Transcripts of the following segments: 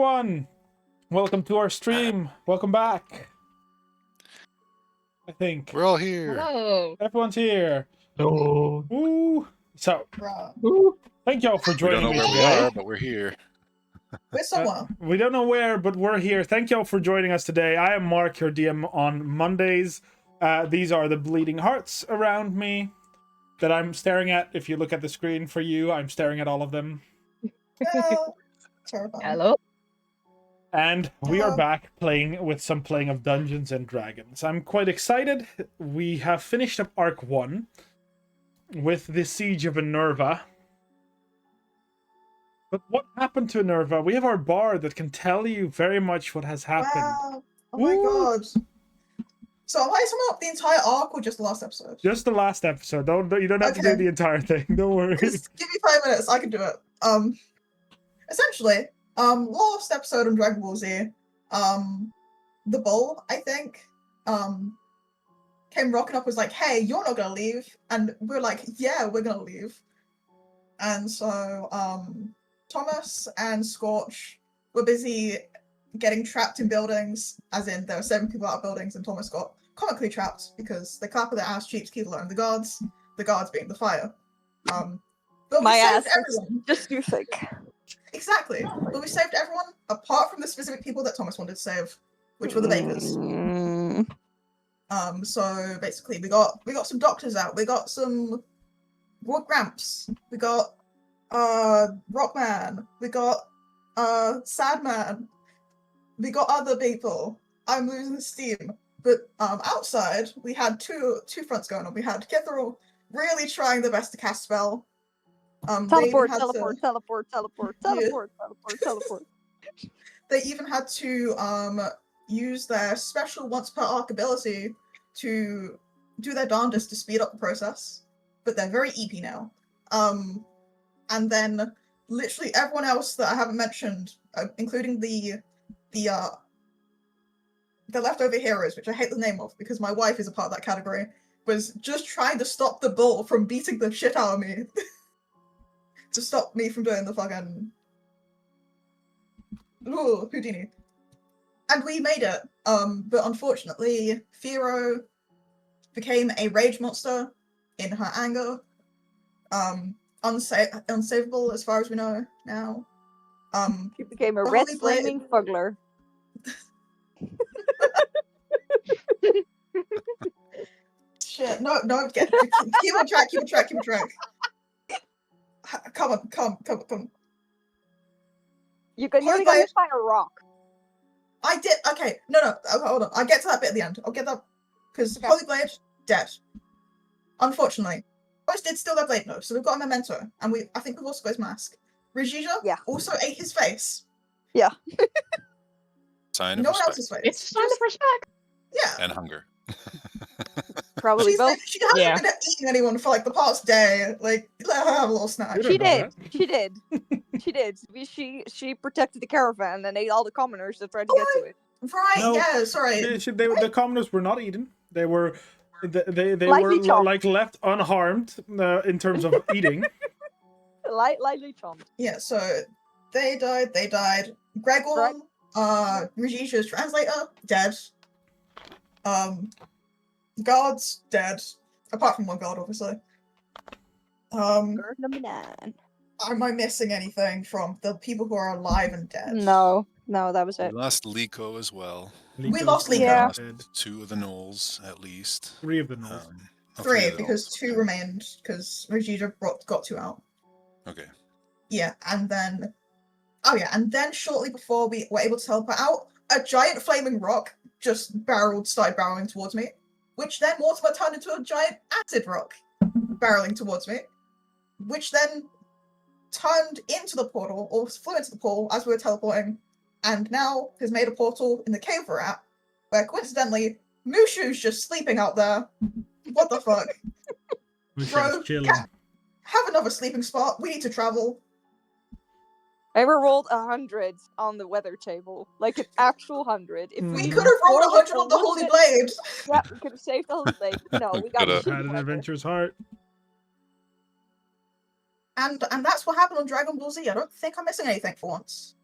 everyone! Welcome to our stream. Welcome back. I think We're all here. Hello. everyone's here. No. Woo! So, thank y'all for We don't joining know me where we today. are, but we're here. We're somewhere. We don't know where, but we're here. Thank y'all for joining us today. I am Mark, your DM on Mondays. These are the bleeding hearts around me that I'm staring at. If you look at the screen for you, I'm staring at all of them. Terrifying. Hello. And we are Hello. back playing of Dungeons and Dragons. I'm quite excited. We have finished up Arc 1 with the Siege of Enerva. But what happened to Enerva? We have our bard that can tell you very much what has happened. Wow. Oh my god. So am I summing up the entire arc or just the last episode? Just the last episode. You don't have to do Okay. the entire thing. Don't worry. Just give me 5 minutes, I can do it. Essentially, last episode on Dragon Ball Z, the bull, I think, came rocking up, was like, hey, you're not gonna leave. And we're like, yeah, we're gonna leave. And so, Thomas and Scorch were busy getting trapped in buildings, as in there were 7 people out of buildings, and Thomas got comically trapped because they clap of their ass cheeks keep alone the guards being the fire. But My we ass saved everyone. just too thick. Exactly. But we saved everyone apart from the specific people that Thomas wanted to save, which were the bakers. So basically we got some doctors out, we got some Wood Gramps, we got Rockman, we got Sadman, we got other people. I'm losing steam. But outside we had two fronts going on. We had Kithral really trying their best to cast spell. Teleport. They even had to use their special once per arc ability to do their darndest to speed up the process. But they're very EP now. And then literally everyone else that I haven't mentioned, including the leftover heroes, which I hate the name of because my wife is a part of that category, was just trying to stop the bull from beating the shit out of me. To stop me from doing the fucking Houdini. And we made it. But unfortunately, Firo became a rage monster in her anger. Unsavable as far as we know now. She became a the red Holy Blade- flaming fuggler. Shit, no, keep on track. Come on. You got Holy nearly got Blade- hit by a rock. I did. Okay, no, hold on. I'll get to that bit at the end. I'll get that because Okay. Holy Blade dead. Unfortunately, Thomas did steal their blade though, so we've got a memento, and I think we've also got his mask. Rajija also ate his face. Yeah. Sign of No one respect else's face. It's a sign of respect. Yeah. and hunger. Probably She's both. like, she hasn't Yeah. been eating anyone for like the past day. Like, let her have a little snack. We She don't know did. She did. She did. She protected the caravan and ate all the commoners that tried to get to it. Right? No, Yeah. Sorry. The commoners were not eaten. They were they Lightly were chomped. like left unharmed in terms of eating. Lightly chomped. Yeah. So they died. Gregor, Rajija's translator, dead. Guards dead. Apart from one guard, obviously. Guard number 9. Am I missing anything from the people who are alive and dead? No, that was We it. lost Liko as well. We lost Liko. Yeah. Dead. 2 of the gnolls, at least. 3 of the gnolls. 3 of the because gnolls. 2 remained because Rajija got 2 out. Okay. Yeah, and then shortly before we were able to teleport out, a giant flaming rock just started barreling towards me, which then Mortimer turned into a giant acid rock barreling towards me, which then turned into the portal, or flew into the portal as we were teleporting, and now has made a portal in the cave we're at, where coincidentally, Mushu's just sleeping out there. What the fuck? Bro, Chilling. have another sleeping spot. We need to travel. I rolled 100 on the weather table, like an actual 100. If We Mhm. could have rolled 100 on the Holy Blade. Yeah, we could have saved the Holy Blade. No, we got Could've. to Had an adventurous heart. And that's what happened on Dragon Ball Z. I don't think I'm missing anything for once.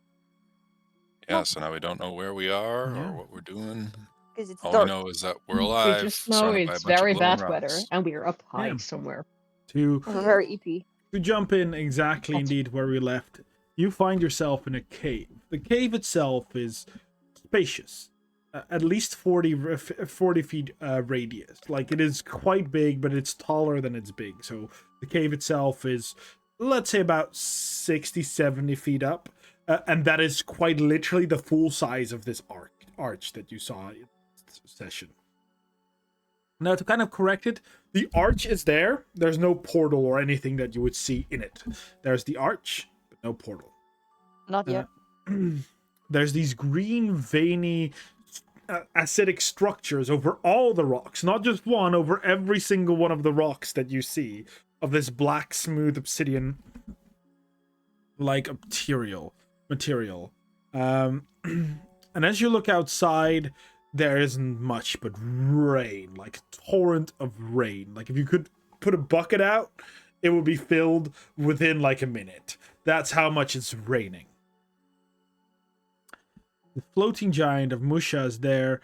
Yeah, so now we don't know where we are Yeah. or what we're doing. Because it's All dark. we know is that we're We alive, just know surrounded by a it's bunch very of glowing bad weather, rocks. and we're up high Yeah. somewhere. To We're very EP. To jump in exactly That's- indeed where we left, you find yourself in a cave. The cave itself is spacious, at least 40 feet radius. Like, it is quite big, but it's taller than it's big. So the cave itself is, let's say, about 60, 70 feet up. And that is quite literally the full size of this arch that you saw in this session. Now, to kind of correct it, the arch is there. There's no portal or anything that you would see in it. There's the arch, but no portal. Not yet. There's these green, veiny, acidic structures over all the rocks. Not just one, over every single one of the rocks that you see of this black, smooth obsidian-like material. And as you look outside, there isn't much but rain, like a torrent of rain. Like, if you could put a bucket out, it would be filled within like a minute. That's how much it's raining. The floating giant of Musha is there,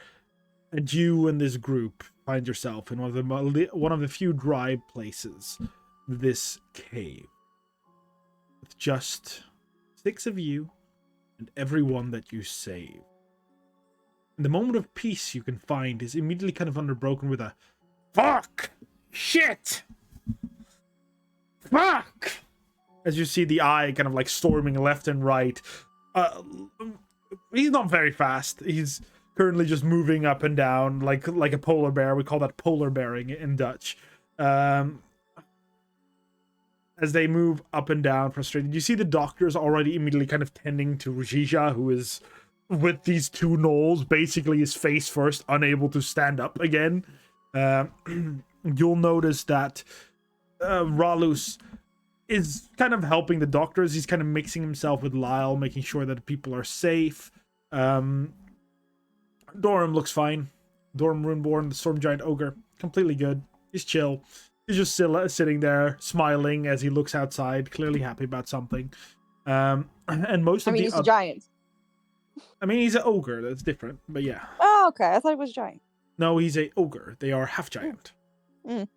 and you and this group find yourself in one of the few dry places, this cave. With just 6 of you and everyone that you save. And the moment of peace you can find is immediately kind of underbroken with a fuck! Shit! Fuck! As you see the eye kind of like storming left and right. He's not very fast. He's currently just moving up and down like a polar bear. We call that polar bearing in Dutch. As they move up and down frustrated, you see the doctors already immediately kind of tending to Rajija, who is with these 2 gnolls, basically his face first, unable to stand up again. You'll notice that Ralus is kind of helping the doctors. He's kind of mixing himself with Lyle, making sure that people are safe. Dorum looks fine. Dorum Runeborn, the Storm Giant Ogre, completely good. He's chill. He's just sitting there, smiling as he looks outside, clearly happy about something. And most of he's a giant. I mean, he's an ogre. That's different, but yeah. Oh, okay. I thought it was giant. No, he's a ogre. They are half giant. Mm.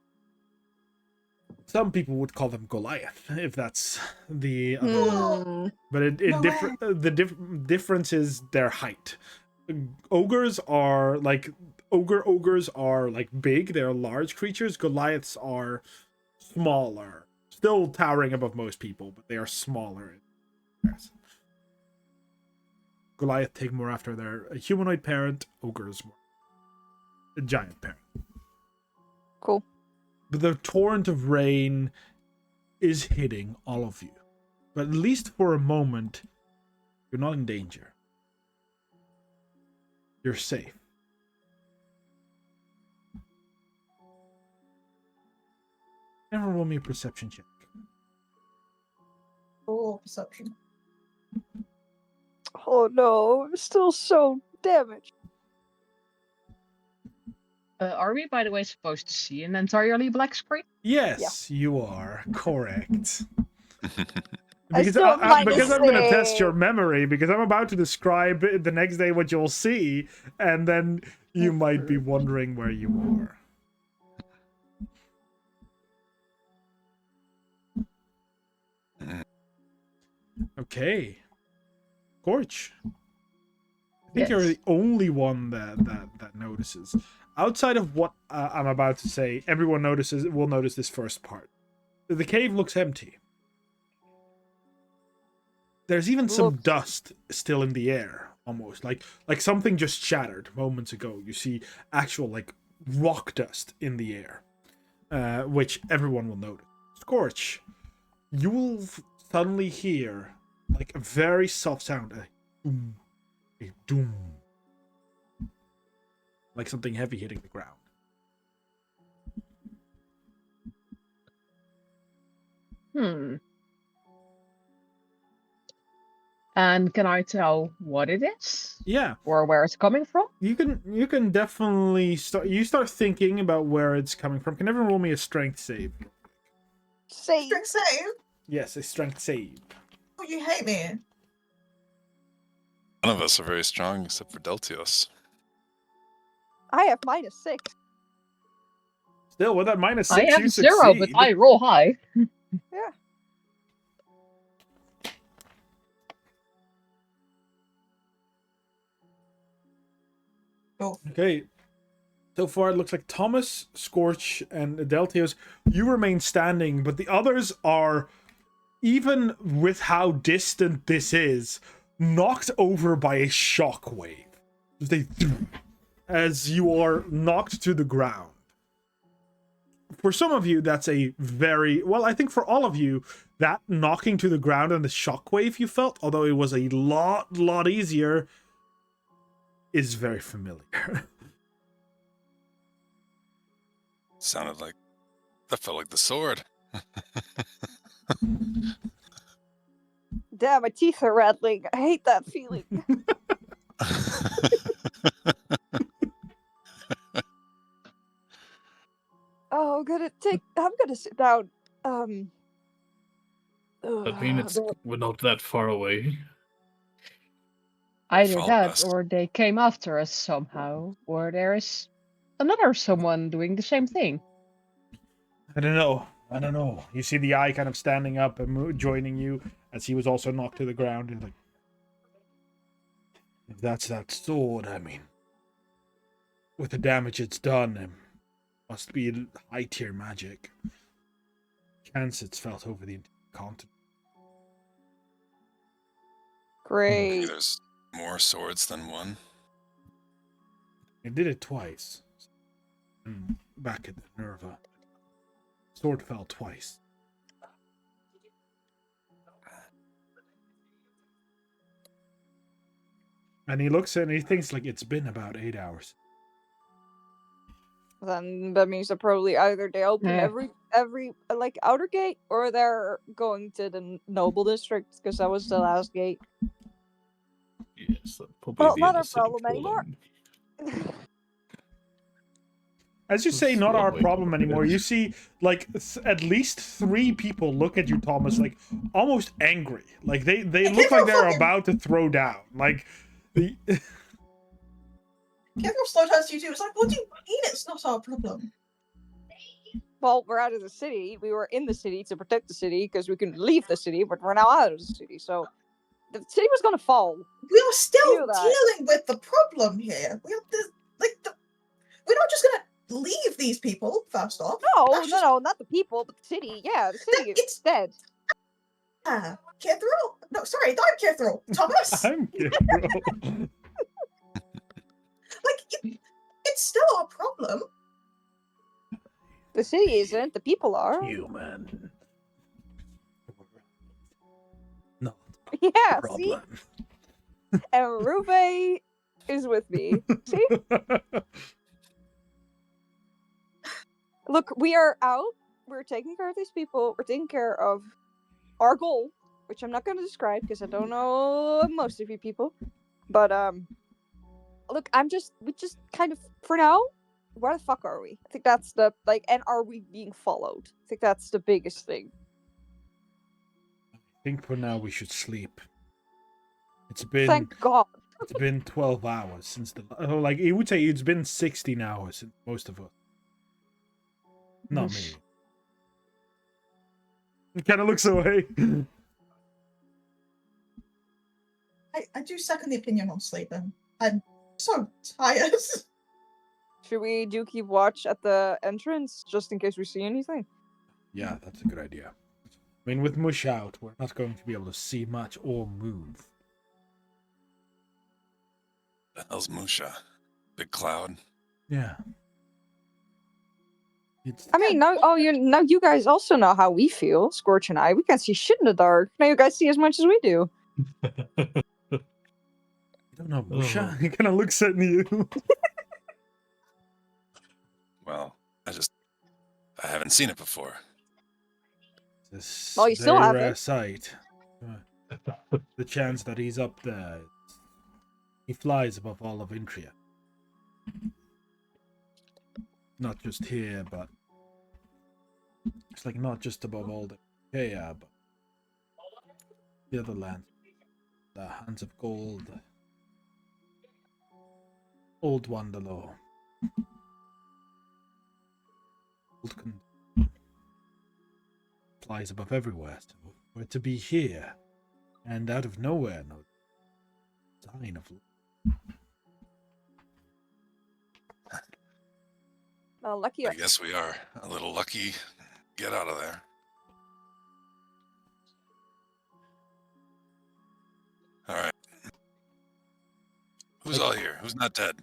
Some people would call them Goliath, if that's the other. Mm. But the difference is their height. Ogres are like ogres are like big. They're large creatures. Goliaths are smaller, still towering above most people, but they are smaller. Yes. Goliath take more after their humanoid parent. Ogres more a giant parent. Cool. But the torrent of rain is hitting all of you. But at least for a moment, you're not in danger. You're safe. Never roll me a perception check. Oh, perception. Oh no, I'm still so damaged. Are we, by the way, supposed to see an entirely black screen? Yes, you are correct. I Because, still have minus because I'm going to test save. your memory, because I'm about to describe the next day what you'll see, and then you might be wondering where you are. Okay. Gorge. I think you're Yes. the only one that notices. Outside of what I'm about to say, everyone will notice this first part. The cave looks empty. There's even some dust still in the air, almost like something just shattered moments ago. You see actual like rock dust in the air, which everyone will notice. Scorch, you will suddenly hear like a very soft sound, a doom, like something heavy hitting the ground. And can I tell what it is? Yeah, Or where it's coming from? you can definitely start thinking about where it's coming from. Can everyone roll me a strength save? Save. Strength save? Yes, a strength save. Oh, you hate me. None of us are very strong except for Deltios. I have -6. Still, with that -6, I have you 0, but succeed. I roll high. Yeah. Oh, Okay. So far, it looks like Thomas, Scorch, and Deltios, you remain standing, but the others are, even with how distant this is, knocked over by a shockwave. As you are knocked to the ground. For some of you, that's a very, well, I think for all of you, that knocking to the ground and the shockwave you felt, although it was a lot easier, is very familiar. Sounded like that felt like the sword. Damn, my teeth are rattling. I hate that feeling. Oh, I'm gonna sit down. I mean, we're not that far away. Either Follow that, us. or they came after us somehow, or there is another someone doing the same thing. I don't know. You see the eye kind of standing up and joining you as he was also knocked to the ground. And like, if that's that sword, I mean, with the damage it's done, it must be high tier magic. Chance it's felt over the entire continent. Great. Maybe there's more swords than one. It did it twice. And back at the Enerva, sword fell twice. And he looks and he thinks like it's been about 8 hours. Then that means that probably either they open Yeah. every like outer gate, or they're going to the noble district, because that was the last gate. Yes, probably Well, the not inner our city problem anymore. calling. As you say, That's not one our way to problem look at anymore. it. You see, like, at least 3 people look at you, Thomas, like, almost angry. Like, they Hey, look give like her they're fucking- about to throw down. Like, the... Gabriel slow turns to you too. It's like, what do you mean it's not our problem? Well, we're out of the city. We were in the city to protect the city because we couldn't leave the city, but we're now out of the city. So the city was gonna fall. We are still knew that. dealing with the problem here. We have to, we're not just gonna leave these people, first off. No, That's just- no, not the people, but the city. Yeah, the city It's- is dead. Kithral? No, sorry, not Kithral. Thomas? I'm Gabriel. It's still our problem. The city isn't. The people are. Human. No Yeah, see? problem. And Ruve is with me. See? Look, we are out. We're taking care of these people. We're taking care of our goal, which I'm not going to describe because I don't know most of you people. But look, we just kind of, for now, where the fuck are we? I think that's the and are we being followed? I think that's the biggest thing. I think for now we should sleep. It's been Thank God. it's been 12 hours since the like you would say it's been 16 hours since most of us. Not me. He kind of looks away. I do second the opinion on sleeping. I'm so tired. Should we keep watch at the entrance just in case we see anything? Yeah, that's a good idea. I mean, with Mush out, we're not going to be able to see much or move. The hell's Musha? Big cloud. Yeah. It's I mean, now you guys also know how we feel, Scorch and I. We can't see shit in the dark. Now you guys see as much as we do. I don't know, Musha. He kind of looks at you. Well, I haven't seen it before. This Well, you still very have rare it. sight. The chance that he's up there. He flies above all of Intria. Not just here, but it's like not just above all the Kea, but the other lands. The Hands of Gold, Old Wandalo. Old flies above everywhere, so for it to be here and out of nowhere, no sign of. Well, lucky I guess we are a little lucky. Get out of there. All right. Who's all here? Who's not dead?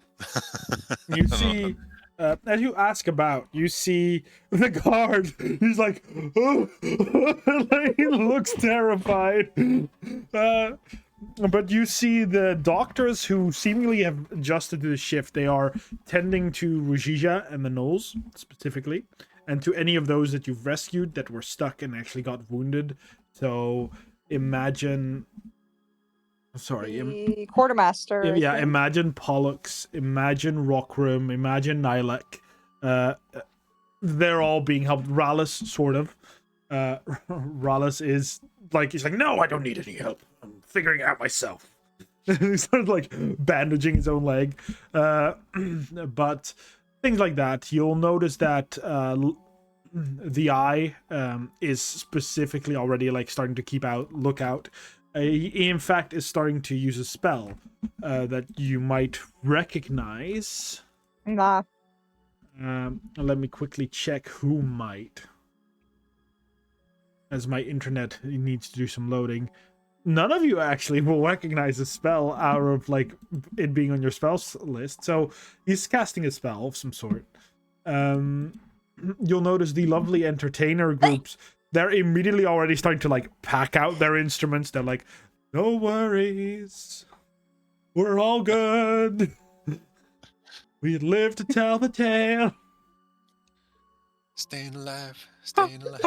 You see, as you ask about, you see the guard. He's like, oh, like, he looks terrified. But you see the doctors who seemingly have adjusted to the shift. They are tending to Rujija and the Knolls specifically, and to any of those that you've rescued that were stuck and actually got wounded. So imagine. Sorry. the quartermaster. I Yeah, think. imagine Pollux, imagine Rockroom, imagine Nilek. They're all being helped. Rallis, sort of. Rallis is like, he's like, no, I don't need any help. I'm figuring it out myself. He's sort of like bandaging his own leg. But things like that. You'll notice that the eye is specifically already like starting to look out. He, in fact, is starting to use a spell that you might recognize. Nah. Let me quickly check who might. As my internet needs to do some loading. None of you actually will recognize a spell out of like it being on your spells list. So he's casting a spell of some sort. You'll notice the lovely entertainer groups. They're immediately already starting to like pack out their instruments. They're like, no worries. We're all good. We live to tell the tale. Staying alive. Staying alive.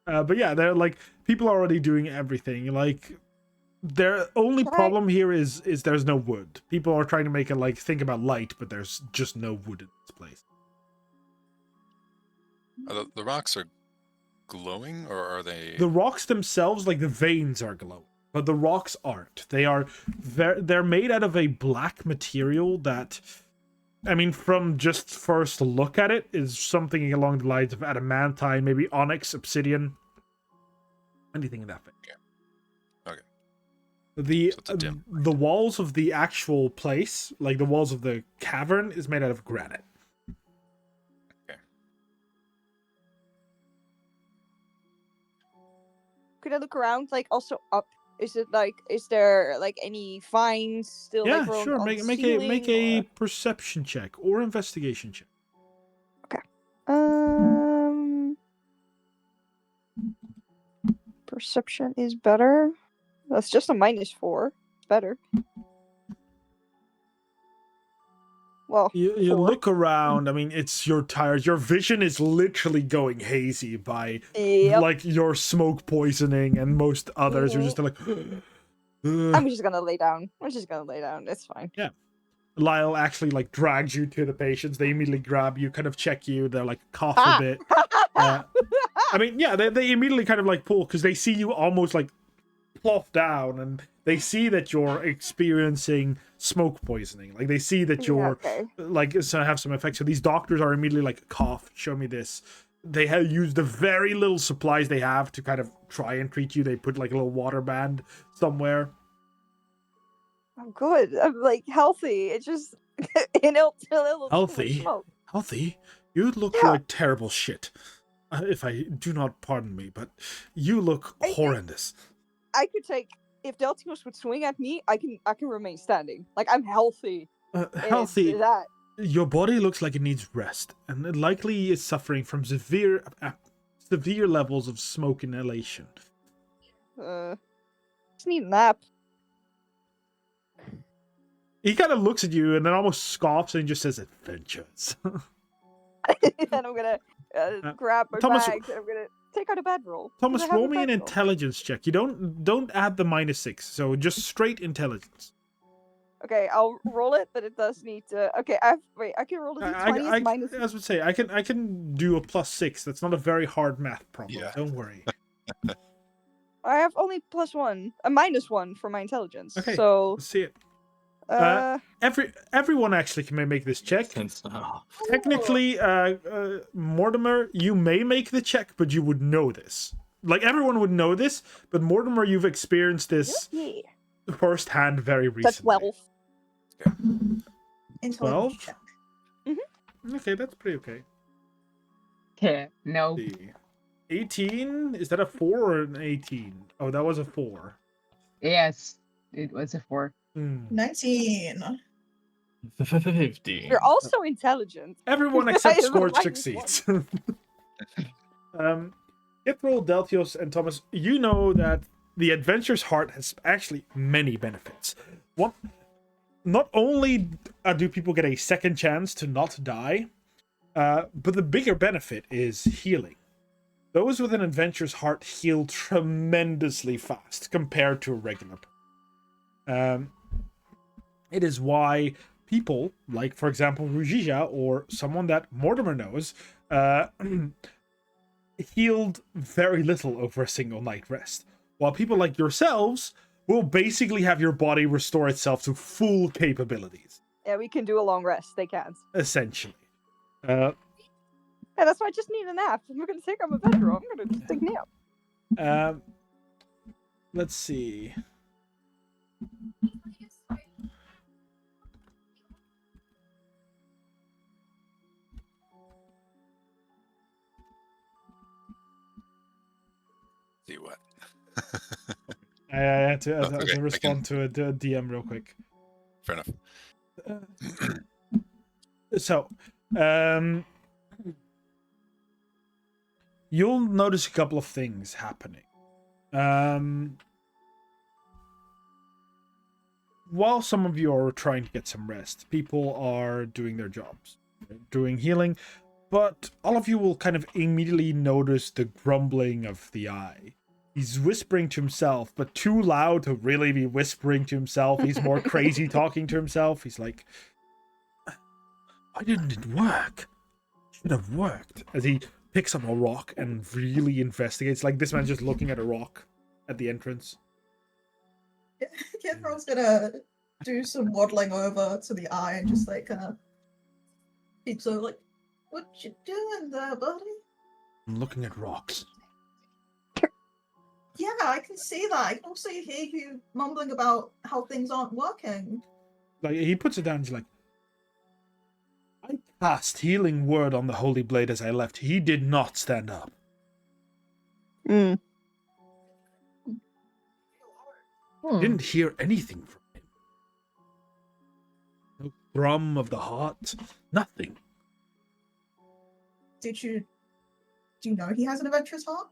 But yeah, they're like, people are already doing everything. Like, their only problem here is there's no wood. People are trying to make it like think about light, but there's just no wood in this place. The rocks are glowing, or are they? The rocks themselves, like the veins, are glowing, but the rocks aren't. They're made out of a black material that, I mean, from just first look at it, is something along the lines of adamantine, maybe onyx, obsidian, anything in that vein. Okay. The walls of the actual place, like the walls of the cavern, is made out of granite. Okay. Could I look around, like also up? Is there like any finds still? Yeah, like, growing sure. on Make the a ceiling, perception check or investigation check. Perception is better. That's just a -4. It's better. Well, You 4. look around. I mean, you're tired. Your vision is literally going hazy by Yep. like your smoke poisoning, and most others are just like. I'm just gonna lay down. It's fine. Yeah. Lyle actually like drags you to the patients. They immediately grab you, kind of check you. They're like cough a bit. I mean, yeah, they immediately kind of like pull because they see you almost like plop down, and they see that you're experiencing smoke poisoning. Like they see that you're like have some effects. So these doctors are immediately like, cough, show me this. They have used the very little supplies they have to kind of try and treat you. They put like a little water band somewhere. I'm good. I'm like healthy. It's just Healthy? You look like terrible shit. If I do not pardon me, but you look horrendous. I could take, if Deltios would swing at me, I can remain standing. Like I'm healthy. Healthy. That. Your body looks like it needs rest, and it likely is suffering from severe levels of smoke inhalation. Just need a nap. He kind of looks at you and then almost scoffs and just says, "Adventures." And I'm gonna grab my Thomas, bag. And I'm gonna take out a bedroll. Thomas, roll me an intelligence check. You don't add the -6, so just straight intelligence. Okay, I'll roll it, but it does need to. Okay, I can roll the d20 I would say I can do a +6. That's not a very hard math problem. Yeah. Don't worry. I have only +1, a -1 for my intelligence. Okay. So, Let's see it. uh, Everyone actually can make this check. Tense now. Technically, Mortimer, you may make the check, but you would know this. Like, everyone would know this, but Mortimer, you've experienced this yeah. firsthand very That's recently. 12. Intelligence 12? check. Okay, that's pretty okay. Yeah, no. Let's see. 18? Is that a 4 or an 18? Oh, that was a 4. Yes, it was a 4. 19. 50. You're also intelligent. Everyone I except have a Scourge -1. succeeds. Githroll, Deltios, and Thomas, you know that the Adventurer's Heart has actually many benefits. One, not only do people get a second chance to not die, but the bigger benefit is healing. Those with an Adventurer's Heart heal tremendously fast compared to a regular person. It is why people, like, for example, Rujija, or someone that Mortimer knows, healed very little over a single night rest. While people like yourselves will basically have your body restore itself to full capabilities. Yeah, we can do a long rest. They can't. Essentially. Yeah, that's why I just need a nap. If we're gonna take up a bedroom, I'm gonna just take a nap. Let's see. See what? I had to, okay, I respond to a DM real quick. Fair enough. So, you'll notice a couple of things happening. While some of you are trying to get some rest, people are doing their jobs, doing healing, but all of you will kind of immediately notice the grumbling of the eye. He's whispering to himself, but too loud to really be whispering to himself. He's more crazy talking to himself. He's like, why didn't it work? It should have worked. As he picks up a rock and really investigates. Like, this man's just looking at a rock at the entrance. Kithro's gonna do some waddling over to the eye and just like peeks over, like, what you doing there, buddy? I'm looking at rocks. Yeah, I can see that. I can also hear you mumbling about how things aren't working. Like, he puts it down and he's like, I cast healing word on the holy blade as I left. He did not stand up. Mm. Didn't hear anything from him. No thrum of the heart. Nothing. Do you know he has an adventurous heart?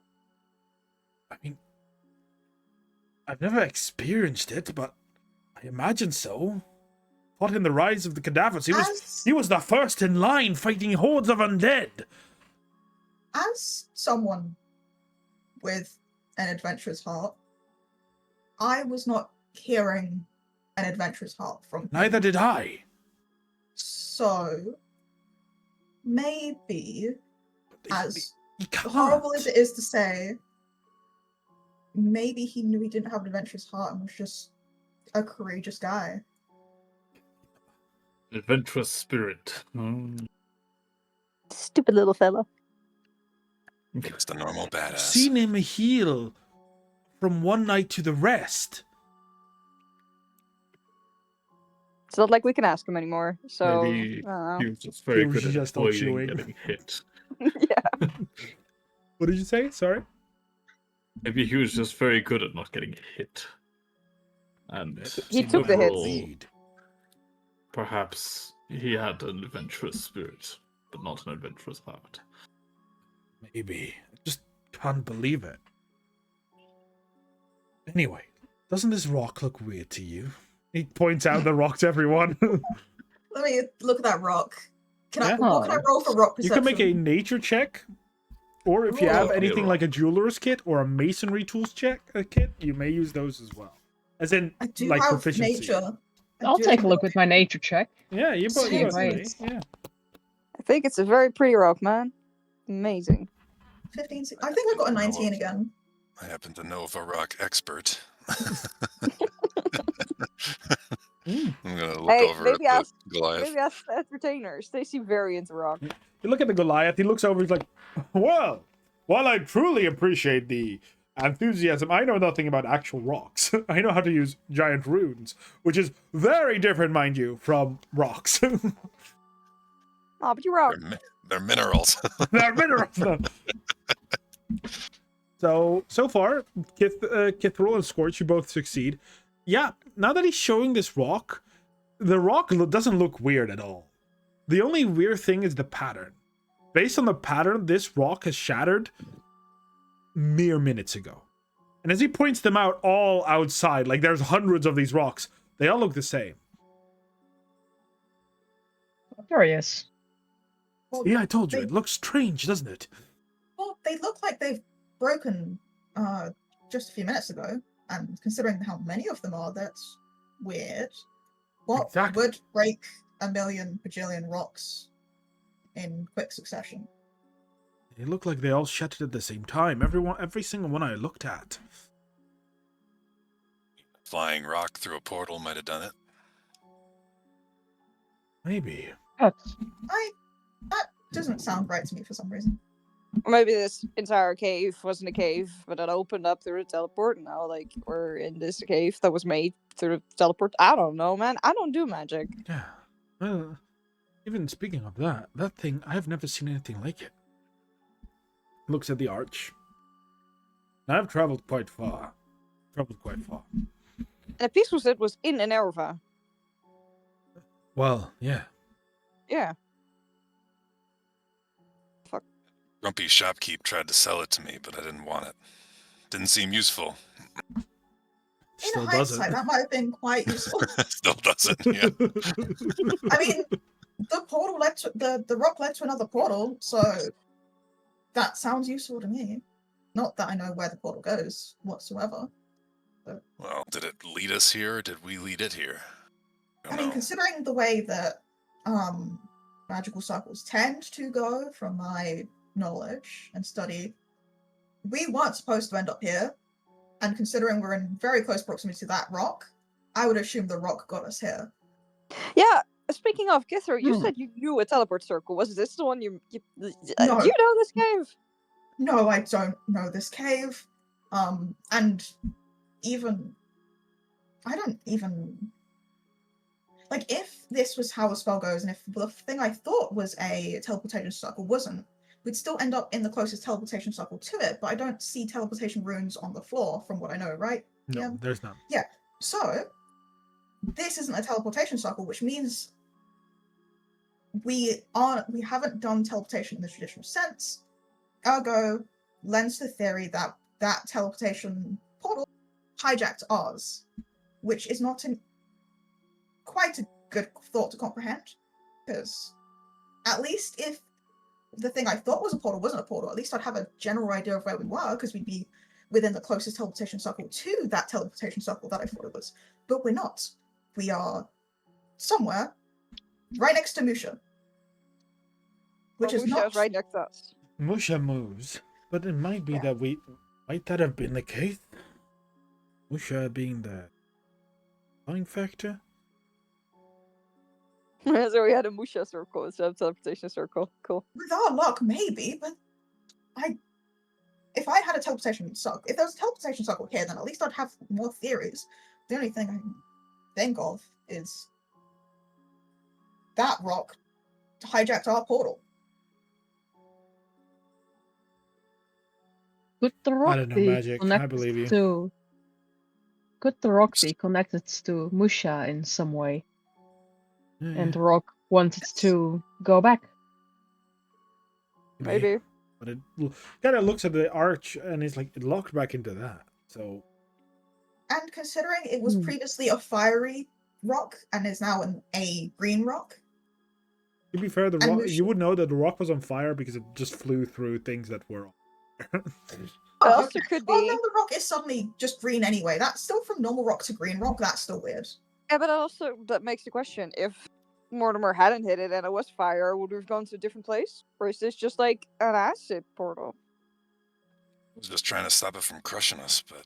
I mean, I've never experienced it, but I imagine so. Fought in the rise of the cadavers. He was the first in line fighting hordes of undead. As someone with an adventurous heart, I was not hearing an adventurous heart from him. Neither did I. So, maybe, as He can't. horrible as it is to say, maybe he knew he didn't have an adventurous heart and was just a courageous guy. Adventurous spirit. Stupid little fella. Just a normal badass. Seen him heal from one night to the rest. It's not like we can ask him anymore. So Maybe I don't know. he was just very He was good just at not avoiding chewing. getting hit. Yeah. What did you say? Sorry? Maybe he was just very good at not getting hit. And He took the hits. overall, perhaps he had an adventurous spirit, but not an adventurous heart. Maybe. I just can't believe it. Anyway, doesn't this rock look weird to you? He points out the rock to everyone. Let me look at that rock. Yeah. What can I roll for rock You perception? can make a nature check, or if you have Ooh. anything like a jeweler's kit or a masonry tools kit, you may use those as well. As in, I do like, have proficiency. nature. I'll take a look with my nature check. Yeah, you both. Same. Yeah. I think it's a very pretty rock, man. Amazing. 15. I think I got a 19 again. I happen to know of a rock expert. Mm. I'm gonna look Hey, over at the Goliath. maybe ask the entertainers. They seem very into rock. You look at the Goliath, he looks over, he's like, well, while I truly appreciate the enthusiasm, I know nothing about actual rocks. I know how to use giant runes, which is very different, mind you, from rocks. Oh, but you're rock. They're minerals. They're minerals. Though. So far, Kithril and Scorch, you both succeed. Yeah, now that he's showing this rock, the rock doesn't look weird at all. The only weird thing is the pattern. Based on the pattern, this rock has shattered mere minutes ago. And as he points them out all outside, like there's hundreds of these rocks, they all look the same. Curious. Well, Yeah, I told you, they- it looks strange, doesn't it? Well, they look like they've broken just a few minutes ago, and considering how many of them are, that's weird. What Exactly. would break a million bajillion rocks in quick succession? They look like they all shattered at the same time. Every single one I looked at. Flying rock through a portal might have done it. Maybe. But That doesn't sound right to me for some reason. Or maybe this entire cave wasn't a cave, but it opened up through a teleport, and now, like, we're in this cave that was made through a teleport. I don't know, man. I don't do magic. Yeah. Well, even speaking of that thing, I've never seen anything like it. Looks at the arch. Now, I've traveled quite far. And a piece was in Enerva. Well, yeah. Yeah. Grumpy shopkeep tried to sell it to me, but I didn't want it. Didn't seem useful. Still In hindsight, doesn't. that might have been quite useful. Still doesn't, yeah. I mean, the portal led to the rock led to another portal, so that sounds useful to me. Not that I know where the portal goes whatsoever. Well, did it lead us here, or did we lead it here? I mean, considering the way that magical circles tend to go, from my knowledge and study, we weren't supposed to end up here. And considering we're in very close proximity to that rock, I would assume the rock got us here. Yeah. Speaking of Kithra, you Hmm. said you knew a teleport circle. Was this the one you No. do you know this cave? No, I don't know this cave. And even I don't even like, if this was how a spell goes, and if the thing I thought was a teleportation circle wasn't, we'd still end up in the closest teleportation circle to it, but I don't see teleportation runes on the floor from what I know, right? No, Yeah. there's none. So this isn't a teleportation circle, which means we haven't done teleportation in the traditional sense. Ergo, lends to the theory that that teleportation portal hijacked ours, which is not quite a good thought to comprehend, because at least if the thing I thought was a portal wasn't a portal, at least I'd have a general idea of where we were, because we'd be within the closest teleportation circle to that teleportation circle that I thought it was. But we're not. We are somewhere right next to Musha, which is Musha not right next to us. Musha moves, but it might be Yeah. that might that have been the case? Musha being the flying factor? So we had a Musha circle instead of teleportation circle. Cool. with our luck, maybe, but if I had a teleportation circle, if there was a teleportation circle here, then at least I'd have more theories. The only thing I can think of is that rock hijacked our portal. could the rock don't know, be Magic. I connected believe you. to? Could the rock be connected to Musha in some way? And the rock wanted to go back. Maybe. But it kind of looks at the arch and it's like it locked back into that. So And considering it was Hmm. previously a fiery rock and is now a green rock, to be fair, the And rock, Musha- you would know that the rock was on fire because it just flew through things that were on fire. It also okay. could Well, be. then the rock is suddenly just green anyway. That's still from normal rock to green rock. That's still weird. Yeah, but also that makes the question: if Mortimer hadn't hit it and it was fire, would we have gone to a different place, or is this just like an acid portal? was just trying to stop it from crushing us, but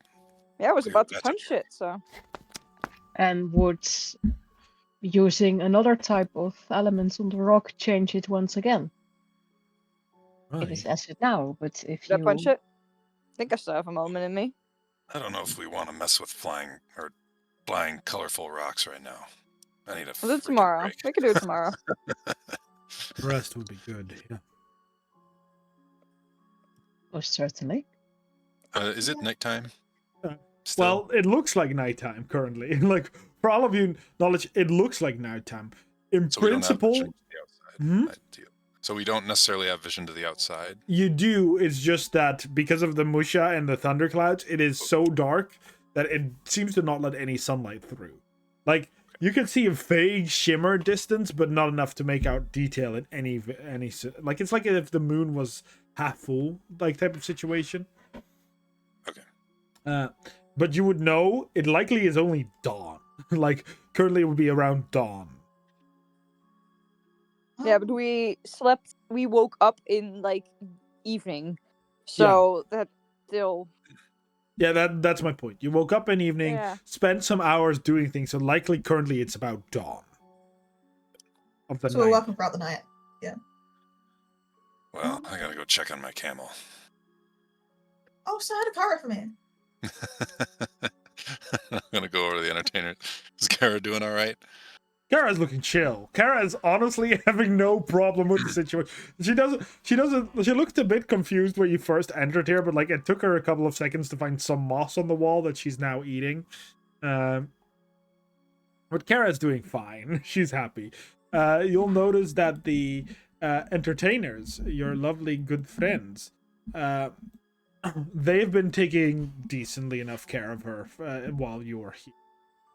Yeah, I was We about to got punch it, so. And would using another type of elements on the rock change it once again? It is acid now, but if Did I punch you it? I think I still have a moment in me. I don't know if we want to mess with flying colorful rocks right now. I need a We'll do it freaking tomorrow. break. We can do it tomorrow. Rest would be good. Yeah. most certainly. Is it nighttime? Uh, Still? Well, it looks like nighttime currently. Like for all of you knowledge, it looks like nighttime. In So we don't have principle, vision to the outside. Hmm? Ideal. So we don't necessarily have vision to the outside. you do. It's just that because of the Musha and the thunderclouds, it is so dark that it seems to not let any sunlight through. Like you can see a vague shimmer distance, but not enough to make out detail in any. Like it's like if the moon was half full, like type of situation. Okay. But you would know it likely is only dawn. Like currently it would be around dawn. Yeah, but we woke up in, like, evening. So that still. Yeah, that's my point. You woke up in evening, Yeah. spent some hours doing things, so likely currently it's about dawn. Of the So we're night. working throughout the night. Well, I gotta go check on my camel. Oh, say hi to Kara for me. I'm gonna go over to the entertainer. Is Kara doing all right? Kara's looking chill. Kara is honestly having no problem with the situation. She looked a bit confused when you first entered here, but like it took her a couple of seconds to find some moss on the wall that she's now eating. But Kara's doing fine. She's happy. You'll notice that the entertainers, your lovely good friends, they've been taking decently enough care of her while you were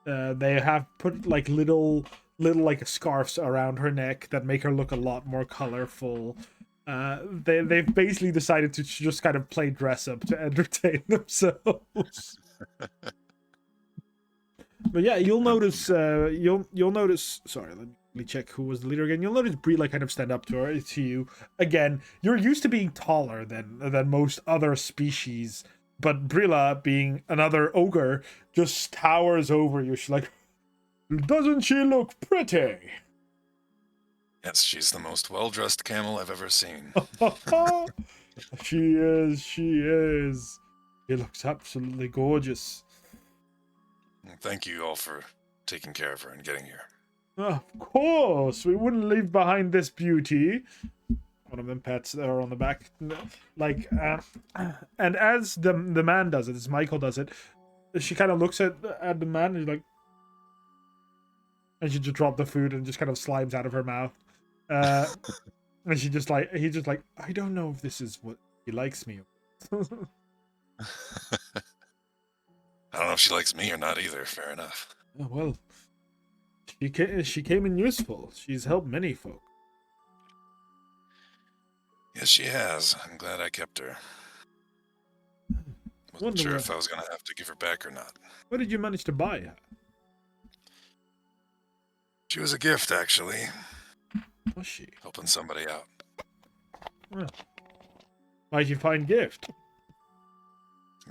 here. They have put like little like scarves around her neck that make her look a lot more colorful. They've basically decided to just kind of play dress up to entertain themselves. But yeah, you'll notice. You'll notice. Sorry, let me check who was the leader again. You'll notice Brila kind of stand up to you. Again, you're used to being taller than most other species, but Brila, being another ogre, just towers over you. She's like, "Doesn't she look pretty?" Yes, she's the most well-dressed camel I've ever seen. She is. She is. She looks absolutely gorgeous. Thank you all for taking care of her and getting here. Of course, we wouldn't leave behind this beauty. One of them pats her on the back, like, and as the man does it, as Michael does it, she kind of looks at the man and she's like, and she just dropped the food and just kind of slimes out of her mouth, and he's just like, I don't know if this is what he likes me. I don't know if she likes me or not either. Fair enough. Oh, well, she came in useful. She's helped many folk. Yes, she has. I'm glad I kept her. Wasn't sure if I was gonna have to give her back or not. What did you manage to buy her? She was a gift, actually. Was she? Helping somebody out. Well, mighty fine gift.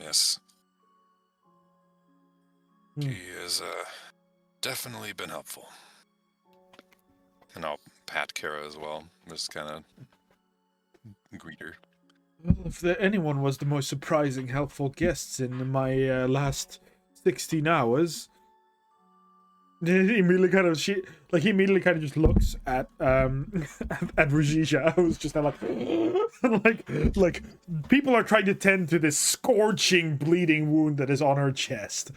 Yes. She has definitely been helpful. And I'll pat Kara as well. Just kind of greet her. Well, if anyone was the most surprising, helpful guests in my last 16 hours, he immediately kind of just looks at at Rajisha, who's just like like people are trying to tend to this scorching, bleeding wound that is on her chest.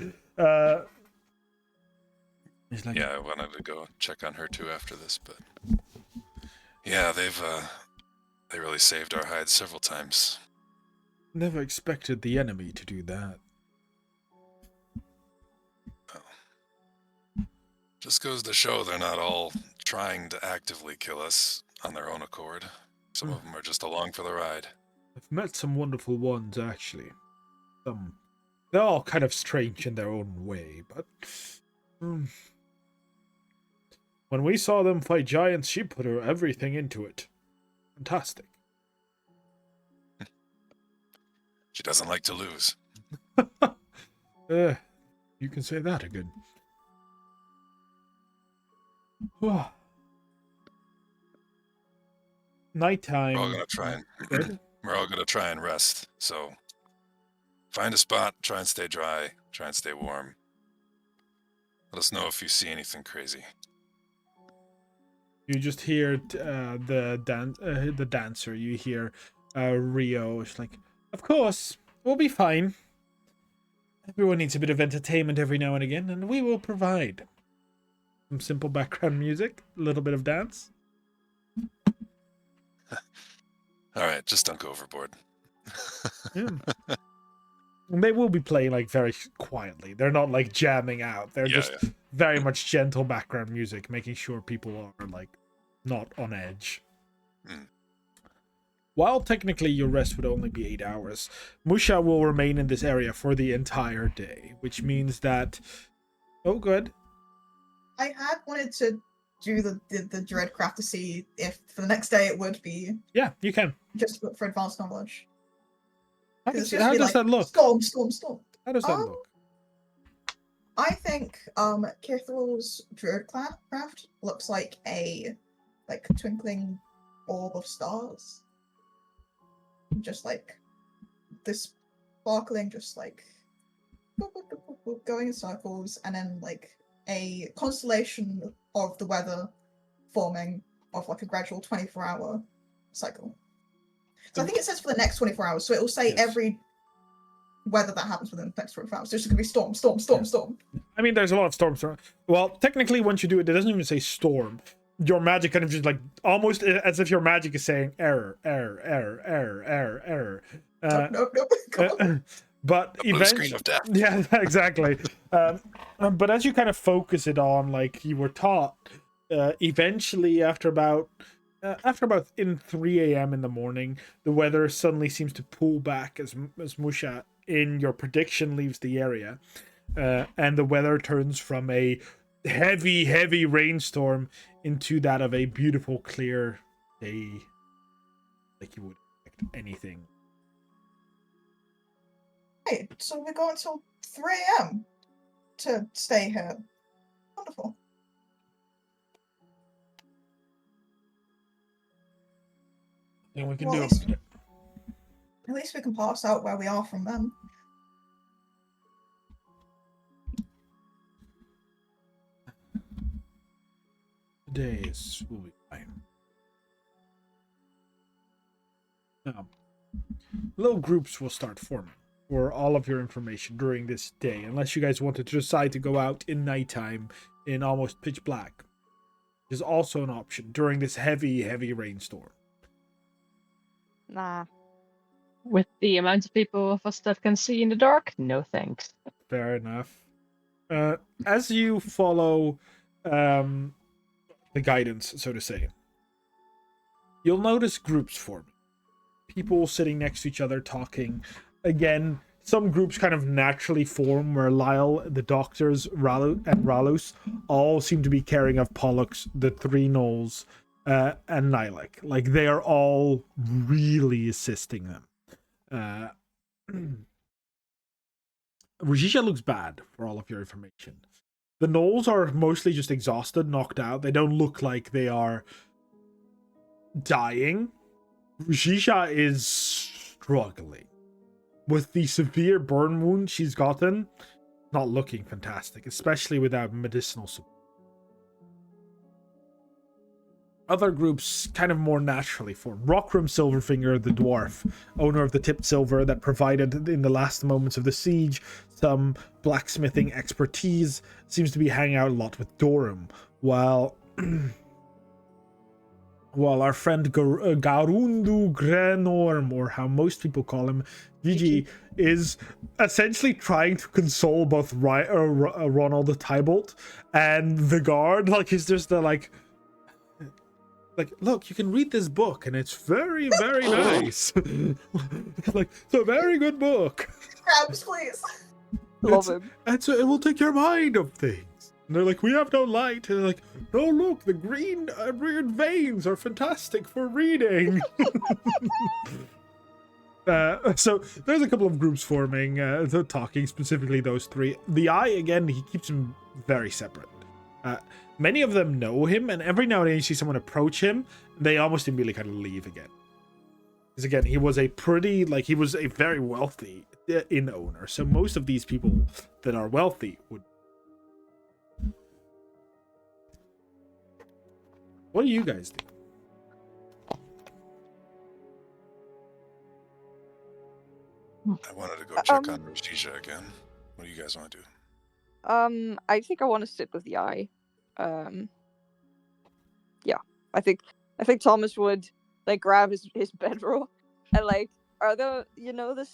He's like, Yeah, I wanted to go check on her too after this, but yeah, they really saved our hides several times. never expected the enemy to do that. Well, just goes to show they're not all trying to actively kill us on their own accord. Some of them are just along for the ride. I've met some wonderful ones, actually. They're all kind of strange in their own way, but when we saw them fight giants, she put her everything into it. Fantastic. She doesn't like to lose. You can say that again. Nighttime. We're all gonna try and Good. we're all gonna try and rest. So find a spot, try and stay dry, try and stay warm. Let us know if you see anything crazy. You just hear the dancer. You hear Rio. It's like, of course, we'll be fine. Everyone needs a bit of entertainment every now and again, and we will provide. Some simple background music, a little bit of dance. All right, just don't go overboard. Yeah. And they will be playing like very quietly. They're not like jamming out. They're just very much gentle background music, making sure people are like not on edge. Mm. While technically your rest would only be 8 hours, Musha will remain in this area for the entire day, which means that... Oh, good. I had wanted to do the Dreadcraft to see if for the next day it would be Yeah, you can. just for advanced knowledge. How 'Cause it's does, just how be does like, that look? Storm. How does that Um, look? I think Kithral's Druidcraft looks like a twinkling orb of stars. Just like this sparkling, just like boop, boop, boop, boop, boop, going in circles, and then like a constellation of the weather forming of like a gradual 24-hour cycle. So I think it says for the next 24 hours. So it will say Yes. every weather that happens within the next 24 hours. So it's just gonna be storm. I mean, there's a lot of storms. Well, technically, once you do it, it doesn't even say storm. Your magic kind of just like almost as if your magic is saying error. Nope. Come on. But A blue screen of death. yeah, exactly. But as you kind of focus it on, like you were taught, eventually after about in 3 a.m. in the morning, the weather suddenly seems to pull back as Musha in your prediction leaves the area, and the weather turns from a heavy rainstorm into that of a beautiful clear day, like you would expect anything. Hey, so we're going until 3 a.m. to stay here. Wonderful. And we can Well, do at least we can pass out where we are from them. days will be fine. Now, little groups will start forming for all of your information during this day, unless you guys wanted to decide to go out in nighttime in almost pitch black. Is also an option during this heavy rainstorm. Nah. With the amount of people of us that can see in the dark, no thanks. Fair enough. As you follow the guidance, so to say, you'll notice groups forming. People sitting next to each other talking. Again, some groups kind of naturally form where Lyle, the doctors, and Ralus all seem to be caring of Pollux, the three gnolls, and Nilek. Like, they are all really assisting them. Rajisha looks bad, for all of your information. The gnolls are mostly just exhausted, knocked out. They don't look like they are dying. Rajisha is struggling. With the severe burn wound she's gotten, not looking fantastic, especially without medicinal support. Other groups kind of more naturally form. Rockram Silverfinger, the dwarf, owner of the tipped silver that provided in the last moments of the siege some blacksmithing expertise, seems to be hanging out a lot with Dorum, while our friend Garundu Grenorm, or how most people call him, Gigi, is essentially trying to console both Ronald the Tybalt and the guard. Like, he's just like, look, you can read this book, and it's very nice. Like, it's a very good book. Crabs, please. Love him. And so it will take your mind of things. And they're like, we have no light. And they're like, no, look, the green weird veins are fantastic for reading. So there's a couple of groups forming, talking, specifically those three. The eye, again, he keeps them very separate. Many of them know him, and every now and then you see someone approach him, they almost immediately kind of leave again. Because again, he was a very wealthy inn owner, so most of these people that are wealthy would... What do you guys do? I wanted to go check on Rashija again. What do you guys want to do? I think I want to sit with the eye. Yeah, I think Thomas would like grab his bedroll and like, are the the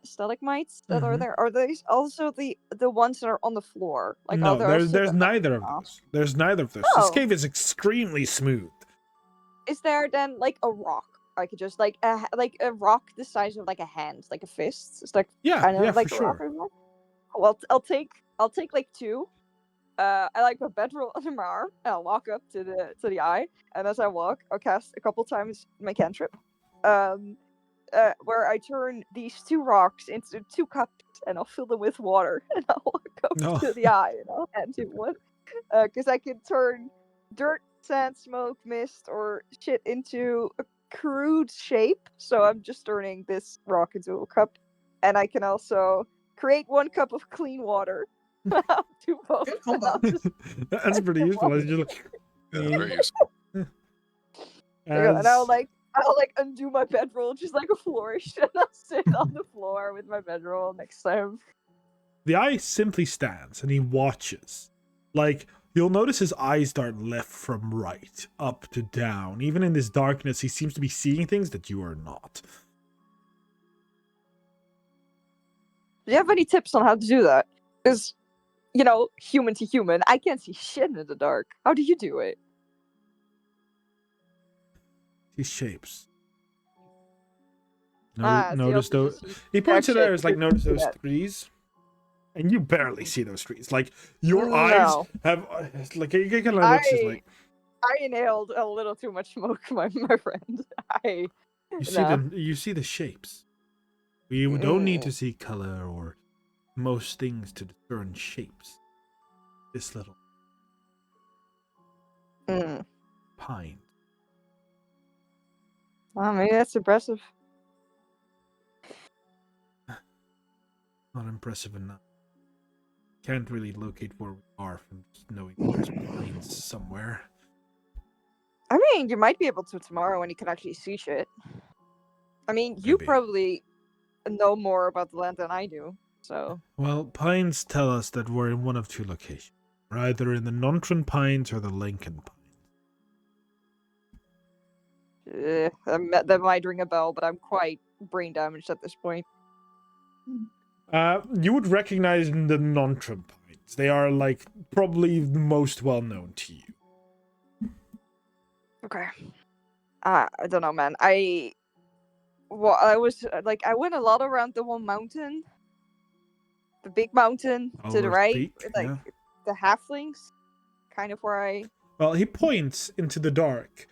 stalagmites that are there? Are these also the ones that are on the floor? Like, No, are there also there's neither of those. There's neither of those. This Oh. cave is extremely smooth. Is there then like a rock? I could just like a rock the size of like a hand, like a fist. It's like kind of like for a sure. rock. Well, I'll take like two. I like my bedroll under my arm, and I'll walk up to the eye. And as I walk, I'll cast a couple times my cantrip, where I turn these two rocks into 2 cups, and I'll fill them with water, and I'll walk up to the eye, and I'll hand him one, because I can turn dirt, sand, smoke, mist, or shit into a crude shape. So I'm just turning this rock into a cup, and I can also create 1 cup of clean water. I'll do both. Good combo. That's pretty useful. It's just like, Yeah, very useful. And I'll undo my bedroll just like a flourish, and I'll sit on the floor with my bedroll next to him. The eye simply stands and he watches. Like, you'll notice his eyes start left from right, up to down. Even in this darkness, he seems to be seeing things that you are not. Do you have any tips on how to do that? Because, human to human, I can't see shit in the dark. How do you do it? These shapes. So Notice you those. just He points to dark there. It's like, shape. notice those trees. And you barely see those trees. Like, your eyes have, like, you kind of looks just like... I inhaled a little too much smoke, my friend. You see the shapes. You don't need to see color or most things to discern shapes. This little pine. Oh, maybe that's impressive. Not impressive enough. Can't really locate where we are from just knowing there's pines somewhere. I mean, you might be able to tomorrow when you can actually see shit. I mean, you Maybe. probably know more about the land than I do, so... Well, pines tell us that we're in one of 2 locations. We're either in the Nontron Pines or the Lincoln Pines. That might ring a bell, but I'm quite brain damaged at this point. You would recognize the Nontron Pines. They are, like, probably the most well-known to you. Okay. I don't know, man. I went a lot around the one mountain. The big mountain to the Oliver's right. Peak, Like, yeah. the halflings. Kind of where I... Well, he points into the dark.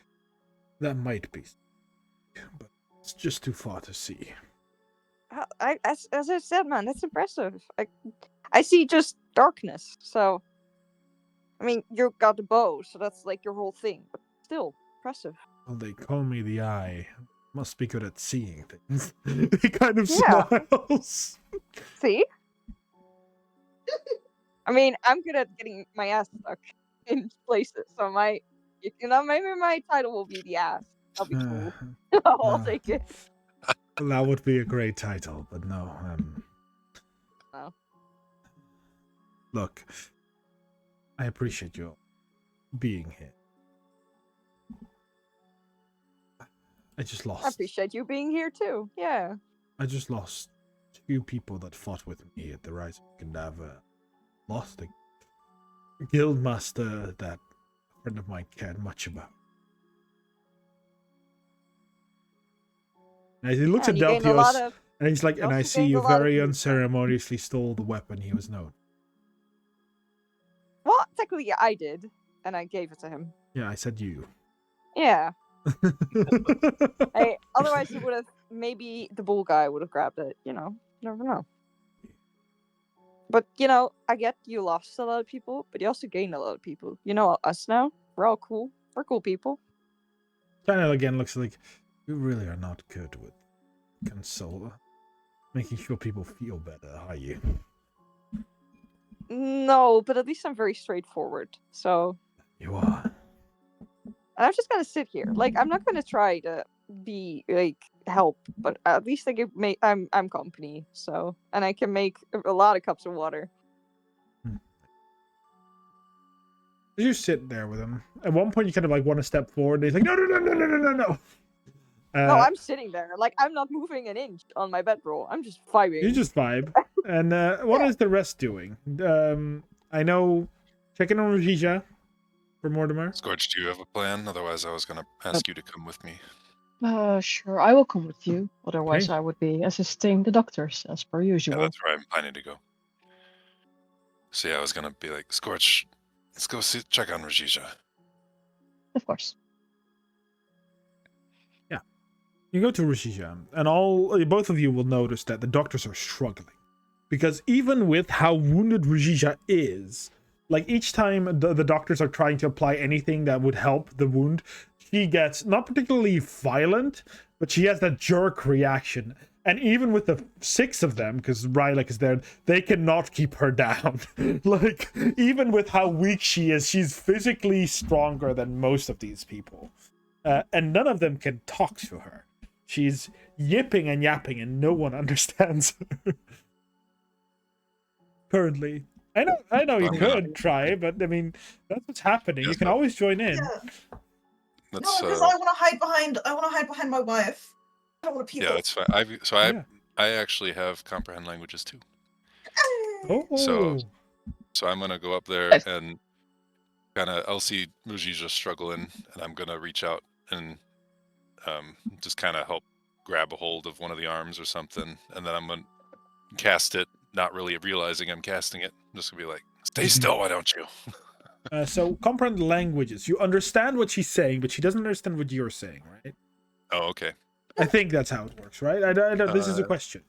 That might be. But it's just too far to see. As I said, man, that's impressive. I see just darkness, so... I mean, you got the bow, so that's like your whole thing, but still, impressive. Well, they call me the Eye. Must be good at seeing things. He kind of Yeah. smiles. See? I mean, I'm good at getting my ass stuck in places, so maybe my title will be the ass. That'll be cool. I'll take it. That would be a great title, but no. No. Look, I appreciate you being here. I just I lost. appreciate you being here too. Yeah. I just lost 2 people that fought with me at the Rise of Gandava. Lost a guild master that a friend of mine cared much about. And he looks And at you gained a lot Deltios, of... and he's like, you and I also see gained you a lot of very wisdom." unceremoniously stole the weapon he was known. Well, technically, yeah, I did, and I gave it to him. Yeah, I said you. Yeah. Hey, otherwise he would have maybe the bull guy would have grabbed it. You know, never know. But I get you lost a lot of people, but you also gained a lot of people. You know us now. We're all cool. We're cool people. China again looks like you really are not good with making sure people feel better, are you? No, but at least I'm very straightforward. So You are. and I'm just gonna sit here. Like I'm not gonna try to be like help, but at least I'm company. So and I can make a lot of cups of water. You sit there with him. At one point, you kind of like want to step forward. And he's like, no. No, I'm sitting there. Like I'm not moving an inch on my bedroll. I'm just vibing. You just vibe. And what is the rest doing? I know checking on Rajija for Mortimer. Scorch, do you have a plan? Otherwise, I was going to ask you to come with me. Sure, I will come with you. Otherwise, Okay. I would be assisting the doctors as per usual. Yeah, that's where I'm planning to go. So yeah, I was going to be like, Scorch, let's go check on Rajija. Of course. You go to Rajija, and both of you will notice that the doctors are struggling. Because even with how wounded Rajija is, like each time the doctors are trying to apply anything that would help the wound, she gets not particularly violent, but she has that jerk reaction. And even with the 6 of them, because Rylek is there, they cannot keep her down. Like, even with how weak she is, she's physically stronger than most of these people. And none of them can talk to her. She's yipping and yapping, and no one understands her. Currently. I know you could try, but I mean, that's what's happening. You can always join in. Yeah. No, because I want to hide behind my wife. I don't want to people. Yeah, that's fine. I actually have comprehend languages too. So I'm gonna go up there and I'll see Rajija struggling, and I'm gonna reach out and just kind of help grab a hold of one of the arms or something, and then I'm gonna cast it, not really realizing I'm casting it. I'm just gonna be like, stay still, why don't you? So comprehend languages. You understand what she's saying, but she doesn't understand what you're saying, right? Oh, okay. I think that's how it works, right? I don't, this is a question.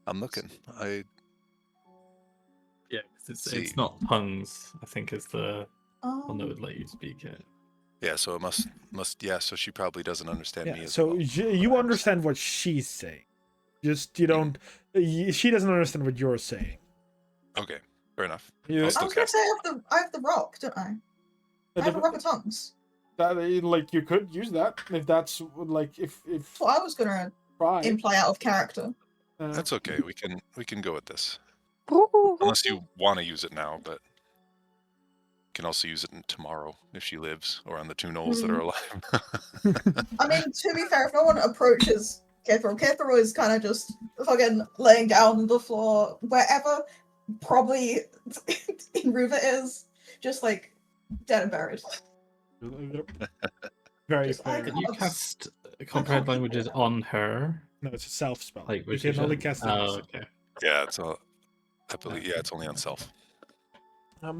I'm looking. Yeah, it's not tongues. I think is the one that would let you speak it. Yeah, so it must. Yeah, so she probably doesn't understand me. So you understand what she's saying. Just you don't. She doesn't understand what you're saying. Okay, fair enough. I was gonna say I have the rock, don't I? I have a rock of tongues. That like you could use that if that's like if. That's what I was gonna imply out of character. That's okay. We can go with this. Unless you want to use it now, but you can also use it tomorrow if she lives, or on the 2 gnolls that are alive. I mean, to be fair, if no one approaches Kithro is kind of just fucking laying down on the floor wherever, probably Ruva is, just like dead and buried. Very fair. Can you cast comprehend languages on her? No, it's a self spell. Like, you can only cast it. Oh, okay. Yeah, it's all. I believe. Yeah, it's only on self.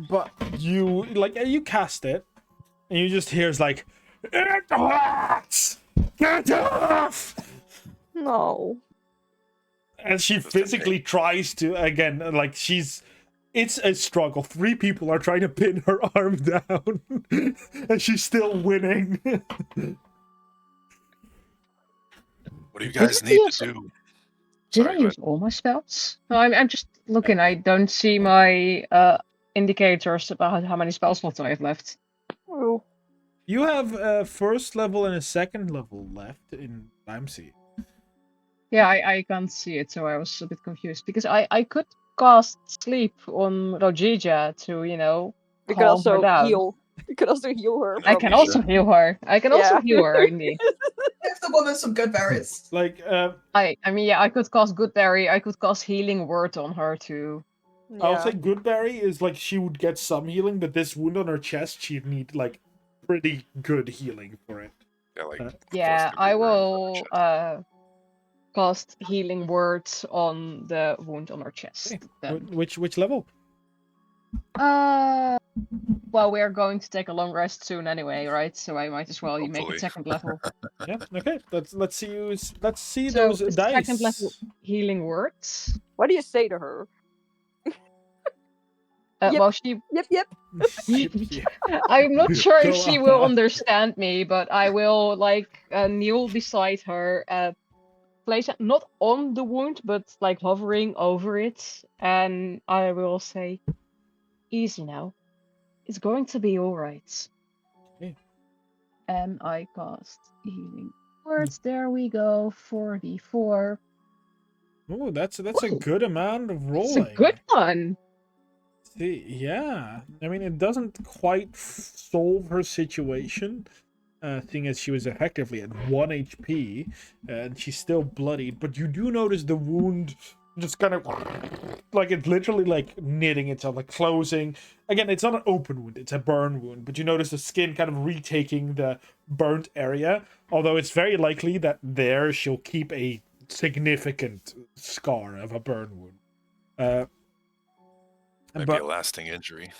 But you cast it, and you just hear like, "It hurts! Get off!" No. And she physically tries to again, like it's a struggle. 3 people are trying to pin her arm down, and she's still winning. What do you guys need to do? Did I use all my spells? No, I'm just looking. I don't see my indicators about how many spell slots I have left. Oh. You have a 1st level and a 2nd level left in Limesea. Yeah, I can't see it, so I was a bit confused because I could cast sleep on Rajija to You could calm also her down. heal. You could also heal her. I can also heal her. Indeed. Give the woman some good berries. Like I mean, yeah, I could cast Goodberry. I could cast Healing Word on her too. I'll say Goodberry is like she would get some healing, but this wound on her chest, she'd need like pretty good healing for it. Yeah, I will cast Healing Word on the wound on her chest. Okay. Which level? Well, we are going to take a long rest soon anyway, right? So I might as well make Hopefully. it second level. Yeah. Okay. Let's see So those dice. second level healing words. What do you say to her? Yep. Well, she. Yep. I'm not sure if Go she on. will understand me, but I will kneel beside her, place it not on the wound, but like hovering over it, and I will say, "Easy now. It's going to be all right." Okay. And I cast healing words. There we go. 44. Oh, that's a good amount of rolling. It's a good one. See, yeah. I mean, it doesn't quite solve her situation, seeing as she was effectively at 1 HP, and she's still bloodied. But you do notice the wound just kind of like it's literally like knitting itself, like closing. Again, it's not an open wound; it's a burn wound. But you notice the skin kind of retaking the burnt area. Although it's very likely that there she'll keep a significant scar of a burn wound. Might be a lasting injury.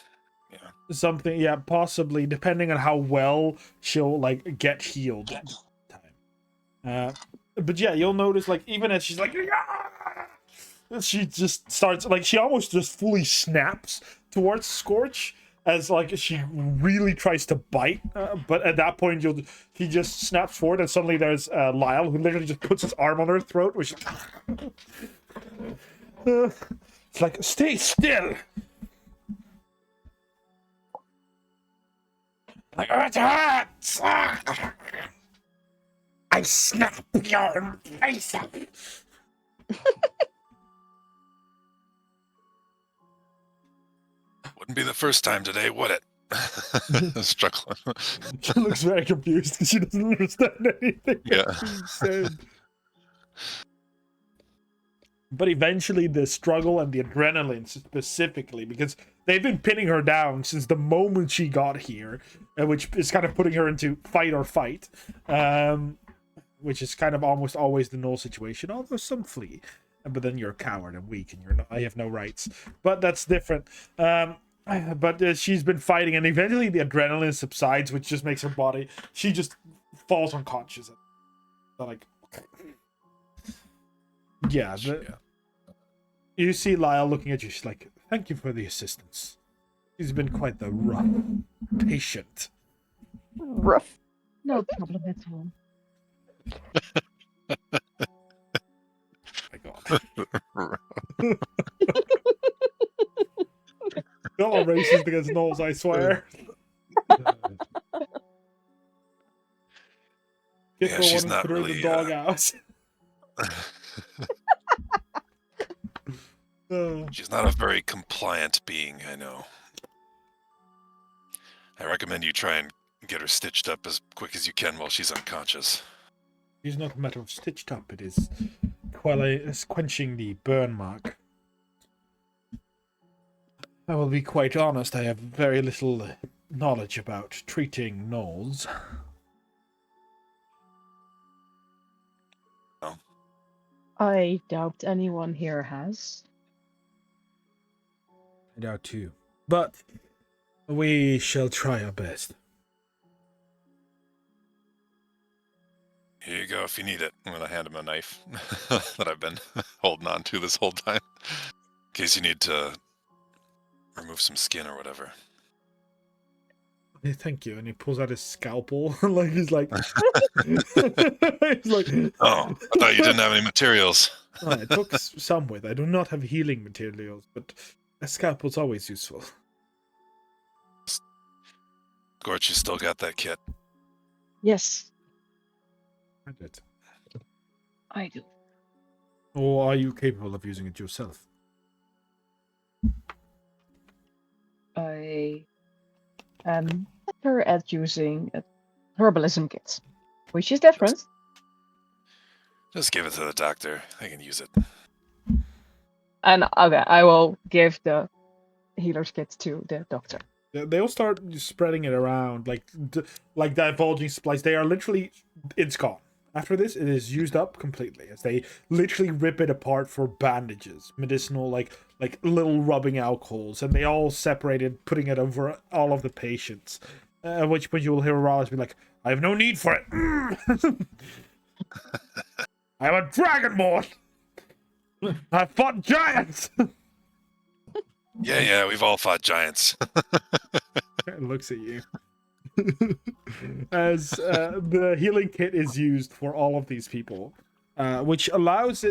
Yeah. Something, yeah, possibly, depending on how well she'll like get healed. But yeah, you'll notice like even as she's like, she just starts like she almost just fully snaps towards Scorch as like she really tries to bite. But at that point, he just snaps forward, and suddenly there's Lyle who literally just puts his arm on her throat, which it's like, stay still. Like, it hurts! I snap your face up! Wouldn't be the first time today, would it? Struggling. She looks very confused because she doesn't understand anything. Yeah. But eventually the struggle and the adrenaline specifically, because they've been pinning her down since the moment she got here, which is kind of putting her into fight or fight, which is kind of almost always the null situation, although some flee. But then you're a coward and weak and I have no rights. But that's different. But she's been fighting, and eventually the adrenaline subsides, which just makes her body, she just falls unconscious. Like, yeah, you see Lyle looking at you. She's like, "Thank you for the assistance. He's been quite the rough patient." Rough. No problem at all. My God. Y'all are racist against gnolls, I swear. Yeah, she's not really the dog out. She's not a very compliant being, I know. I recommend you try and get her stitched up as quick as you can while she's unconscious. It's not a matter of stitched up, it is quenching the burn mark. I will be quite honest, I have very little knowledge about treating gnolls. Oh. I doubt anyone here has. I doubt too. But we shall try our best. Here you go if you need it. I'm going to hand him a knife that I've been holding on to this whole time. In case you need to remove some skin or whatever. Hey, thank you. And he pulls out his scalpel. he's like... he's like... Oh, I thought you didn't have any materials. I took some with. I do not have healing materials, but a scalpel's always useful. Gorge, you still got that kit? Yes, I did. I do. Or are you capable of using it yourself? I am better at using herbalism kits, which is different. Just give it to the doctor. I can use it. And okay, I will give the healer's kit to the doctor. They'll start spreading it around, like divulging supplies. They are literally, it's gone. After this, it is used up completely as they literally rip it apart for bandages, medicinal, like little rubbing alcohols, and they all separated, putting it over all of the patients. At which point you will hear Ralas be like, I have no need for it. I'm a dragonborn. I fought giants. Yeah, we've all fought giants. It looks at you. As the healing kit is used for all of these people, which allows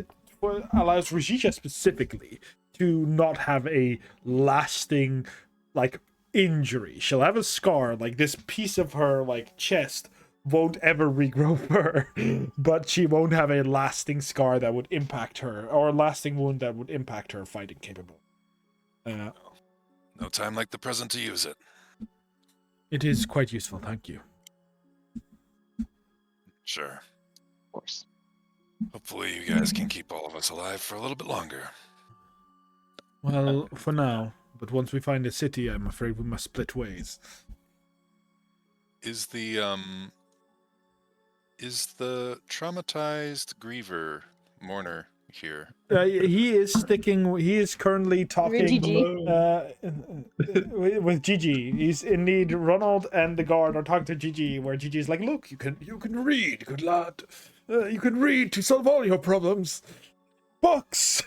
Rajisha specifically to not have a lasting like injury. She'll have a scar, like this piece of her like chest won't ever regrow her, but she won't have a lasting scar that would impact her, or a lasting wound that would impact her fighting capable. No time like the present to use it. It is quite useful, thank you. Sure. Of course. Hopefully you guys can keep all of us alive for a little bit longer. Well, for now. But once we find a city, I'm afraid we must split ways. Is the traumatized griever mourner here? He is currently talking with Gigi. He's indeed, Ronald and the guard are talking to Gigi, where Gigi's like, look, you can read, good lad. You can read to solve all your problems. Books!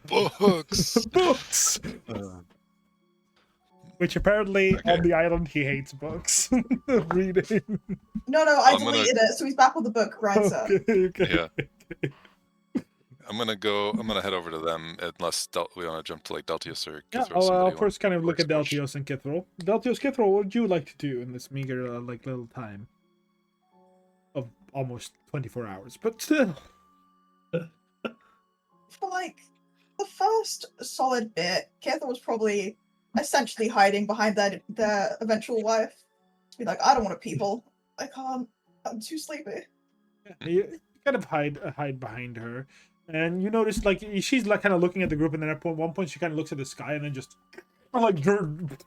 Books! Books! Which apparently on the island he hates books. Reading. No, I deleted it, so he's back with the book, right, sir? Yeah. I'm gonna head over to them unless we want to jump to like Deltius or Kithros. I'll first kind of look at Deltios and Kithro. Deltios, Kithro, what would you like to do in this meager little time of almost 24 hours? But still. For like the first solid bit, Kithro was probably essentially hiding behind their eventual wife. Be like, I don't want to people. I can't. I'm too sleepy. You kind of hide behind her, and you notice like she's like kind of looking at the group, and then at one point she kind of looks at the sky, and then just like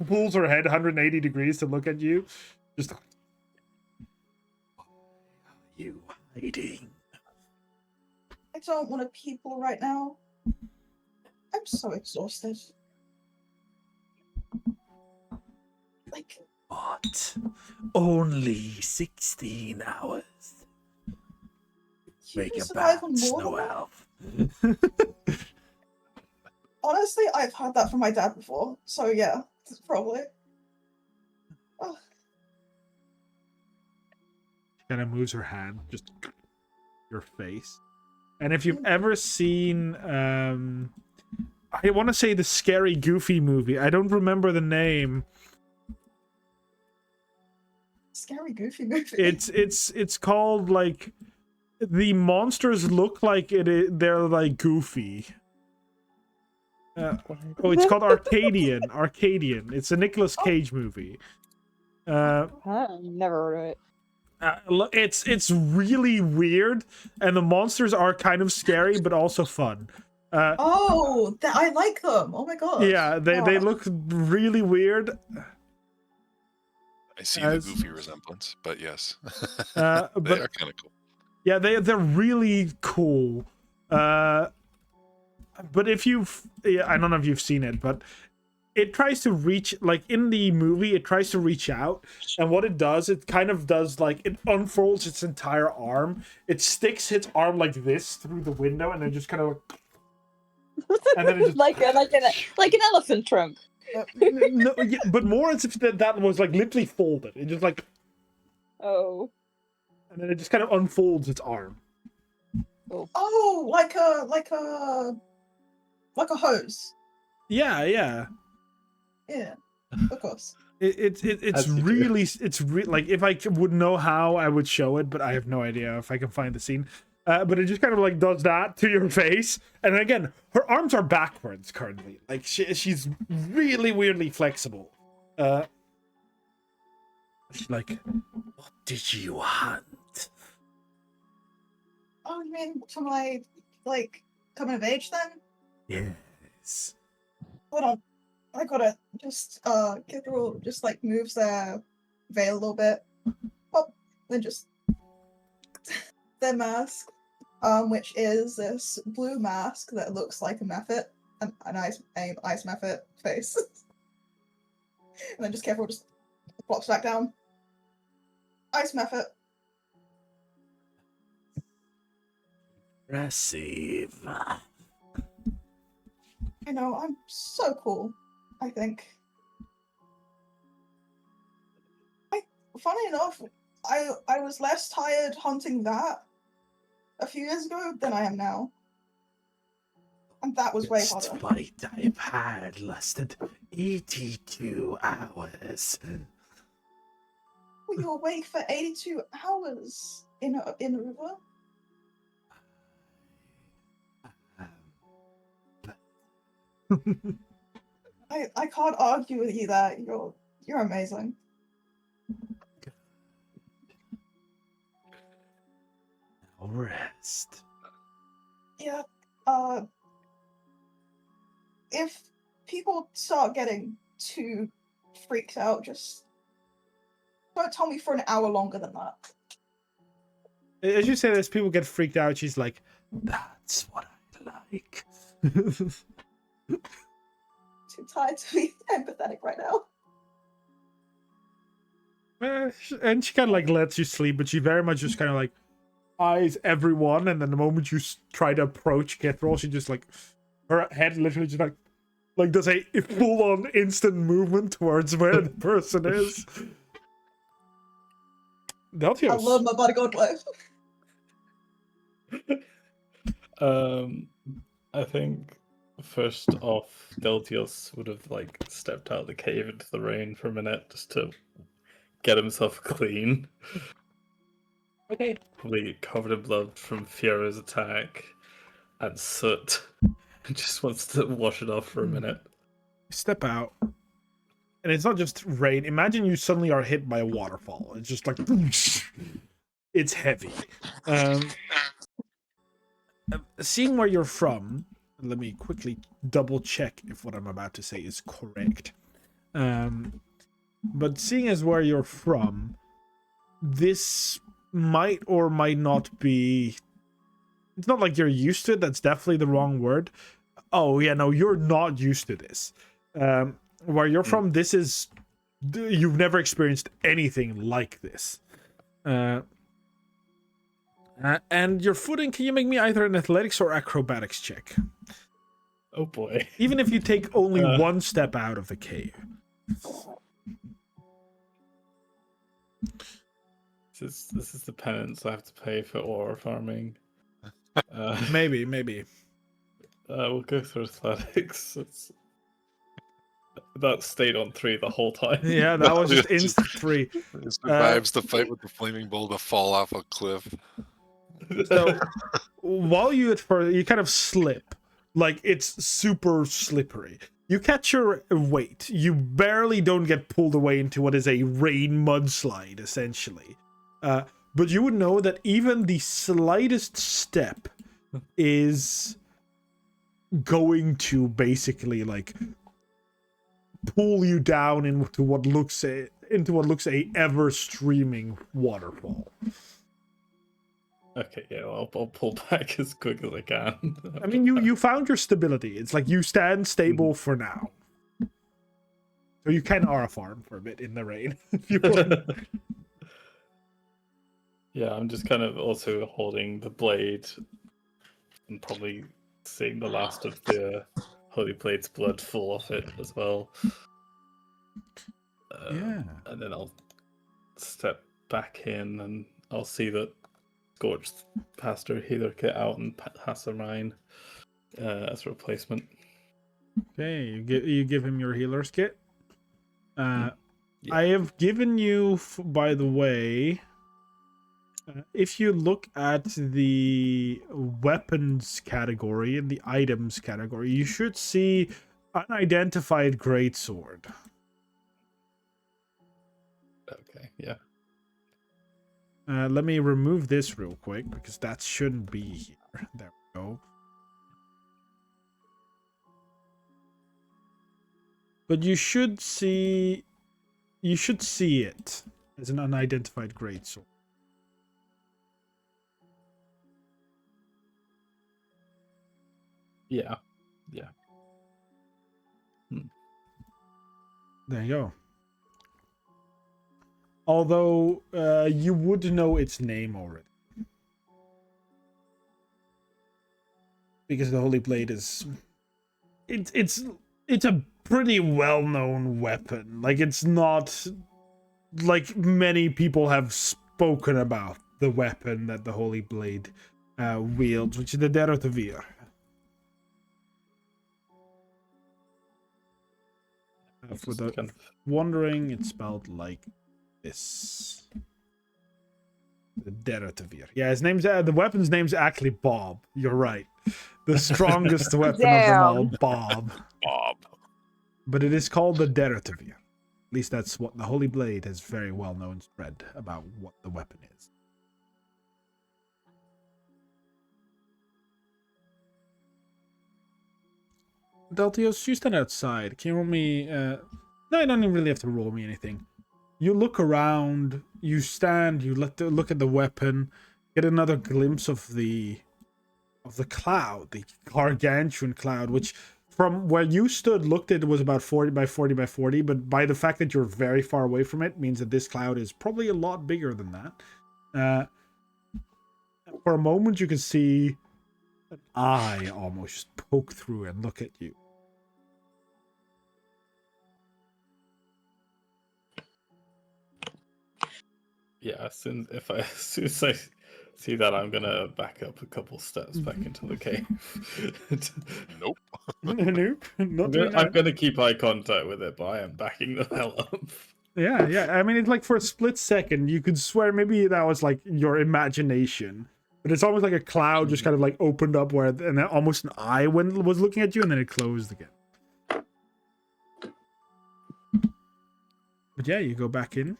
pulls her head 180 degrees to look at you. Just, why are you hiding? I don't want to people right now. I'm so exhausted. Like, what? Only 16 hours. Make a bad snow elf. Honestly, I've heard that from my dad before, so yeah, probably. Oh. She kind of moves her hand, just your face. And if you've ever seen, I want to say the Scary Goofy movie. I don't remember the name. Scary Goofy movie. It's called like the monsters look like they're like goofy. It's called Arcadian. It's a Nicolas Cage movie. Never heard of it. It's really weird, and the monsters are kind of scary but also fun. I like them. Oh my god. Yeah, they look really weird. I see the goofy resemblance, but yes, they but are kind of cool. Yeah, they're really cool. But if I don't know if you've seen it, but it tries to reach, like in the movie, it tries to reach out, and what it does, it kind of does like it unfolds its entire arm. It sticks its arm like this through the window, and then just kind of, and then it just like an elephant trunk. No, yeah, but more as if that was like literally folded. It just like, oh, and then it just kind of unfolds its arm. Oh, like a hose. Yeah. Yeah, of course. It's really like if I would know how I would show it, but I have no idea if I can find the scene. But it just kind of like does that to your face, and again, her arms are backwards currently. Like she's really weirdly flexible. She's like, what did you want? Oh, you mean to my like coming of age then? Yes. Hold on. I gotta just Kithro just like moves their veil a little bit. Oh, then just their mask, which is this blue mask that looks like a Mephit, an ice Mephit face. And then just careful, just plops back down. Ice Mephit. Impressive. I know, I'm so cool, I think. Funny enough, I was less tired hunting that a few years ago than I am now. And that was way harder. This fight I've had lasted 82 hours. Were you awake for 82 hours in a river? I can't argue with you there. You're amazing. Now rest. Yeah. If people start getting too freaked out, just don't tell me for an hour longer than that. As you say this, people get freaked out. She's like, "That's what I like." Too tired to be empathetic right now. And she kind of like lets you sleep, but she very much just kind of like eyes everyone, and then the moment you try to approach Kithral, she just like her head literally just like does a full-on instant movement towards where the person is. Deltios. I love my bodyguard life. I think first off, Deltios would have like stepped out of the cave into the rain for a minute just to get himself clean. Okay. Probably covered in blood from Fiera's attack and soot. Just wants to wash it off for a minute. Step out. And it's not just rain. Imagine you suddenly are hit by a waterfall. It's just like it's heavy. Seeing where you're from, let me quickly double check if what I'm about to say is correct. But seeing as where you're from, this might or might not be. It's not like you're used to it. That's definitely the wrong word. Oh yeah, no, you're not used to this. Where you're from, this is you've never experienced anything like this. And your footing, can you make me either an athletics or acrobatics check? Oh boy. Even if you take only one step out of the cave. This is the penance I have to pay for ore farming. Maybe. We'll go through athletics. That stayed on 3 the whole time. Yeah, that was just instant 3. It survives the fight with the flaming bull to fall off a cliff. So while you kind of slip, like it's super slippery. You catch your weight. You barely don't get pulled away into what is a rain mudslide, essentially. But you would know that even the slightest step is going to basically like pull you down into what looks a ever streaming waterfall. Okay, yeah, I'll pull back as quick as I can. I mean, you found your stability. It's like you stand stable for now. So you kind of are a farm for a bit in the rain. If you want. Yeah, I'm just kind of also holding the blade and probably seeing the last of the Holy Blade's blood fall off it as well. Yeah. And then I'll step back in and I'll see that Scorched passed her healer kit out and pass her mine as a replacement. Okay, you give him your healer's kit. Yeah. I have given you, by the way, if you look at the weapons category and the items category, you should see unidentified greatsword. Okay, yeah. Let me remove this real quick because that shouldn't be here. There we go. But you should see it. As an unidentified greatsword. Yeah. There you go. Although you would know its name already. Because the Holy Blade is... It's a pretty well-known weapon. Like, it's not... Like, many people have spoken about the weapon that the Holy Blade wields, which is the Derotavir. For the wondering, it's spelled like this. The Derotavir. Yeah, his name's the weapon's name's actually Bob. You're right. The strongest weapon of them all, Bob. Bob. But it is called the Derotavir. At least that's what the Holy Blade has very well known spread about what the weapon is. Deltios, you stand outside. Can you roll me... No, you don't even really have to roll me anything. You look around, you stand, you look at the weapon, get another glimpse of the cloud, the gargantuan cloud, which from where you stood looked at it was about 40 by 40 by 40, but by the fact that you're very far away from it means that this cloud is probably a lot bigger than that. For a moment you can see an eye almost poke through and look at you. Yeah, as soon as I see that, I'm gonna back up a couple steps back into the cave. Nope. Nope. I'm gonna keep eye contact with it, but I am backing the hell up. Yeah. I mean, it's like for a split second, you could swear maybe that was like your imagination. But it's almost like a cloud just kind of like opened up where, and then almost an eye was looking at you, and then it closed again. But yeah, you go back in.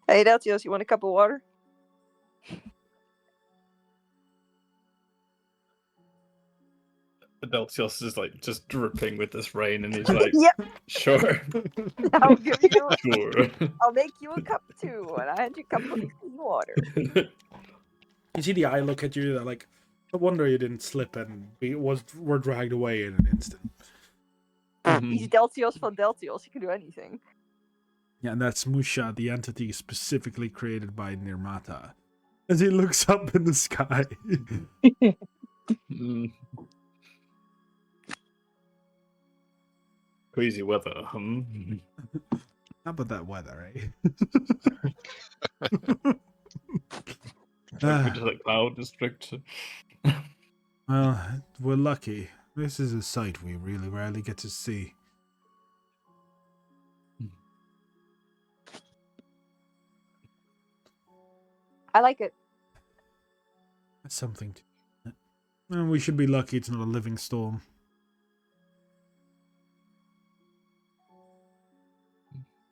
Hey, Deltios, you want a cup of water? Deltios is like just dripping with this rain, and he's like, Yep. Sure. I'll give you. Sure. I'll make you a cup too, and I had your cup of water. You see the eye look at you, they're like, no wonder you didn't slip and were dragged away in an instant. He's Deltios from Deltios. He can do anything. Yeah, and that's Musha, the entity specifically created by Nirmata. As he looks up in the sky. Crazy weather, How about that weather, eh? Like the cloud district. Well, we're lucky. This is a sight we really rarely get to see. I like it. That's something. And we should be lucky it's not a living storm.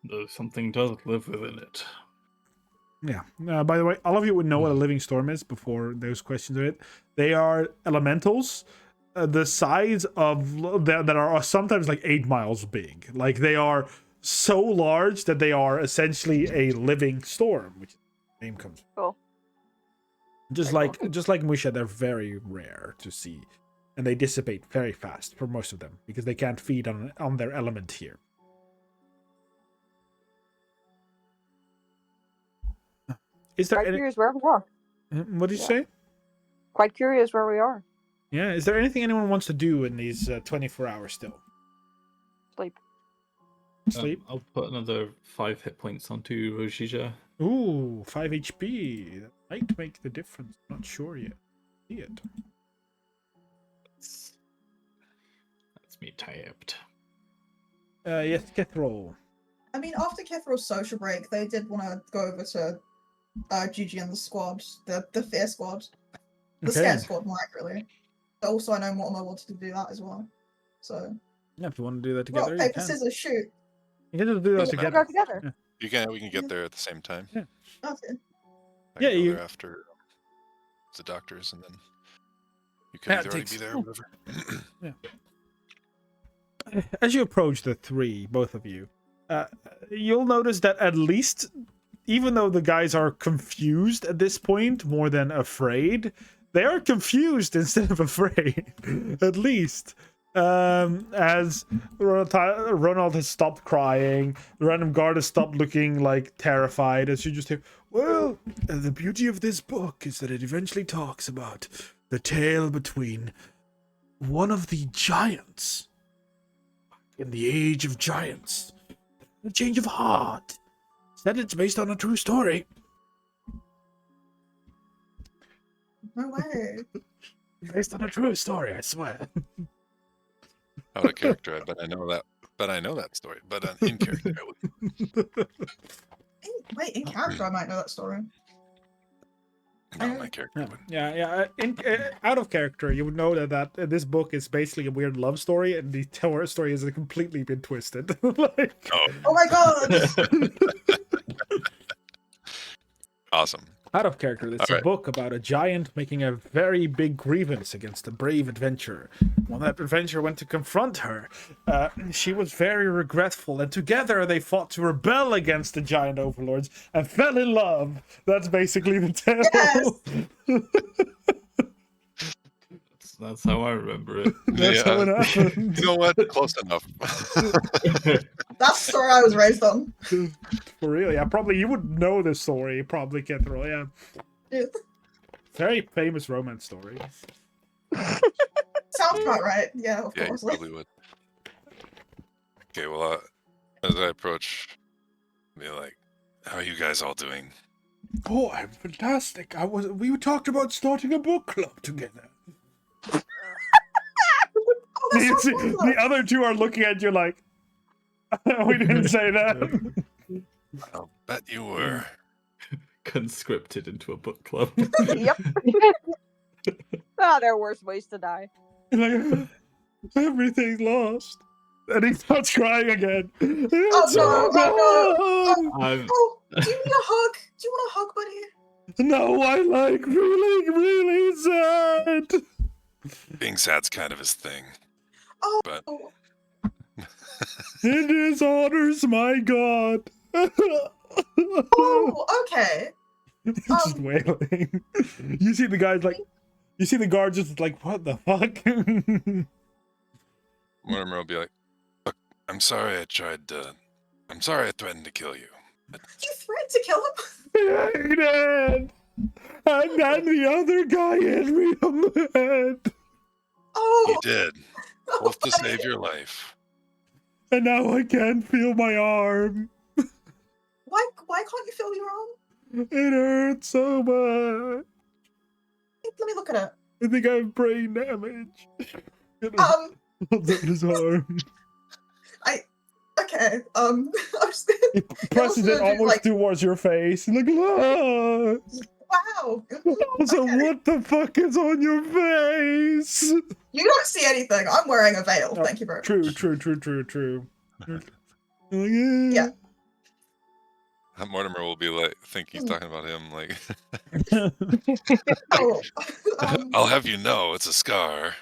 Though something does live within it. Yeah. By the way, all of you would know what a living storm is before those questions are it. They are elementals the size of that are sometimes like 8 miles big. Like they are so large that they are essentially a living storm, which the name comes from. Cool. Just like Musha, they're very rare to see, and they dissipate very fast for most of them because they can't feed on their element here. Is there Quite curious where we are. What did you say? Quite curious where we are. Yeah, is there anything anyone wants to do in these 24 hours still? Sleep. Sleep? I'll put another 5 hit points onto Rojija. Ooh, 5 HP. That might make the difference. Not sure yet. See it. That's me tapped. Yes, Kethro. I mean, after Kethral's social break, they did want to go over to Gigi and the squad, the fear squad, the scare squad more accurately. But also, I know Mortimer wanted to do that as well. So Yeah, if you want to do that together, rock, paper, scissors, shoot. You can just do that We together. go together. Yeah. We can get there at the same time. Yeah. Okay. I can go you- there after the doctors, and then you can either already be there or whatever. As you approach the three, both of you, you'll notice that at least, even though the guys are confused at this point more than afraid, they are confused instead of afraid. At least. As Ronald has stopped crying, the random guard has stopped looking like terrified, as you just hear, well, the beauty of this book is that it eventually talks about the tale between one of the giants in the age of giants. A change of heart. Said it's based on a true story. No way. Based on a true story, I swear. Out of character, I bet I know that. But I know that story. But in character, I would. In character, I might know that story. No, my character would. Yeah. Out of character, you would know that this book is basically a weird love story, and the horror story has completely been twisted. Like, oh my god! Awesome. Out of character, it's a book about a giant making a very big grievance against a brave adventurer. When that adventurer went to confront her, she was very regretful, and together they fought to rebel against the giant overlords and fell in love. That's basically the tale. Yes! That's how I remember it. That's how it happened. You know what? Close enough. That's the story I was raised on. For real, yeah. Probably you would know this story, probably, Kethro, yeah. Very famous romance story. Sounds about right. Yeah, of Yeah, you course. probably would. Okay, well, as I approach, be like, how are you guys all doing? Oh, I'm fantastic. We talked about starting a book club together. The other two are looking at you like, we didn't say that. I'll bet you were. Conscripted into a book club. Yep. There are worse ways to die. Like, everything's lost. And he starts crying again. Oh no! Oh no! I'm, Oh, do you need a hug? Do you want a hug, buddy? No, I like really sad. Being sad's kind of his thing. Oh. But It dishonors my god. Oh, okay. Just wailing. You see the guys like, you see the guard just like, what the fuck? Mortimer will be like, look, I'm sorry I threatened to kill you. You threatened to kill him? Yeah, he did. And then the other guy hit me on the head. Oh. He did. Both to save your life. And now I can't feel my arm. Why can't you feel your arm? It hurts so much. Let me look at it. I think I have brain damage. Hold up his arm. Okay. I'm just He presses it almost towards your face. Like, ah! Wow. Also, Okay. what the fuck is on your face? You don't see anything. I'm wearing a veil. Thank you very much. True. Yeah. Mortimer will be like, think he's talking about him, like, Oh. I'll have you know, it's a scar.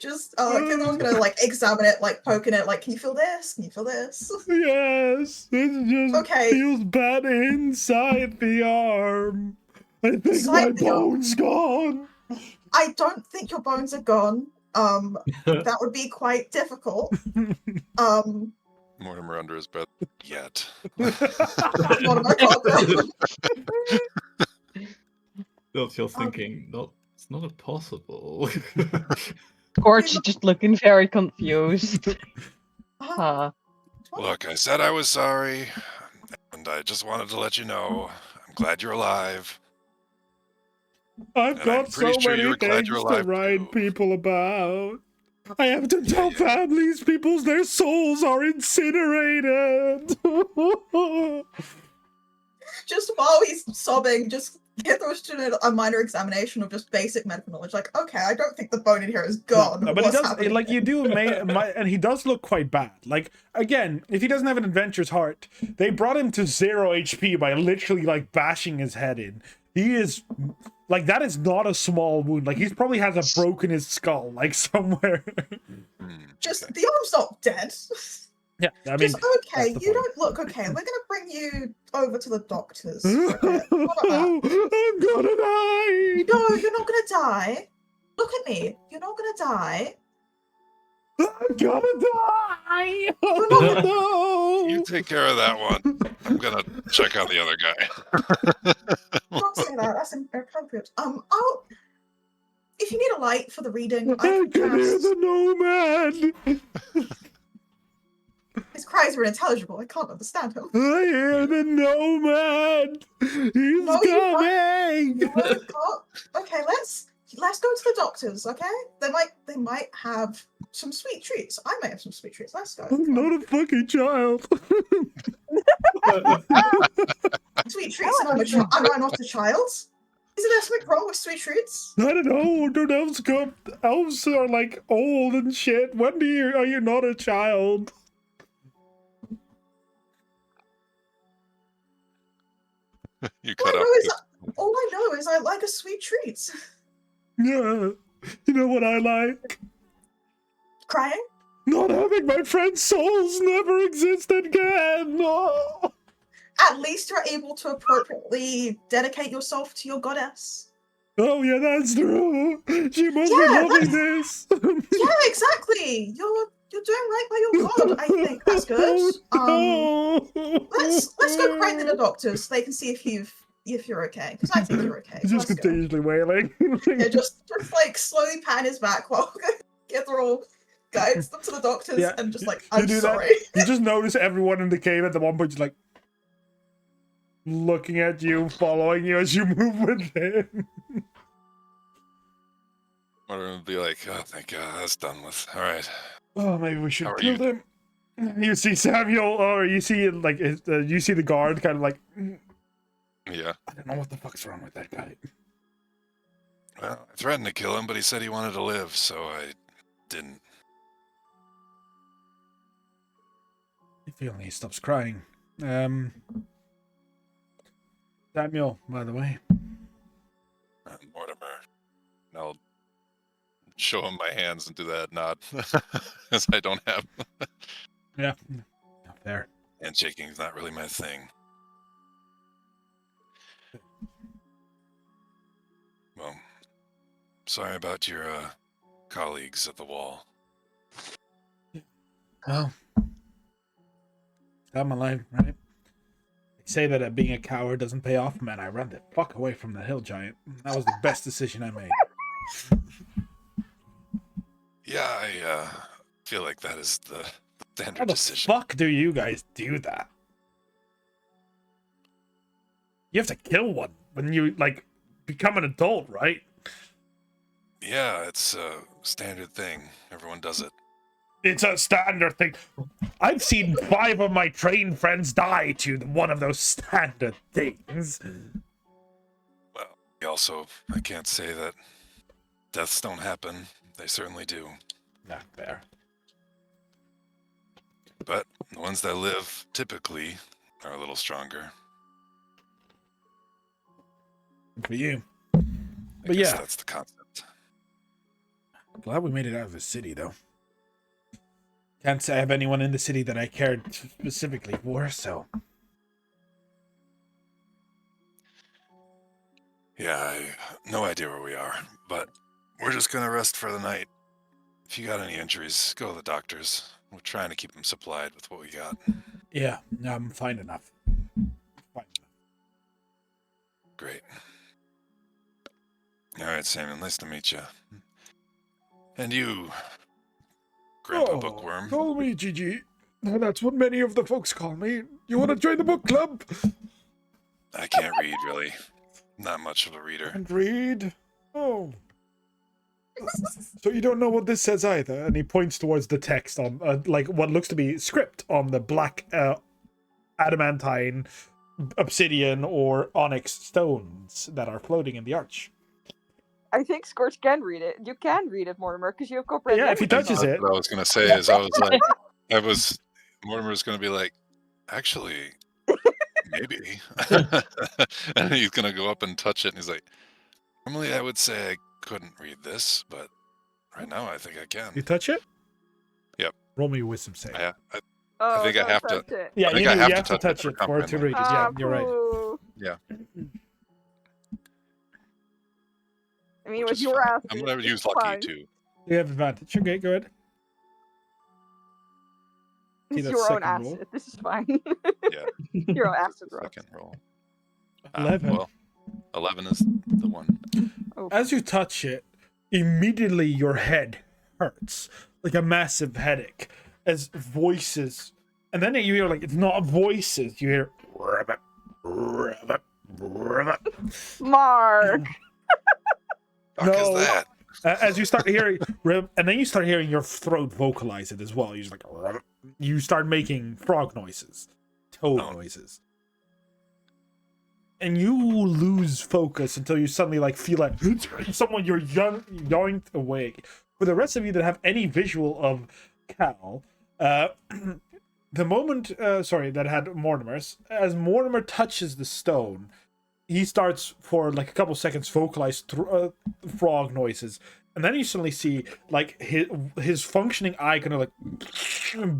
Just Kendall's gonna like examine it, like poking it, like, can you feel this? Can you feel this? Yes, it just Okay. feels bad inside the arm. I think Inside the my arm. bone's gone. I don't think your bones are gone. That would be quite difficult. Mortimer under his breath, yet. What am I called? you're thinking, it's not impossible. Scorch is just looking very confused. Look, I said I was sorry, and I just wanted to let you know, I'm glad you're alive. I've And got I'm so pretty sure many you're glad things you're to alive, write too. people about. I have to tell yeah. families, their souls are incinerated. Just while he's sobbing, just get those to a minor examination of just basic medical knowledge. Like, okay, I don't think the bone in here is gone. No, but he What's does, happening like, here? you do, and he does look quite bad. Like, again, if he doesn't have an adventurer's heart, they brought him to 0 HP by literally, like, bashing his head in. He is, like, that is not a small wound. Like, he probably has broken his skull, like, somewhere. Just the arm's not dead. Yeah, I mean, Just okay. that's the You point. don't look okay. We're gonna bring you over to the doctors for a bit. How about that? I'm gonna die. No, you're not gonna die. Look at me. You're not gonna die. I'm gonna die. You're Oh, not no. You take care of that one. I'm gonna check out the other guy. Don't say that. That's inappropriate. If you need a light for the reading, I I can can hear cast. the nomad. His cries are unintelligible. I can't understand him. I hear the nomad. He's No, you coming. You won't go. Okay, let's go to the doctors. Okay, they might have some sweet treats. I might have some sweet treats. Let's go. I'm not a fucking child. Sweet treats. And I'm not a child. Isn't there something wrong with sweet treats? I don't know. Don't elves come? Elves are like old and shit. When are you not a child? You All cut I up. know is I like a sweet treat. Yeah. You know what I like? Crying? Not having my friend's souls never exist again. Oh. At least you're able to appropriately dedicate yourself to your goddess. Oh yeah, that's true. She must be Yeah, loving this. Yeah, exactly. You're doing right by your god. I think that's good. Let's go cry to the doctors. So they can see if you're okay. Because I think you're okay. He's just Let's go. continuously wailing. Yeah, just like slowly pan his back while Githral guides them to the doctors Yeah, and just like, you I'm do that. sorry. You just notice everyone in the cave at the one point just like looking at you, following you as you move with him. Mother would be like, oh, thank God, that's done with. All right. Oh, maybe we should How are kill you? them. You see Samuel, or you see like you see the guard kind of like, Yeah. I don't know what the fuck's wrong with that guy. Well, I threatened to kill him, but he said he wanted to live, so I didn't. If he only stops crying. Samuel, by the way. Mortimer. I'll show him my hands and do that nod, because I don't have. Yeah. There. Handshaking is not really my thing. Well, sorry about your colleagues at the wall. Well, I'm alive, right? They say that being a coward doesn't pay off. Man, I ran the fuck away from the hill giant. That was the best decision I made. Yeah, I feel like that is the standard How the decision. fuck do you guys do that? You have to kill one when you, like, become an adult, right? Yeah, it's a standard thing. Everyone does it. It's a standard thing. I've seen 5 of my trained friends die to one of those standard things. Well, also, I can't say that deaths don't happen. They certainly do. Not fair. But the ones that live typically are a little stronger. Good for you. I But guess yeah. that's the concept. Glad we made it out of the city, though. Can't say I have anyone in the city that I cared specifically for, so... Yeah, I have no idea where we are, but we're just gonna rest for the night. If you got any injuries, go to the doctors. We're trying to keep them supplied with what we got. Yeah, I'm fine enough. Fine enough. Great. All right, Samuel, nice to meet you. And you, Grandpa Bookworm. Call me Gigi. That's what many of the folks call me. You want to join the book club? I can't read, really. Not much of a reader. And read? Oh. So you don't know what this says either? And he points towards the text on, like, what looks to be script on the black adamantine, obsidian, or onyx stones that are floating in the arch. I think Scorch can read it. You can read it, Mortimer, because you have comprehend Yeah, if he languages touches on. it. What I was gonna say is, Mortimer's gonna be like, actually, maybe. And he's gonna go up and touch it, and he's like, normally I would say I couldn't read this, but right now I think I can. You touch it? Yep. Roll me a wisdom save. Oh, I think I don't have to. touch it. Yeah, I think you I do. have You to have to touch touch it it for for it to comprehend read it. Yeah, you're right. Poo. Yeah. I mean, Which with is your fine. ass, I'm gonna it's use lucky fine. too. You have advantage. Okay, go ahead. See It's that your own second roll? acid. This is fine. Yeah. Your own acid roll. Second roll. 11. Well, 11 is the one. As you touch it, immediately your head hurts like a massive headache as voices, and then you hear like it's not voices. You hear rabbit, rabbit, rabbit. Mark. Fuck is that? As you start hearing, and then you start hearing your throat vocalize it as well. You just like you start making frog noises, toad noises, and you lose focus until you suddenly like feel like someone you're yoinked awake. For the rest of you that have any visual of Cal, the moment that had Mortimer's, as Mortimer touches the stone, he starts for like a couple seconds vocalize frog noises, and then you suddenly see like his functioning eye kind of like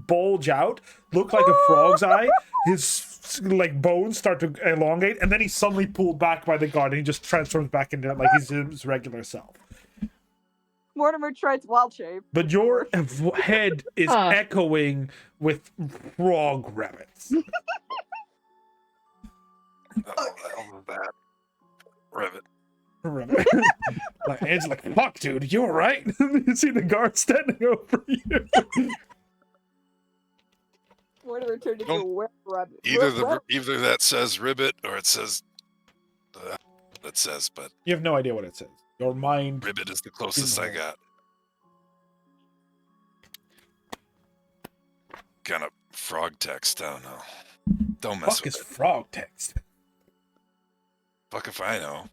bulge out, look like a frog's eye. His like bones start to elongate, and then he's suddenly pulled back by the guard, and he just transforms back into like his regular self. Mortimer tried to wild shape. But your head is echoing with frog rabbits. That Rivet. Like Ed's like, fuck, dude, you alright? You see the guard standing over you. Mortimer turned into a wet rabbit. Either that says ribbit or it says that says, but You have no idea what it says. Your mind. ribbit is the closest I got. Kind of frog text. I don't know. Don't mess Fuck with is it. frog text. Fuck if I know.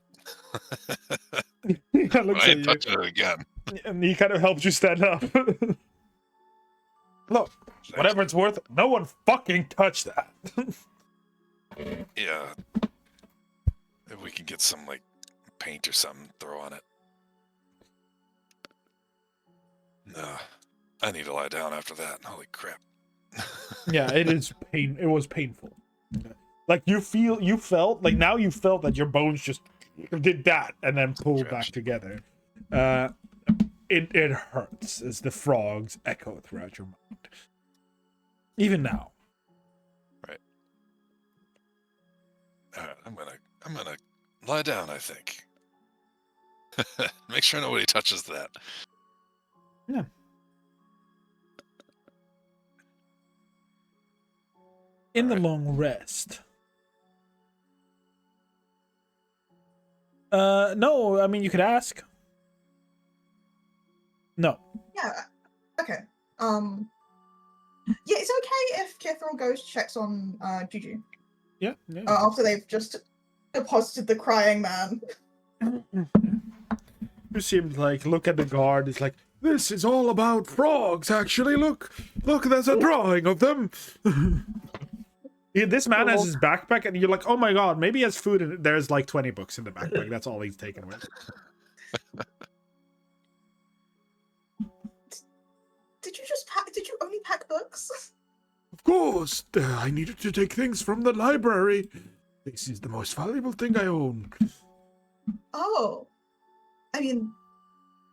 He kind of looks I at ain't you, touching it again. and he kind of helps you stand up. Look, whatever it's worth, no one fucking touched that. Yeah. If we can get some like paint or something, throw on it. No, I need to lie down after that. Holy crap. Yeah, it was painful. Like you felt like now you felt that your bones just did that and then pulled back together. It hurts as the frogs echo throughout your mind. Even now. Right. I'm gonna lie down, I think. Make sure nobody touches that. Yeah. In the long rest. No, I mean you could ask. No. Yeah. Okay. Yeah, it's okay if Kithral goes checks on Juju Yeah. after they've just deposited the crying man. You seemed like look at the guard. It's like this is all about frogs. Actually, look, there's a drawing of them. Yeah, this man has his backpack, and you're like, oh my god, maybe he has food, and there's like 20 books in the backpack. That's all he's taken with. Did you only pack books? Of course, I needed to take things from the library. This is the most valuable thing I own. Oh. I mean,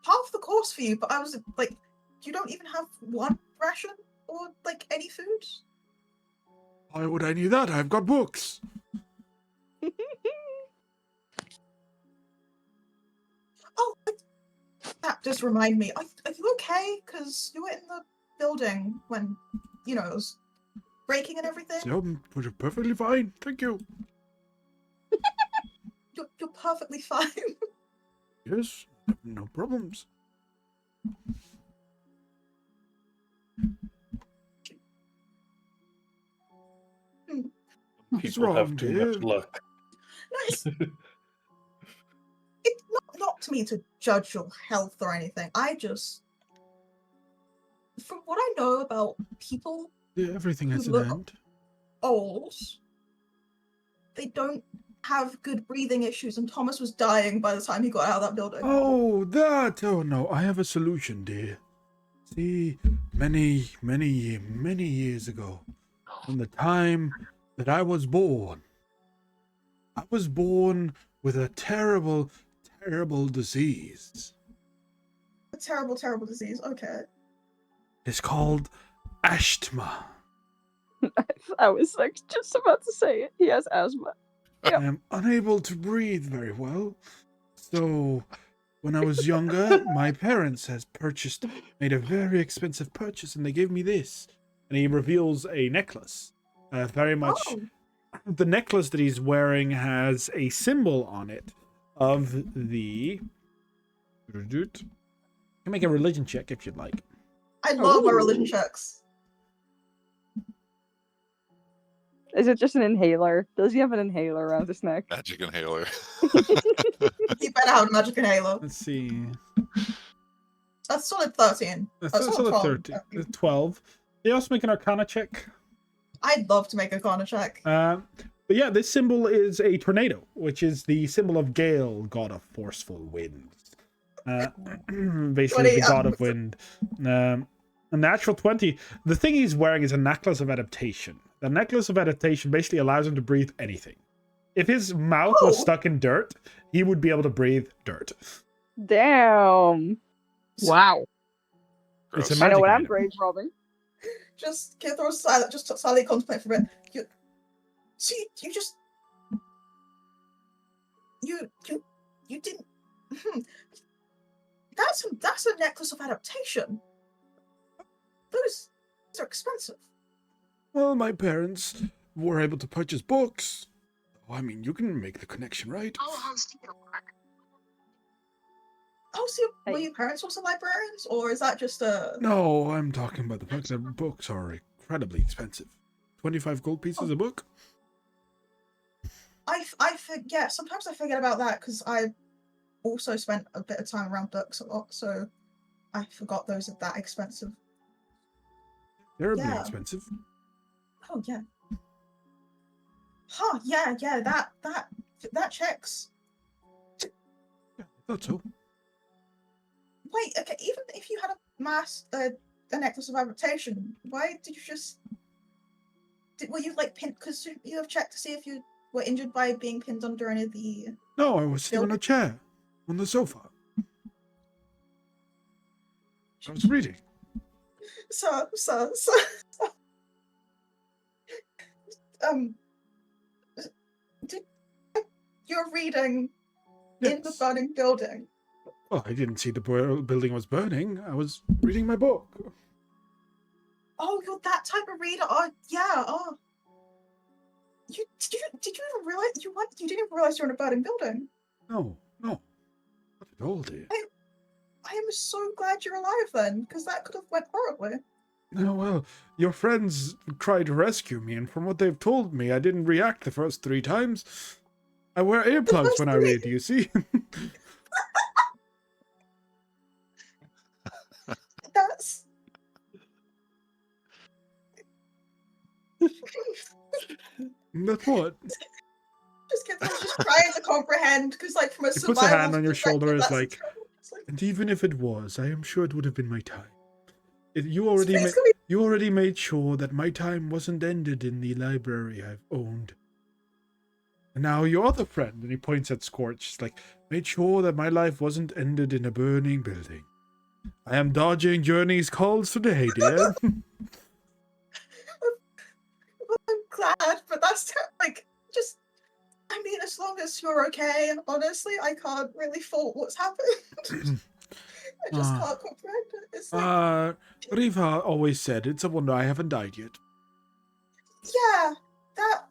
half the course for you, but I was like, you don't even have one ration or like any food? Why would I need that? I've got books. Oh, that just reminded me. Are you okay? Because you were in the building when, it was breaking and everything. So, we're perfectly fine. Thank you. You're perfectly fine. Yes, no problems. People have too much luck. No, it's not to me to judge your health or anything. I just, from what I know about people, Everything has an look end. old, they don't have good breathing issues, and Thomas was dying by the time he got out of that building. Oh, that! Oh no, I have a solution, dear. See, many years ago, from the time that I was born with a terrible disease. A terrible disease. Okay. It's called asthma. I was like just about to say it. He has asthma. I am unable to breathe very well. So, when I was younger, my parents made a very expensive purchase, and they gave me this. And he reveals a necklace. Very much. Oh. The necklace that he's wearing has a symbol on it of the. You can make a religion check if you'd like. I love my religion checks. Is it just an inhaler? Does he have an inhaler around his neck? Magic inhaler. You better have a magic inhaler. Let's see. That's solid 13. That's solid 13. 12. They also make an Arcana check. I'd love to make a Arcana check. But yeah, this symbol is a tornado, which is the symbol of Gale, god of forceful winds. Basically, the god of wind. A natural 20. The thing he's wearing is a necklace of adaptation. The necklace of adaptation basically allows him to breathe anything. If his mouth was stuck in dirt, he would be able to breathe dirt. Damn. Wow. It's a Gross. I know magic what I'm item. brave robbing. Just get those silent. Just silently contemplate for a bit. You didn't. That's a necklace of adaptation. Those are expensive. Well, my parents were able to purchase books. Oh, I mean, you can make the connection, right? Oh, so were your parents also librarians, or is that just a? No, I'm talking about the fact that books are incredibly expensive. 25 gold pieces a book? I forget. Sometimes I forget about that because I also spent a bit of time around books a lot, so I forgot those are that expensive. Terribly Yeah. expensive. Oh yeah. Huh? Yeah. That checks. Yeah, I thought so. Wait. Okay. Even if you had a necklace of adaptation, why did you just? Were you like pinned? Because you have checked to see if you were injured by being pinned under any of the. No, I was sitting on a chair, on the sofa. I was reading. So. You're reading in the Yes. burning building. Well, I didn't see the building was burning. I was reading my book. Oh, you're that type of reader. Oh, yeah. Oh. Did you even realize you didn't even realize you're in a burning building? No, not at all, dear. I am so glad you're alive then, because that could have went horribly. No, well, your friends tried to rescue me, and from what they've told me, I didn't react the first 3 times. I wear earplugs first when I 3? read, you see? That's. That's what? just trying to comprehend, because like from a He survival puts a hand on your perspective, shoulder, is that's like, terrible. It's like, and even if it was, I am sure it would have been my time. You it's basically already made sure that my time wasn't ended in the library I've owned. And now your other friend, and he points at Scorch, like, made sure that my life wasn't ended in a burning building. I am dodging Journey's calls today, dear. Well, I'm glad, but that's like just. I mean, as long as you're okay, honestly, I can't really fault what's happened. I just can't comprehend it. It's like, Riva always said it's a wonder I haven't died yet. yeah, that.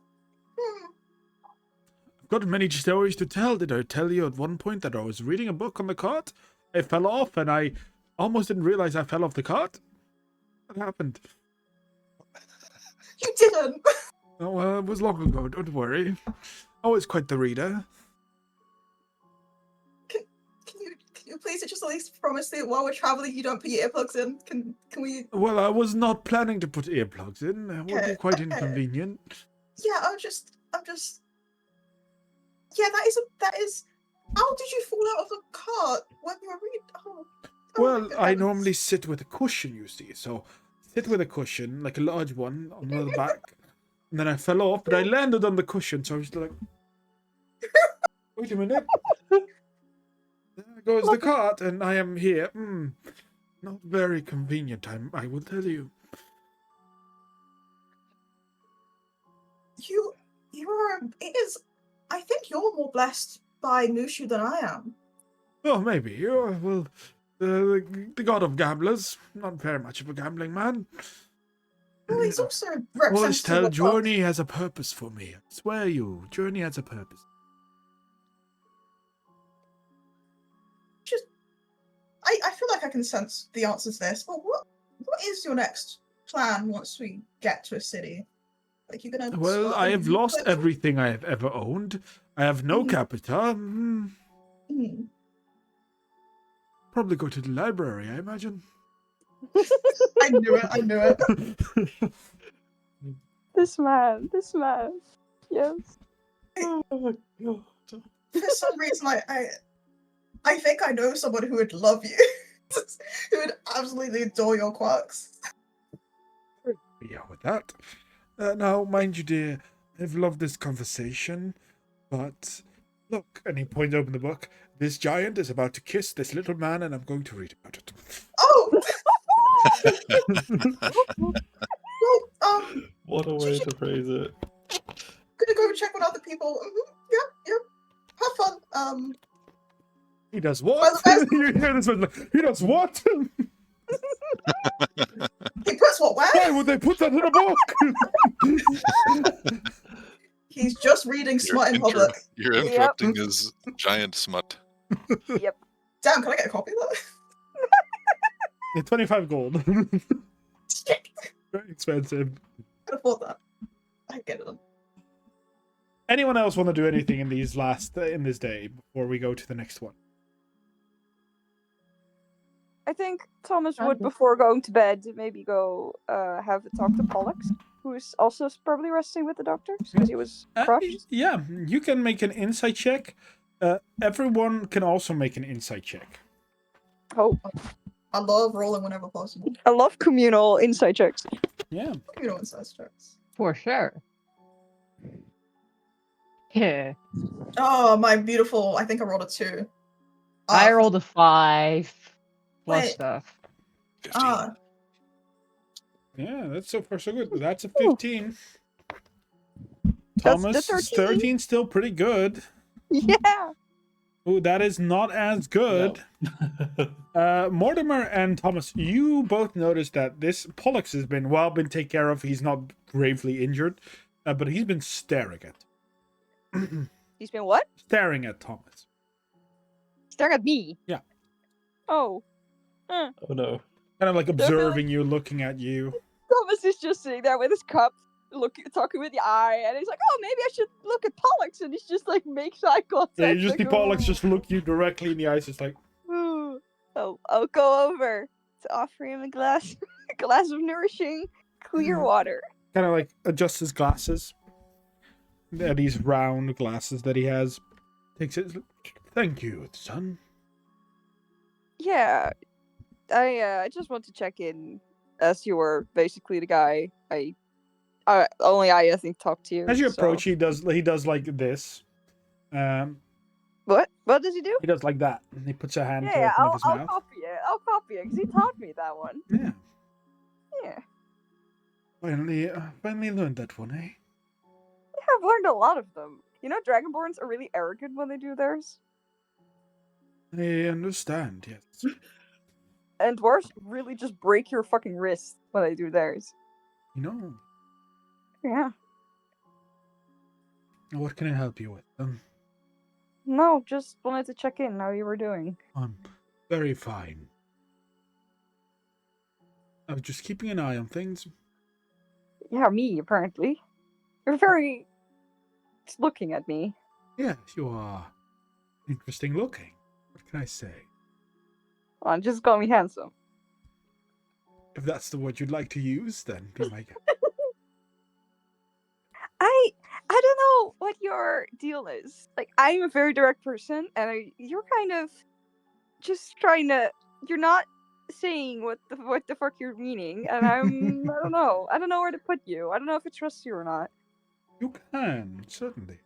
I've got many stories to tell. Did I tell you at one point that I was reading a book on the cart? I fell off and I almost didn't realize I fell off the cart. What happened? You didn't. Oh, well, it was long ago. Don't worry. Always quite the reader. Can you please just at least promise that while we're traveling, you don't put your earplugs in? Can we? Well, I was not planning to put earplugs in. It would be quite inconvenient. Yeah, I'm just. Yeah, that is. How did you fall out of the cart when you were reading? Oh, Well, I normally sit with a cushion, you see. So, sit with a cushion, like a large one, on the back. And then I fell off, but I landed on the cushion, so I was like, wait a minute. There goes the cart, and I am here. Not very convenient, I will tell you. I think you're more blessed by Mushu than I am. Oh, maybe. Well, the god of gamblers. Not very much of a gambling man. Well, he's also Always representative tell of Journey has a purpose for me. I swear you, Journey has a purpose. I feel like I can sense the answer to this. But what is your next plan once we get to a city? Like, you're gonna... Well, I have lost everything I have ever owned. I have no capita. Probably go to the library, I imagine. I knew it. This man. Yes. Oh my god. For some reason, I think I know someone who would love you. Who would absolutely adore your quirks. Yeah, with that. Now, mind you, dear, I've loved this conversation, but look, and he points open the book. This giant is about to kiss this little man, and I'm going to read about it. Oh! Well, What a way to phrase it. gonna go check on other people. Yep. Have fun. He does what? You hear this one? He does what? He puts what where? Why would they put that in a book? He's just reading smut in public. You're interrupting his giant smut. Yep. Damn, can I get a copy of that? Yeah, 25 gold. Shit. Very expensive. I can afford that. I get it. Anyone else want to do anything in this day before we go to the next one? I think Thomas would, before going to bed, maybe go have a talk to Pollux, who is also probably resting with the doctor because he was crushed. Yeah, you can make an insight check. Everyone can also make an insight check. Oh. I love rolling whenever possible. I love communal insight checks. Yeah. Communal insight checks. For sure. Yeah. Oh, my beautiful. I think I rolled a 2. I rolled a 5. Plus Wait. stuff. 15. Yeah, that's so far so good. That's a 15. That's Thomas, the 13. 13 still pretty good. Yeah. Ooh, that is not as good. No. Mortimer and Thomas, you both noticed that this Pollux has been taken care of. He's not gravely injured, but he's been staring at. He's been what? Staring at Thomas. Staring at me? Yeah. Oh. Oh no. Kind of like observing you, looking at you. Thomas is just sitting there with his cup, talking with the eye, and he's like, "Oh, maybe I should look at Pollux," and he's just like, makes eye contact. Yeah, you just see like, Pollux just look you directly in the eyes, just like. Ooh. I'll go over to offer him a glass of nourishing, clear water. Kind of like adjusts his glasses. These round glasses that he has. Takes it. Thank you, son. Yeah, I just want to check in, as you were basically the guy I think talked to you. As you approach, so. he does like this. What does he do? He does like that. He puts a hand to Yeah, open up his I'll mouth. copy it. I'll copy it because he taught me that one. Yeah. Yeah. Finally learned that one, eh? Yeah, I've learned a lot of them. You know, Dragonborns are really arrogant when they do theirs. I understand, yes. And dwarves really just break your fucking wrist when they do theirs. You know. Yeah. What can I help you with? No, just wanted to check in how you were doing. I'm very fine. I was just keeping an eye on things. Yeah, me, apparently. You're very... looking at me. Yes, you are interesting looking. What can I say? Well, just call me handsome. If that's the word you'd like to use, then be my guest. I don't know what your deal is. Like, I'm a very direct person, and you're kind of just trying to you're not saying what the fuck you're meaning, and I don't know. I don't know where to put you. I don't know if I trust you or not. You can, certainly.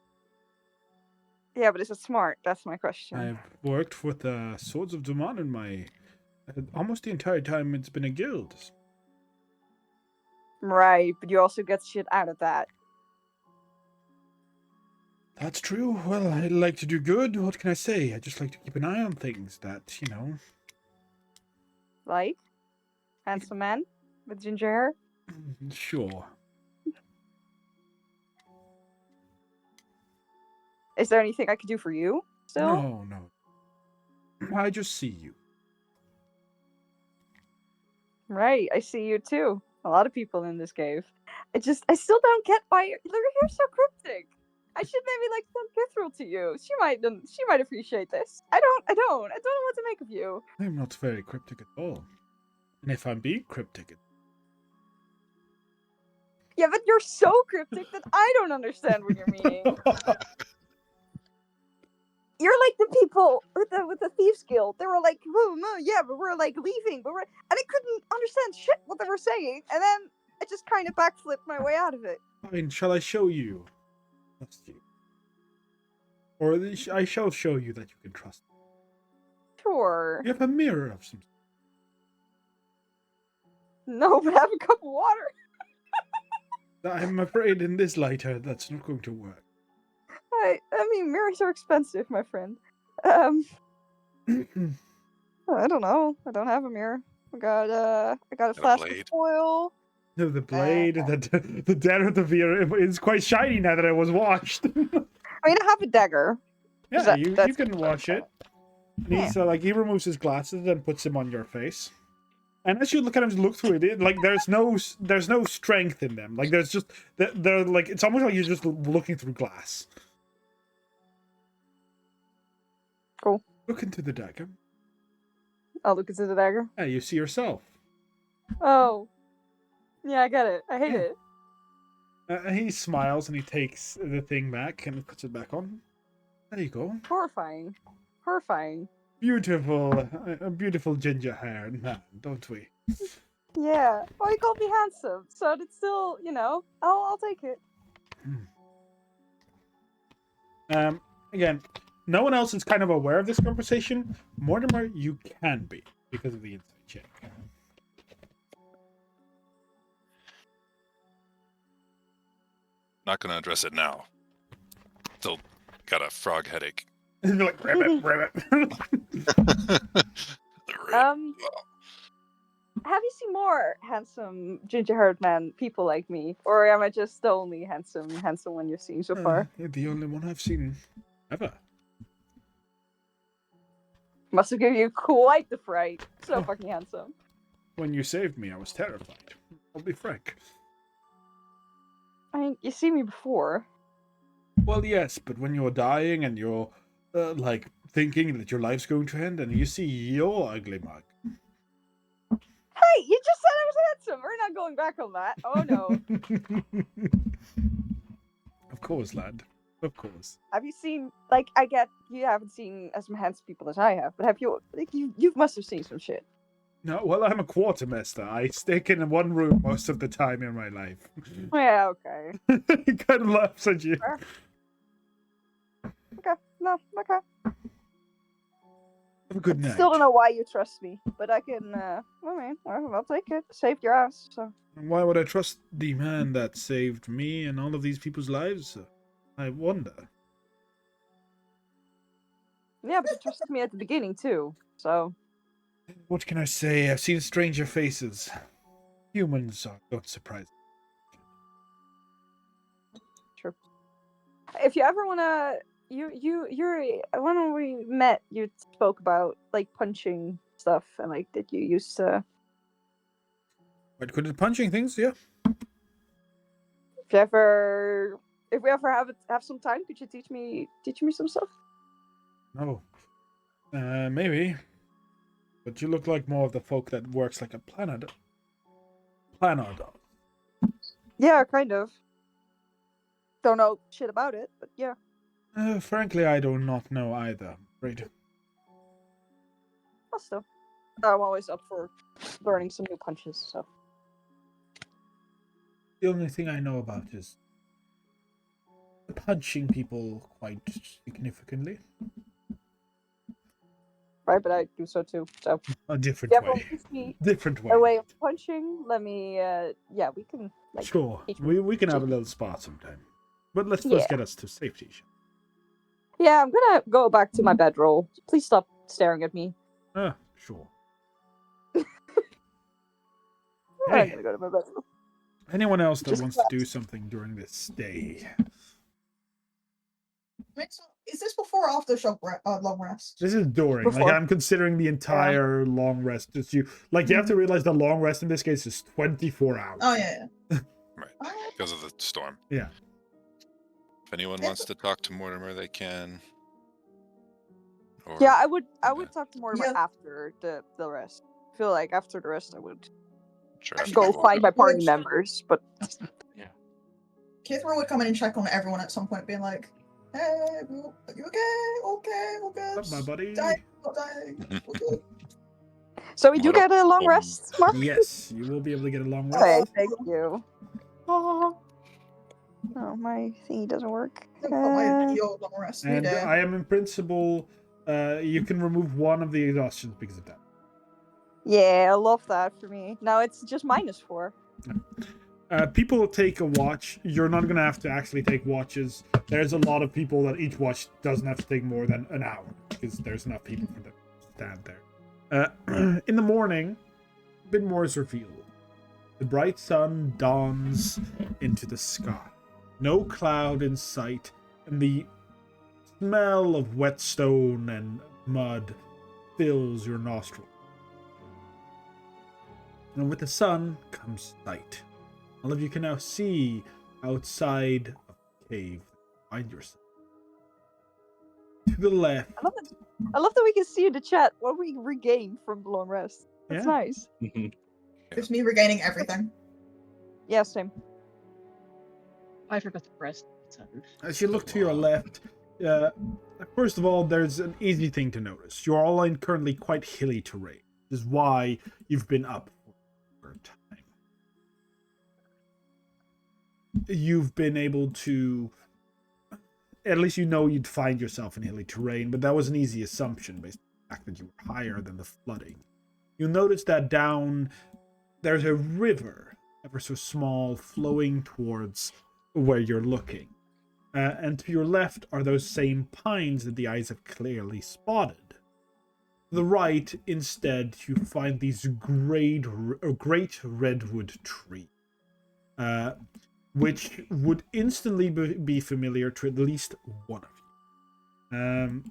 Yeah, but is it smart? That's my question. I've worked with Swords of Duman in my... almost the entire time it's been a guild. Right, but you also get shit out of that. That's true. Well, I like to do good. What can I say? I just like to keep an eye on things that, Like? Handsome man? With ginger hair? Sure. Is there anything I could do for you still? No. I just see you. Right, I see you too. A lot of people in this cave. I still don't get why your hair's so cryptic. I should maybe like send Kithril to you. She might appreciate this. I don't know what to make of you. I'm not very cryptic at all. And if I'm being cryptic... Yeah, but you're so cryptic that I don't understand what you're meaning. You're like the people with the Thieves Guild. They were like, "Whoa, no, yeah, but we're like leaving, and I couldn't understand shit what they were saying, and then I just kind of backflipped my way out of it. Fine, shall I show you? Trust you. Or I shall show you that you can trust me. Sure. You have a mirror of some... No, but have a cup of water. I'm afraid in this light that's not going to work. I mean, mirrors are expensive, my friend. I don't know. I don't have a mirror. I got a flask of oil. No, the blade, the dagger of the mirror is quite shiny now that it was washed. I mean, I have a dagger. Yeah, you can wash it. And he's he removes his glasses and puts them on your face. And as you look through it, like there's no strength in them. Like there's just they're like it's almost like you're just looking through glass. Cool. Look into the dagger. I'll look into the dagger. Yeah, you see yourself. Oh. Yeah, I get it. I hate it. He smiles and he takes the thing back and puts it back on. There you go. Horrifying. Horrifying. Beautiful, beautiful ginger hair man, don't we? Yeah. Well, you called me handsome, so it's still, I'll take it. Again, no one else is kind of aware of this conversation. Mortimer, you can be because of the insight check. Not gonna address it now. Still got a frog headache. You're like, rabbit. Have you seen more handsome ginger-haired men, people like me, or am I just the only handsome one you've seen so far? You're the only one I've seen ever. Must have given you quite the fright. So fucking handsome. When you saved me, I was terrified. I'll be frank. I mean, you see me before. Well, yes, but when you're dying and you're thinking that your life's going to end, and you see your ugly mug. Hey, you just said I was handsome. We're not going back on that. Oh no. Of course, lad. Of course. Have you seen? I get you haven't seen as handsome people as I have, but have you? You must have seen some shit. No, well, I'm a quartermaster. I stick in one room most of the time in my life. Yeah, okay. He kind of laughs at you. Sure. Okay, no, okay. Have a good night. Still don't know why you trust me, but I can, I'll take it. Saved your ass, so. Why would I trust the man that saved me and all of these people's lives? I wonder. Yeah, but you trusted me at the beginning, too, so. What can I say? I've seen stranger faces. Humans don't surprise me. True. If you ever wanna, when we met, you spoke about punching stuff and that you used to. Quite good at punching things, yeah. If we ever have some time, could you teach me some stuff? No. Maybe. But you look like more of the folk that works like a planner dog. Yeah, kind of. Don't know shit about it, but yeah. Frankly, I do not know either. Right. Well, still. I'm always up for learning some new punches. So The only thing I know about is punching people quite significantly. right, but I do so too. So A different yeah, way. teach me Different way. a way of punching. Let me. Yeah, we can. Like, Sure. teach me. We can have a little spar sometime. But let's Yeah. first get us to safety. Yeah, I'm gonna go back to my bedroll. Please stop staring at me. Sure. I'm Hey, gonna go to my bedroll. anyone else that Just wants to do something during this day? Wait, so is this before or after long rest? This is during. Before. Like, I'm considering the entire long rest. Just you have to realize the long rest in this case is 24 hours. Oh yeah. Right, because of the storm. Yeah. If anyone wants to talk to Mortimer, they can. Or, Yeah, I would talk to Mortimer Yeah. after the rest. I feel like after the rest, I would Sure, Actually, after go you find my party Which- members. But Kithra would come in and check on everyone at some point, being like, "Hey, are you okay? Okay, all good. What's up, my buddy? Dying, not dying. All good." so we do What up, get a long um, rest, Mark. Yes, you will be able to get a long rest. Okay, thank you. Oh, my thingy doesn't work. I've got my your long rest. And Need I am in principle, you can remove one of the exhaustions because of that. Yeah, I love that for me. Now it's just -4. People take a watch. You're not going to have to actually take watches. There's a lot of people that each watch doesn't have to take more than an hour because there's enough people for them to stand there. In the morning, a bit more is revealed. The bright sun dawns into the sky. No cloud in sight, and the smell of wet stone and mud fills your nostrils. And with the sun comes light. All of you can now see outside of the cave. Find yourself. To the left. I love that we can see in the chat what we regain from the long rest. That's Yeah. nice. It's me regaining everything. Yeah, same. I forgot to press the button. As you look to your left, first of all, there's an easy thing to notice. You're all in currently quite hilly terrain. This is why you've been up for a time. You've been able to, at least you know you'd find yourself in hilly terrain, but that was an easy assumption based on the fact that you were higher than the flooding. You'll notice that down, there's a river, ever so small, flowing towards where you're looking. And to your left are those same pines that the eyes have clearly spotted. To the right, instead, you find these great redwood trees, which would instantly be familiar to at least one of you.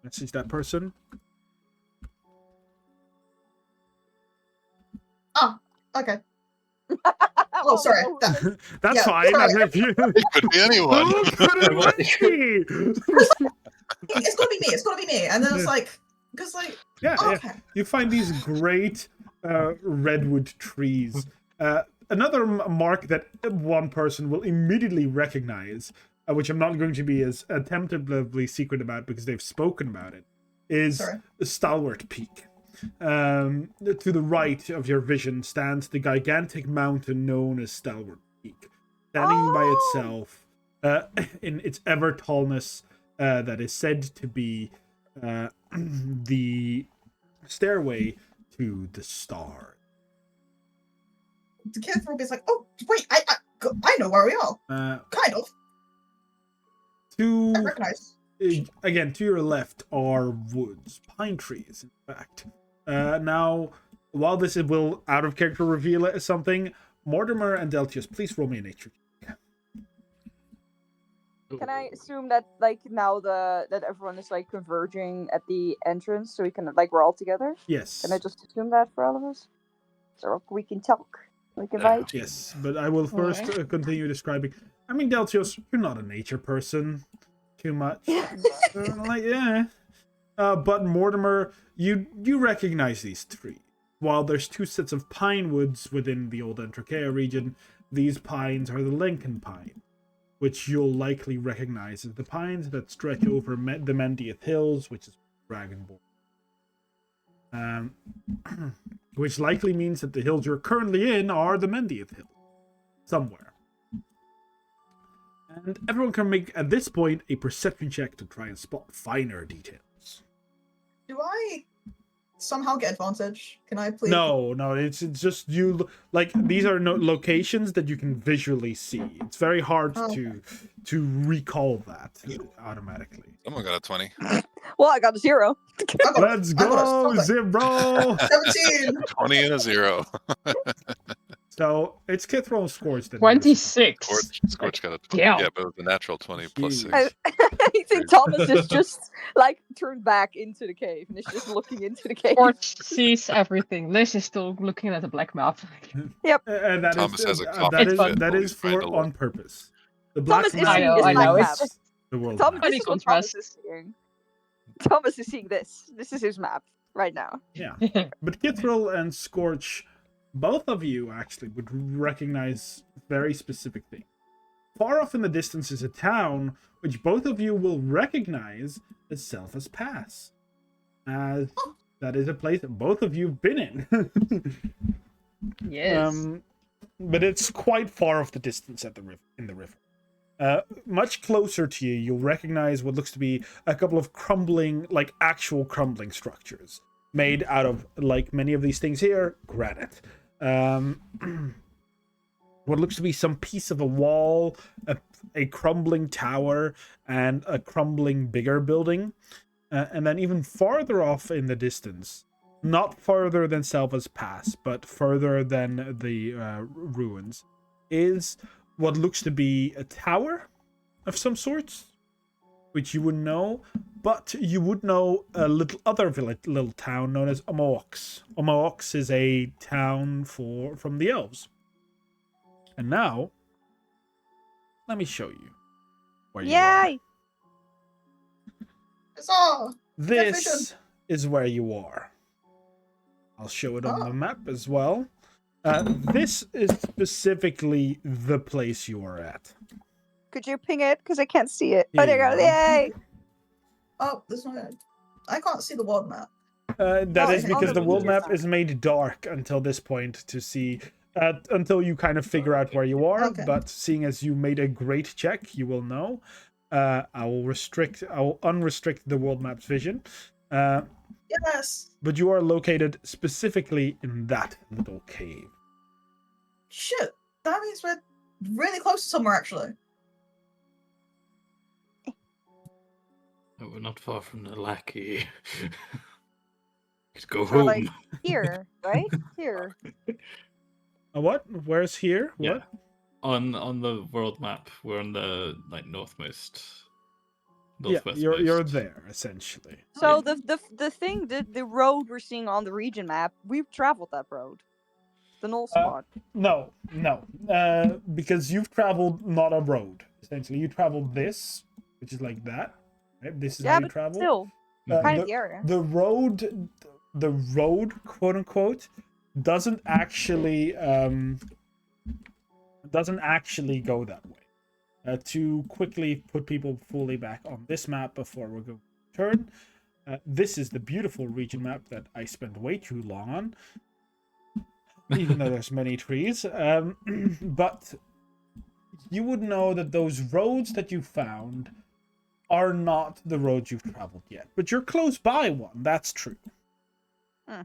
Message that person. Okay. Oh, sorry. That's Yeah, fine. sorry. As if you... It could be anyone. Who could it be? It's gotta be me. It's gotta be me. And then it's like, because like, Yeah. okay. You find these great redwood trees. Another mark that one person will immediately recognize, which I'm not going to be as attemptably secret about because they've spoken about it, is the Stalwart Peak. To the right of your vision stands the gigantic mountain known as Stalwart Peak, standing by itself in its ever tallness, that is said to be the stairway to the stars. The kid is like, oh wait, I know where we are. Kind of. I recognize. Again, to your left are woods, pine trees, in fact. Now, while this will out of character reveal it as something, Mortimer and Deltius, please roll me a nature check. Can I assume that like now that everyone is like converging at the entrance, so we can like we're all together? Yes. Can I just assume that for all of us, so we can talk, we can vibe? Yes, but I will first continue describing. I mean, Deltius, you're not a nature person too much. But Mortimer, you recognize these trees. While there's two sets of pine woods within the old Entrakea region, these pines are the Lincoln pine, which you'll likely recognize as the pines that stretch over the Mendieth Hills, which is Dragonborn. Which likely means that the hills you're currently in are the Mendieth Hills. Somewhere. And everyone can make, at this point, a perception check to try and spot finer details. Do I somehow get advantage? Can I please? No, it's just you. Like, these are no locations that you can visually see. It's very hard to recall that automatically. Someone got a 20. Well, I got a 0. Let's go, Zero! 17! 20 and a 0. So it's Kithral and Scorch. 26. Scorch got a 20. Yeah. Yeah, but it was a natural 20 plus Jeez. 6. I think Thomas is just like turned back into the cave and is just looking into the cave. Scorch sees everything. Liz is still looking at the black map. And that Thomas is, has a that coffee is, fit that while is he's trying for to on look. purpose. The black Thomas is map seeing his I know, black it's map. just the world Thomas, map. Funny this is what contrast. Thomas is seeing. Thomas is seeing this. This is his map right now. Yeah. But Kithral and Scorch, both of you actually would recognize very specific things. Far off in the distance is a town which both of you will recognize as Selphus Pass. As that is a place that both of you have been in. Yes. But it's quite far off the distance at the river, in the river. Much closer to you, you'll recognize what looks to be a couple of crumbling, like actual crumbling structures made out of, like many of these things here, granite. What looks to be some piece of a wall, a crumbling tower, and a crumbling bigger building. And then even farther off in the distance, not further than Selva's Pass, but further than the ruins, is what looks to be a tower of some sorts, which you wouldn't know, but you would know a little town known as Omox. Omox is a town from the elves. And now, let me show you where you are. Yay! Huzzah! This is where you are. I'll show it on the map as well. This is specifically the place you are at. Could you ping it? Because I can't see it. Here Oh, there you you go. go. Yay! Oh, this one. I can't see the world map. That is because the world map okay. is made dark until this point to see, until you kind of figure out where you are. Okay. But seeing as you made a great check, you will know. I will unrestrict the world map's vision. Yes. But you are located specifically in that little cave. Shit. That means we're really close to somewhere, actually. Oh, we're not far from the lackey. Let's go So, home. like, here, right? Here. What? Where's here? Yeah. What? On the world map, we're on the northwest. Yeah, you're there essentially. So the thing, the road we're seeing on the region map, we've traveled that road. The null spot. No. Because you've traveled not a road. Essentially, you traveled this, which is like that. Right? This is how you but travel. still, kind of the area. The road, quote unquote, doesn't actually go that way. To quickly put people fully back on this map before we're going to turn. This is the beautiful region map that I spent way too long on. Even though there's many trees. But you would know that those roads that you found are not the roads you've traveled yet. But you're close by one, that's true. Hmm.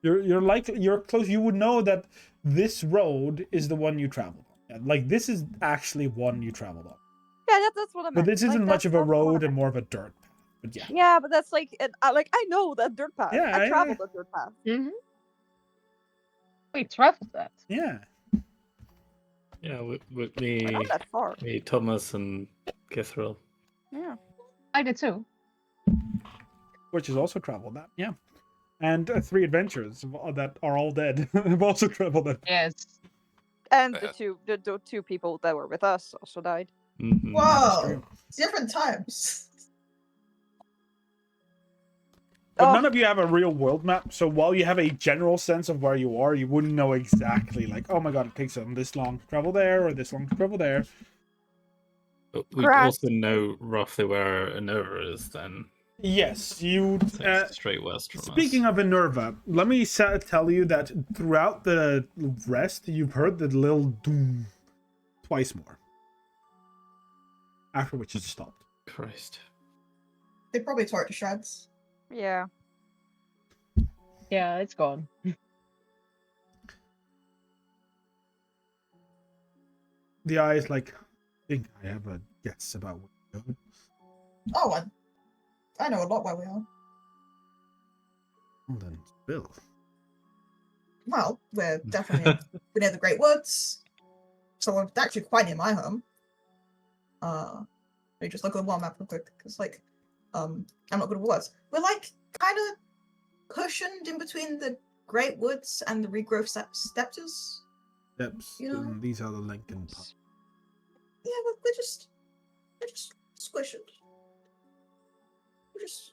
You're close. You would know that this road is the one you traveled on. Like, this is actually one you traveled on. Yeah, that's what I meant. But this isn't Like, much of a that's what I road meant. and more of a dirt path. But yeah. Yeah, but that's like, I know that dirt path. Yeah, I I- traveled that dirt path. Mm-hmm. We traveled that. Yeah. Yeah, with We're not that far. me, Thomas, and Kithral. Yeah. I did too. Which has also traveled that. Yeah. And 3 adventures that are all dead have also traveled that. Yes. And the two people that were with us also died. Mm-hmm. Whoa. Different times. But Oh. none of you have a real world map, so while you have a general sense of where you are, you wouldn't know exactly, like, oh my god, it takes them this long to travel there, or this long to travel there. But we Correct. also know roughly where Enerva is then. Yes, you. Straight west from Speaking us. of Enerva, let me tell you that throughout the rest, you've heard the little doom twice more. After which it stopped. Christ. They probably tore it to shreds. Yeah. Yeah, it's gone. The eye is like, I think I have a guess about where we're going. Oh, I know a lot where we are. Well then, Bill. Well, we're definitely near the Great Woods. So we're actually quite near my home. Let me just look at the world map real quick, because I'm not good at words. We're like kind of cushioned in between the Great Woods and the regrowth steppes. Steps. You know? And these are the Lincoln Park. Yeah, we're just squished. We're just.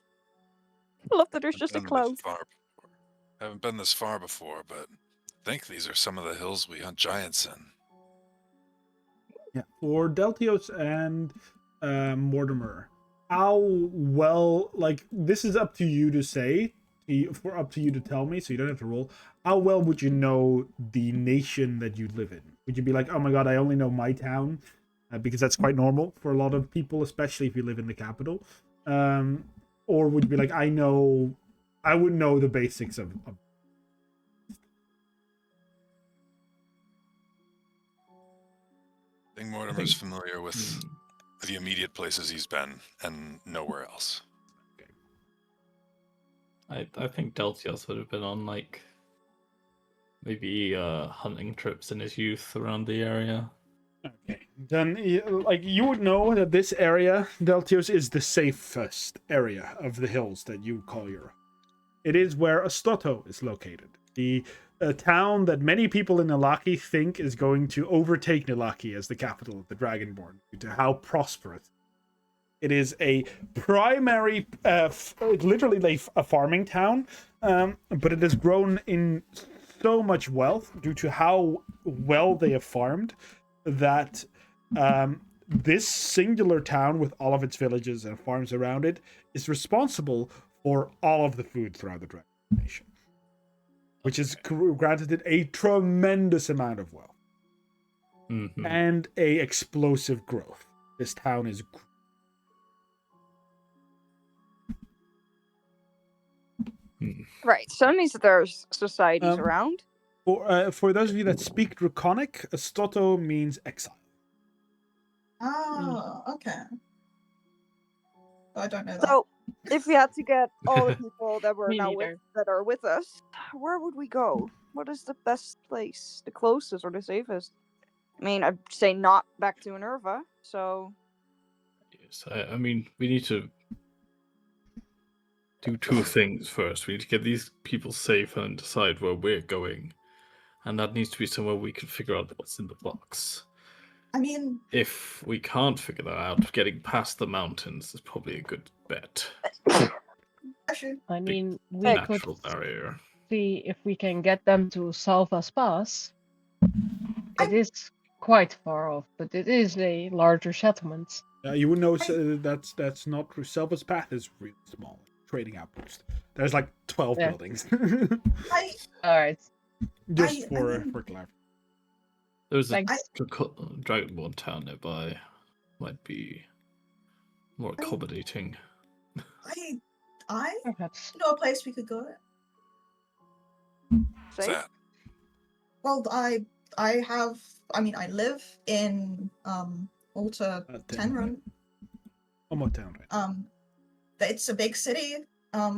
I love that there's I've just a been cloud. this far before. I haven't been this far before, but I think these are some of the hills we hunt giants in. Yeah, for Deltios and Mortimer, how well, like, this is up to you to say, up to you to tell me, so you don't have to roll. How well would you know the nation that you live in? Would you be like, oh my god, I only know my town? Because that's quite normal for a lot of people, especially if you live in the capital. Or would you be like, I would know the basics of I think Mortimer's familiar with the immediate places he's been and nowhere else. I think Deltios would have been on like maybe hunting trips in his youth around the area. Okay, then like you would know that this area, Deltios, is the safest area of the hills that you call your. It is where Astoto is located, the town that many people in Nilaki think is going to overtake Nilaki as the capital of the Dragonborn due to how prosperous. It is a primary, literally a farming town, but it has grown in so much wealth due to how well they have farmed that this singular town with all of its villages and farms around it is responsible for all of the food throughout the Dragon Nation, which has granted it a tremendous amount of wealth and a explosive growth. This town is Right. So that means that there's societies around. For those of you that speak Draconic, Astoto means exile. Oh, okay. I don't know that. So, if we had to get all the people that were Me now neither. that are with us, where would we go? What is the best place, the closest or the safest? I mean, I'd say not back to Enerva. So, Yes, I mean, we need to do two things first. We need to get these people safe and decide where we're going. And that needs to be somewhere we can figure out what's in the box. I mean, If we can't figure that out, getting past the mountains is probably a good bet. actually, I mean, we could Natural barrier. see if we can get them to Salva's Pass. It is quite far off, but it is a larger settlement. You would know that's not true. Selva's Path is really small. Trading outpost. There's like 12 Yeah. buildings. Alright. Just for clarity. There's a Like- Dragonborn town nearby. Might be more accommodating. I Perhaps. know a place we could go. What's safe. that? Well, I live in Alta Tenrun. Almost town, right? It's a big city,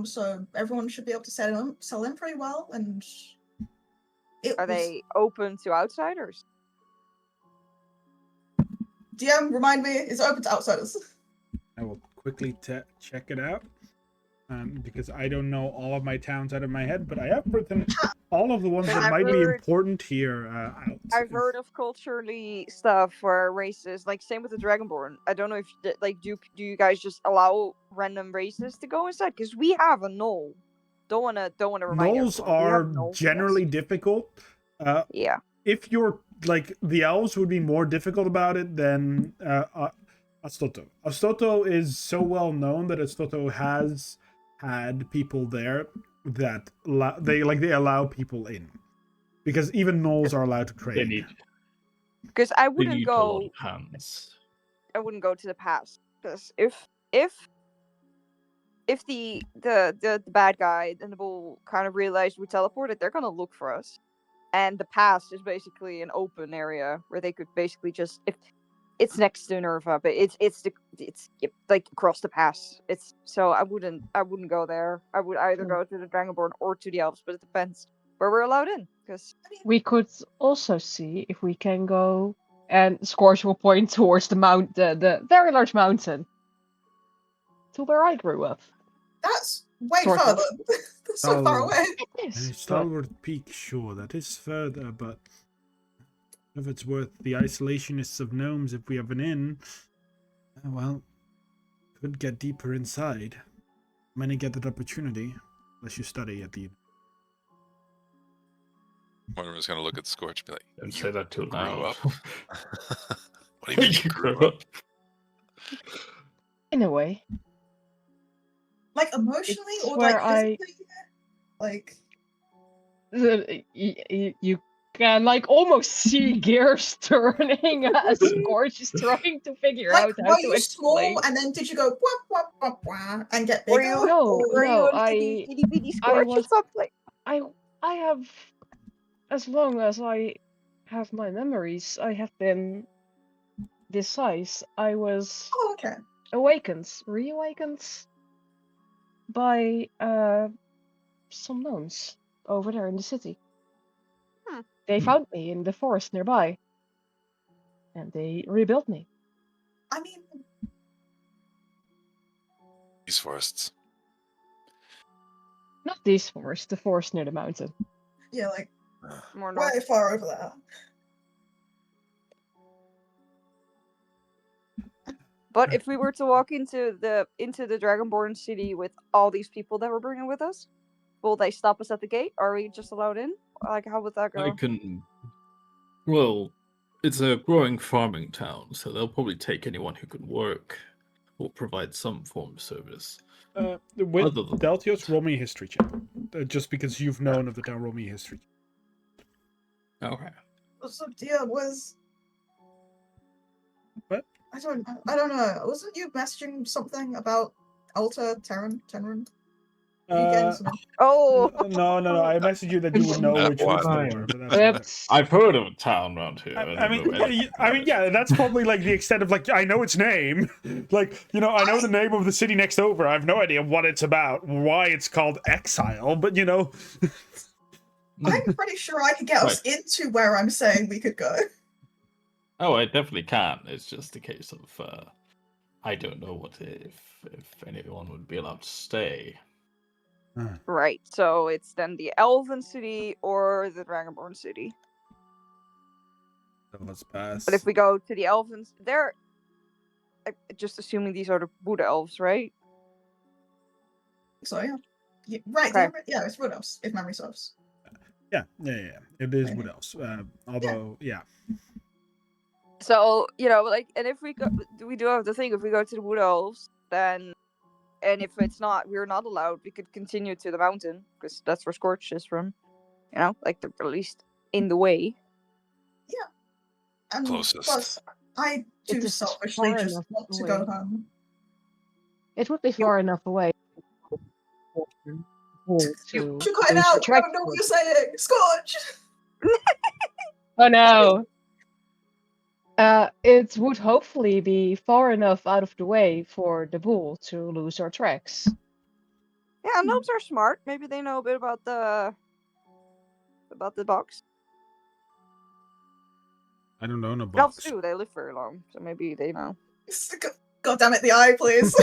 so everyone should be able to sell in pretty well, and Are they open to outsiders? DM, remind me, is it open to outsiders? I will quickly check it out. Because I don't know all of my towns out of my head, but I have written all of the ones that I've might be heard- important here out. I've heard of culturally stuff where races, like same with the Dragonborn. I don't know if do you guys just allow random races to go inside? Because we have a null. Don't wanna remind Gnolls everyone, we have are gnolls, generally yes. difficult. Yeah. If you're like the elves would be more difficult about it than Astoto. Astoto is so well known that Astoto has had people there that they allow people in, because even gnolls are allowed to They trade. need, Because I they wouldn't need a lot go. of hands. I wouldn't go to the past because if the bad guy and the bull kind of realized we teleported, they're gonna look for us. And the past is basically an open area where they could basically just if it's next to Enerva, but it's like across the pass. It's so I wouldn't go there. I would either go to the Dragonborn or to the elves, but it depends where we're allowed in. Because We could also see if we can go, and Scorch will point towards the very large mountain, to where I grew up. That's way Sort of. further. That's so far away. It is. But Stalwart Peak, sure, that is further, but if it's worth the isolationists of gnomes if we have an inn, well, could get deeper inside. Many get that opportunity, unless you study at the. One of them is going to look at Scorch and be like, Don't "You say that too grew loud. up." What do you mean you grew up? in a way, Like emotionally It's or where like physically? Like you can like almost see gears turning as Scorch is trying to figure out how were to you explain. small and then did you go wah wah wah wah and get Were bigger? you- No, were no, you an itty bitty I Scorch or was- something? I have, as long as I have my memories, I have been this size. I was Oh, okay. reawakened by some gnomes over there in the city. They found me in the forest nearby, and they rebuilt me. I mean, These forests. Not these forests, the forest near the mountain. yeah, like More north. way far over there. But if we were to walk into the Dragonborn city with all these people that we're bringing with us, will they stop us at the gate? Are we just allowed in? Like, how would that go? I can. Well, it's a growing farming town, so they'll probably take anyone who can work or provide some form of service. With Other than Deltios, that- roll me a history check. Just because you've known of the town, roll me a history. Okay. So yeah, was What? I don't know. Wasn't you messaging something about Alta Terran? You getting something? Oh, No. I messaged you that you would know That which one's the one. war, but that's about it. Oops. I've heard of a town around here. I mean, yeah, that's probably like the extent of like I know its name, like I know the name of the city next over. I have no idea what it's about, why it's called Exile, but I'm pretty sure I could get us into where I'm saying we could go. Oh, I definitely can. It's just a case of I don't know what if anyone would be allowed to stay. right. So it's then the Elven city or the Dragonborn city. So let's pass. But if we go to the Elvens, they're just assuming these are the Buddha elves, right? So yeah, right. Okay. Yeah, it's Wood Elves, if memory serves. Yeah. It is Okay. what else? Although, yeah. So and if we go, we do have the thing. If we go to the Buddha elves, then, and if we're not allowed, we could continue to the mountain because that's where Scorch is from. Like they're at least in the way. And Closest. plus, I do It is selfishly far just enough want to away. go home. It would be far enough away. You're cutting out. I don't know what you're saying. Scorch. Oh no. It would hopefully be far enough out of the way for the bull to lose our tracks. Yeah, gnomes are smart. Maybe they know a bit about the box. I don't know no Elves box. do. They live very long, so maybe they know. God damn it, the eye, please.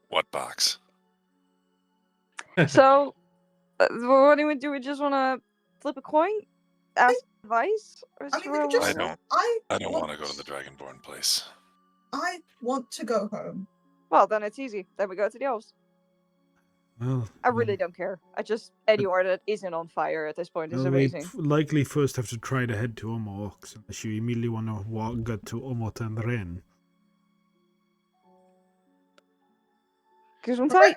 What box? So, what do we do? We just want to flip a coin, ask advice, or I mean, we could just. I don't want to go to the Dragonborn place. I want to go home. Well, then it's easy. Then we go to the elves. Well, I really don't care. Anywhere that isn't on fire at this point is amazing. We likely first have to try to head to Omox, unless you immediately want to get to Omotenren. Gesundheit.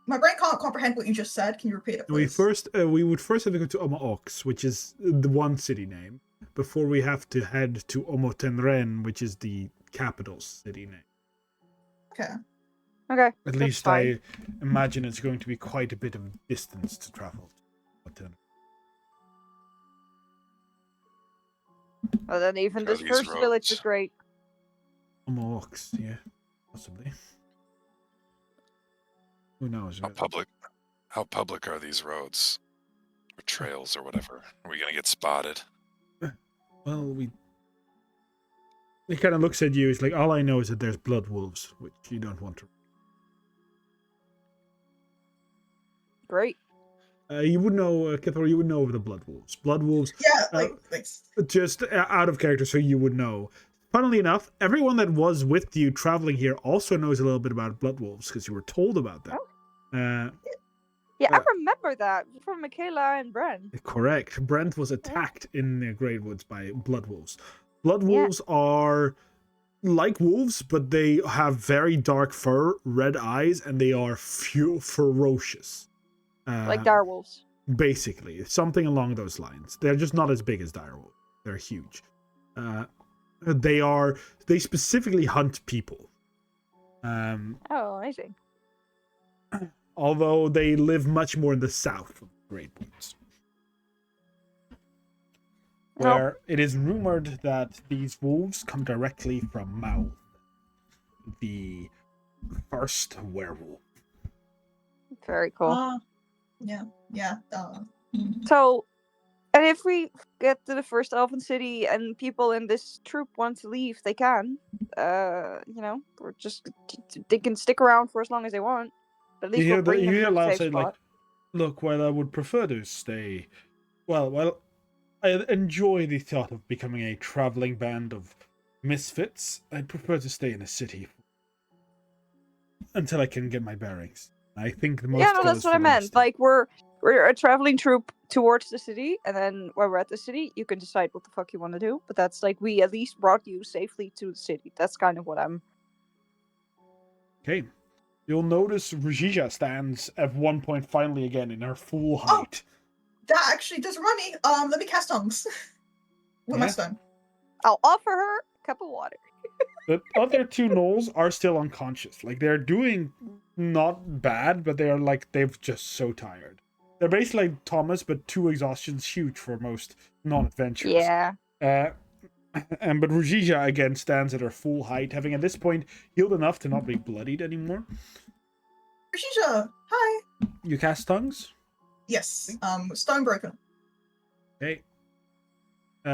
My brain can't comprehend what you just said. Can you repeat it, please? We would first have to go to Omox, which is the one city name, before we have to head to Omotenren, which is the capital city name. Okay. Okay. At least I imagine it's going to be quite a bit of distance to travel. Well, then even this first village is great. Omox, yeah, possibly. Who knows? How public are these roads? Or trails or whatever? Are we going to get spotted? Well, he kind of looks at you. He's like, all I know is that there's blood wolves, which you don't want to. Great. You would know, Kithor, you would know of the blood wolves. Blood wolves. Yeah, just out of character, so you would know. Funnily enough, everyone that was with you traveling here also knows a little bit about blood wolves because you were told about them. Oh. Yeah, I remember that from Michaela and Brent. Correct. Brent was attacked in the Great Woods by blood wolves. Blood wolves are like wolves, but they have very dark fur, red eyes, and they are ferocious. Like direwolves. Basically, something along those lines. They're just not as big as direwolves. They're huge. They specifically hunt people. Oh, I see. Although they live much more in the south of the Great Woods. Where it is rumored that these wolves come directly from Mouth, the first werewolf. Very cool. Yeah. So, and if we get to the first elven city and people in this troop want to leave, they can. We're just they can stick around for as long as they want. But at least we'll bring them to a safe spot. Look, while I would prefer to stay, well, I enjoy the thought of becoming a traveling band of misfits. I'd prefer to stay in a city until I can get my bearings. I think the most. Yeah, no, that's what I meant. Like we're a traveling troop towards the city, and then when we're at the city, you can decide what the fuck you want to do. But that's like we at least brought you safely to the city. That's kind of what I'm. Okay. You'll notice Rajija stands at one point finally again in her full height. That actually does remind me. Let me cast tongues with my stone. I'll offer her a cup of water. The other two gnolls are still unconscious. Like they're doing not bad, but they are they've just so tired. They're basically like Thomas, but 2 exhaustion's huge for most non-adventurers. Yeah. But Rajija again stands at her full height, having at this point healed enough to not be bloodied anymore. Rajija, hi. You cast tongues? Yes. Stone broken. Okay.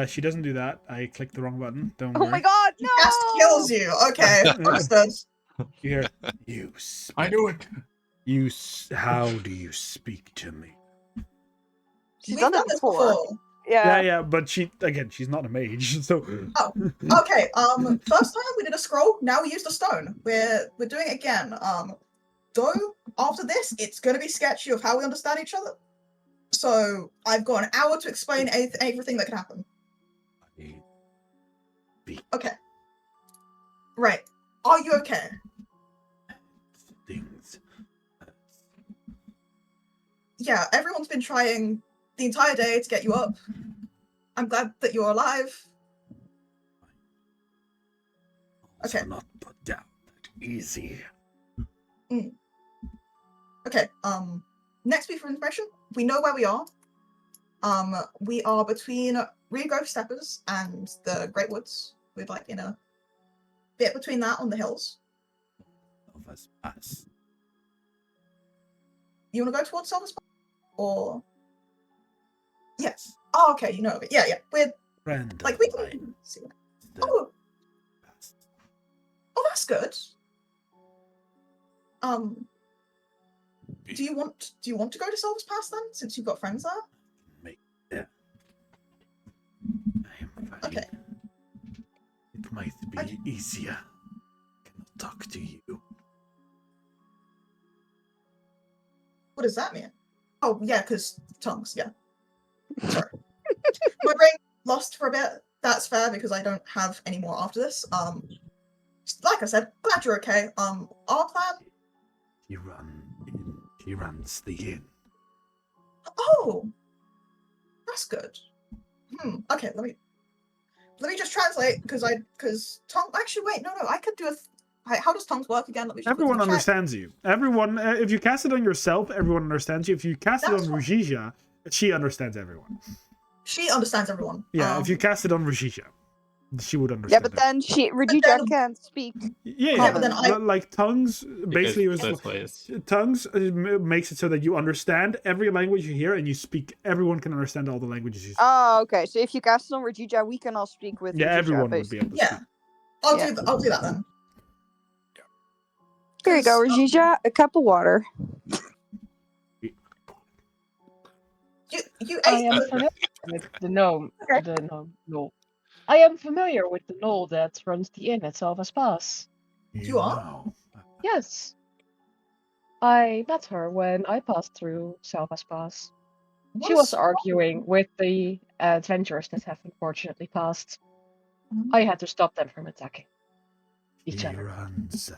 She doesn't do that. I clicked the wrong button. Don't worry. Oh my god, no! Cast kills you. Okay, understood. Here, I knew it. How do you speak to me? She's done it before. Yeah, but she's not a mage, so. Oh, okay. First time we did a scroll. Now we used a stone. We're doing it again. Though after this, it's gonna be sketchy of how we understand each other. So I've got an hour to explain everything that can happen. Okay. Right. Are you okay? Things. Yeah, everyone's been trying the entire day to get you up. I'm glad that you're alive. Also Okay. not put down that easy. Okay, next piece of information. We know where we are. We are between Regrove Steppers and the Great Woods. We're like in a bit between that on the hills. Pass. You want to go towards Silver's Pass? Or... Yes. Oh, okay, you know of it. Yeah. We're... Friend Like, we can... see. Oh, that's good. Do you want to go to Silver's Pass then, since you've got friends there? Yeah. I am fine. Okay. It might be easier. I cannot talk to you. What does that mean? Oh, yeah, because tongues, yeah. Sorry. My brain lost for a bit. That's fair because I don't have any more after this. Like I said, glad you're okay. Our plan? She runs the inn. Oh, that's good. Okay, let me just translate because tongue. Actually, wait, no, I could do how does tongues work again? Let me just Everyone understands you. Everyone, if you cast it on yourself, everyone understands you. If you cast it on Rujija, she understands everyone. She understands everyone. Yeah, if you cast it on Rujija, she would understand. Yeah, but then Rujija can't speak. Yeah, but then like tongues basically tongues makes it so that you understand every language you hear and you speak. Everyone can understand all the languages you speak. Oh, okay. So if you cast it on Rujija, we can all speak with. Yeah, Rujija, everyone basically. would be able to speak. I'll do that then. Here you go, Rujija. A cup of water. You I am familiar with the gnome. No. I am familiar with the gnoll that runs the inn at Salva's Pass. You are? Yes. I met her when I passed through Salva's Pass. She was arguing with the adventurers that have unfortunately passed. I had to stop them from attacking each other. Runs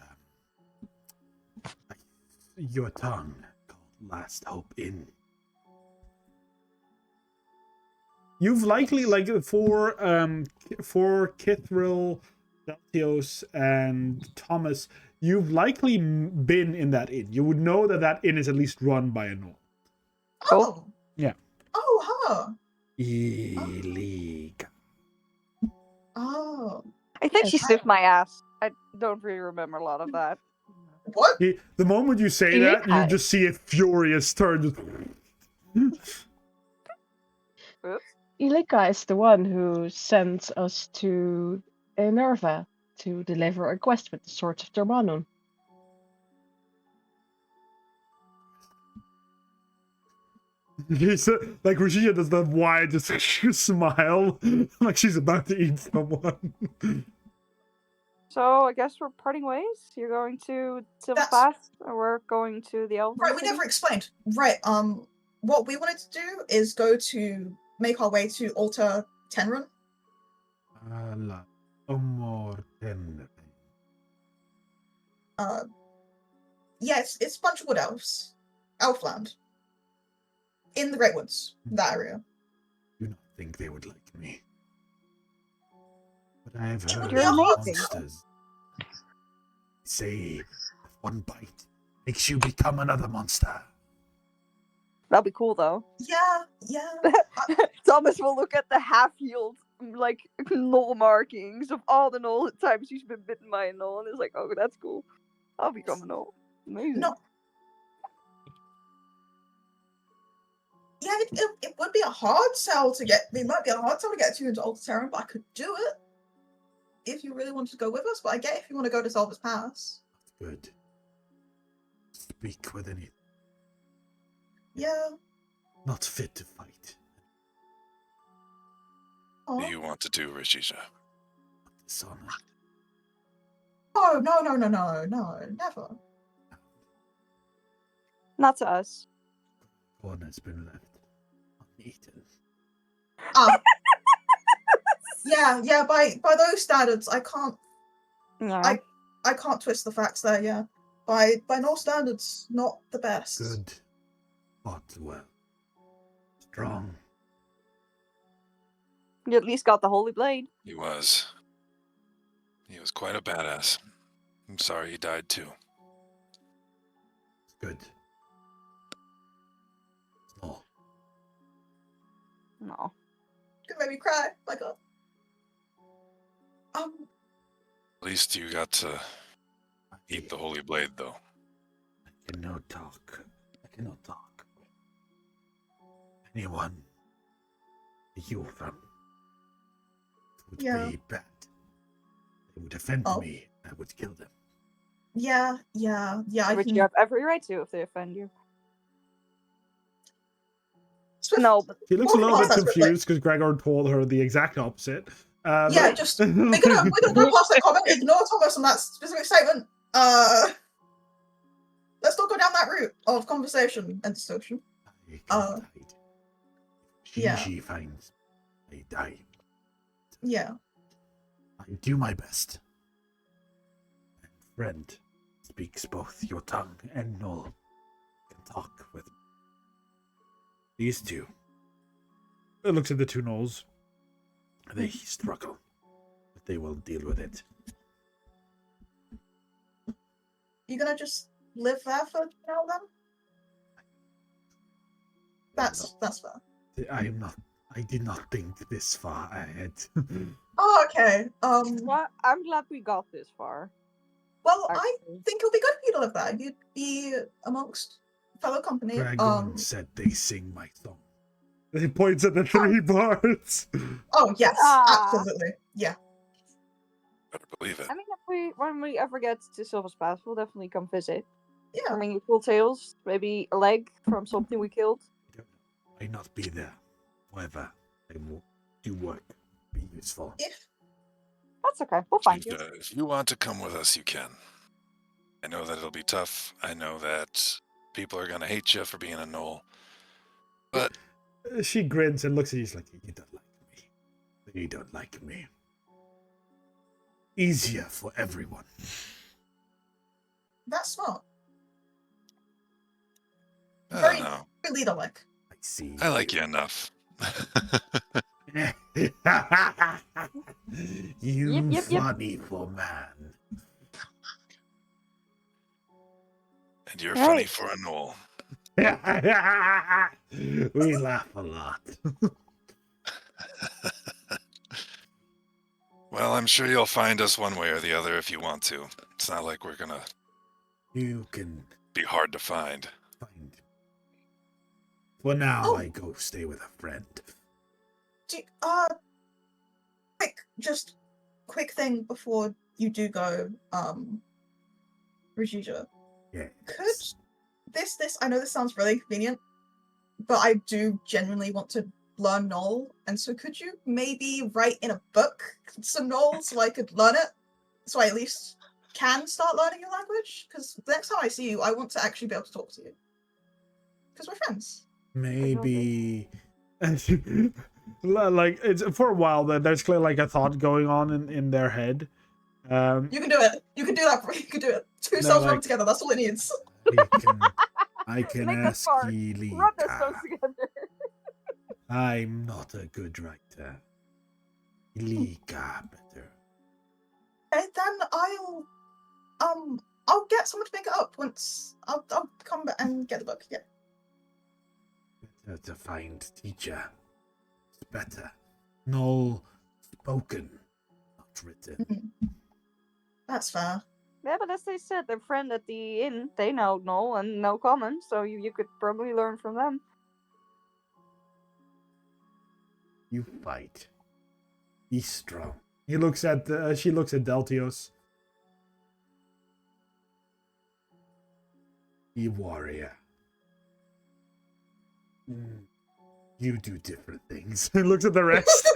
your tongue called Last Hope Inn. You've likely, like, for Kithril, Deltios, and Thomas, you've likely been in that inn. You would know that inn is at least run by a gnoll. Oh. Yeah. Oh, huh. Illegal. Oh. I think she sniffed my ass. I don't really remember a lot of that. What? The moment you say that, you just see a furious turn. Ilika is the one who sent us to Enerva to deliver a quest with the Swords of Dormanum. Like Rujija does that wide just smile, like she's about to eat someone. So I guess we're parting ways. You're going to Silver Pass, or we're going to the Elven Right, we City? never explained. Right, what we wanted to do is make our way to Alta Tenrun. Yeah, it's a bunch of wood elves. Elfland. In the Great Woods, that area. Do not think they would like me. But I have heard You're of amazing. monsters. Say, one bite makes you become another monster. That'll be cool, though. Yeah. Thomas will look at the half-healed, like, gnoll markings of all the gnoll times he's been bitten by a gnoll, and it's like, oh, that's cool. I'll become a gnoll. Amazing. No. Yeah, it would be a hard sell to get. It might be a hard sell to get you into Alta Terran, but I could do it if you really wanted to go with us. But I get if you want to go to Salva's Pass. Good. Speak with anything. Yeah. Not fit to fight. What do you want to do, Rujija? Dishonored. Oh, no, never. Not to us. One has been left uneaten. Yeah. By those standards, I can't. No. I can't twist the facts there. Yeah. By no standards, not the best. Good. Fought well. Strong. You at least got the Holy Blade. He was quite a badass. I'm sorry he died too. Good. No. Could make me cry like a. At least you got to eat the Holy Blade, though. I cannot talk. Anyone you from would be bad. They would offend me. I would kill them. Yeah. Which you have every right to if they offend you. No, but She looks a little bit confused because Gregor told her the exact opposite. Just we're gonna go past that comment. Ignore Thomas on that specific statement. Let's not go go down that route of conversation and discussion. I can't hide. Yeah. Gigi finds I die. Yeah. I do my best. And friend speaks both your tongue and Null can talk with these two. It looks at the two Nulls. They struggle, but they will deal with it. You gonna just live there for now then? That's fair. I did not think this far ahead. Oh, okay. Well, I'm glad we got this far. Well, I Actually. think it would be good for you to live there. You'd be amongst fellow company. Dragon said they sing my song. He points at the three bards. Oh yes, Ah. absolutely. Yeah. Better believe it. I mean, when we ever get to Silver's Pass, we'll definitely come visit. Yeah. I mean, cool tails, maybe a leg from something we killed. I not be there. However, I will do work. Be useful. If That's okay. We'll find you. If you want to come with us, you can. I know that it'll be tough. I know that people are going to hate you for being a Knoll. But She grins and looks at you like, you don't like me. You don't like me. Easier for everyone. that's smart. I Very don't know. leader-like. I see. I like you enough. You Yep. funny for man. And you're Right. funny for a Knoll. We laugh a lot. Well, I'm sure you'll find us one way or the other if you want to. It's not like we're going to You can be hard to find. find. For now, Oh. I go stay with a friend. Quick thing before you do go, Rajija. Yeah. Could this I know this sounds really convenient, but I do genuinely want to learn Knoll, and so could you maybe write in a book some Knoll so I could learn it? So I at least can start learning your language? Because the next time I see you, I want to actually be able to talk to you. Because we're friends. Maybe. Like, it's for a while that there's clearly like a thought going on in their head. You can do it. You can do that. You can do it. Two No, cells run like- together. That's all it needs. I can Make that ask far. Elika. Rub those stones together. I'm not a good writer. Elika better. Okay, then I'll get someone to pick it up once I'll come back and get the book. Yeah. Better to find teacher. It's better. No spoken, not written. That's fair. Yeah, but as they said, their friend at the inn, they know Knoll and know common, so you could probably learn from them. You fight. Be strong. He looks at she looks at Deltios. Be warrior. You do different things. He looks at the rest.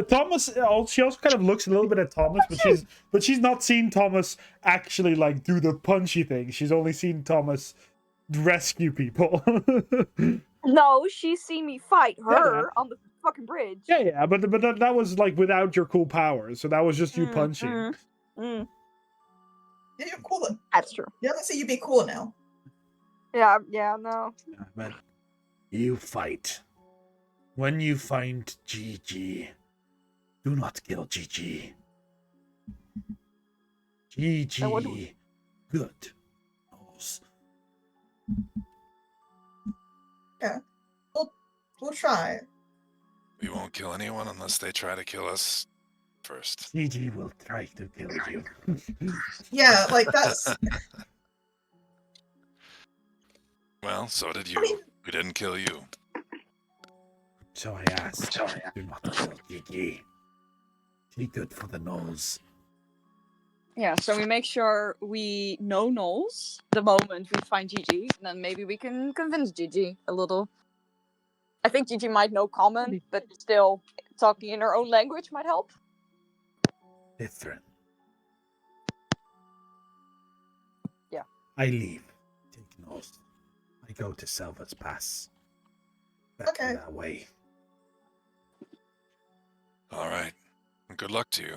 Thomas. She also kind of looks a little bit at Thomas, but she's not seen Thomas actually like do the punchy thing. She's only seen Thomas rescue people. No, she's seen me fight her Yeah. on the fucking bridge. Yeah, but that was like without your cool powers, so that was just you punching. Yeah, you're cooler. That's true. You haven't seen you be cool now. Yeah, no. But you fight. When you find Gigi, do not kill Gigi. Gigi, Then what do we- good. Knows. We'll try. We won't kill anyone unless they try to kill us first. Gigi will try to kill you. Yeah, like that's. Well, so did you. I mean- We didn't kill you. So I ask, do not kill Gigi. She good for the nose. Yeah, so we make sure we know Knolls the moment we find Gigi, and then maybe we can convince Gigi a little. I think Gigi might know common, but still, talking in her own language might help. Different. Yeah. I leave. Take north. I go to Selva's Pass. Okay. That way. All right. Good luck to you.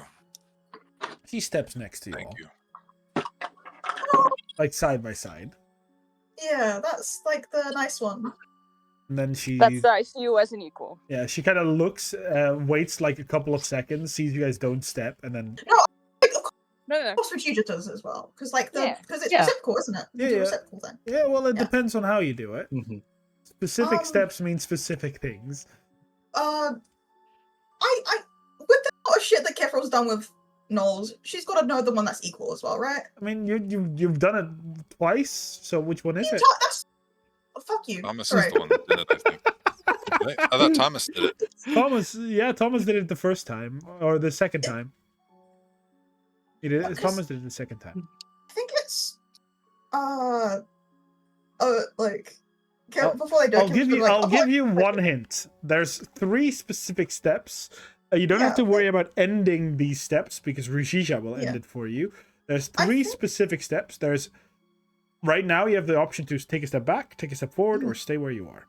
He steps next to you Thank all, you. like side by side. Yeah, that's like the nice one. And then she, That's I see you as an equal. yeah, she kind of looks, waits like a couple of seconds, sees you guys don't step, and then No, no. Of course, Regina does as well, because Yeah. because it's Yeah. reciprocal, isn't it? You Yeah, do yeah. reciprocal then. yeah, well, it Yeah. depends on how you do it. Mhm. Specific steps mean specific things. I with the lot of shit that Kefra's done with Knowles, she's got to know the one that's equal as well, right? I mean, you've done it twice, so which one is it? That's fuck you. Thomas Sorry. is the one that did it, I think. Right? I thought Thomas did it. Thomas did it the first time, or the second time. He did it, Because- Thomas did it the second time. I think it's like before I do, I'll give you one hint. There's 3 specific steps. You don't have Yeah, to worry about ending these steps because Rujija will end Yeah. it for you. There's I 3 think- specific steps. There's right now you have the option to take a step back, take a step forward, or stay where you are.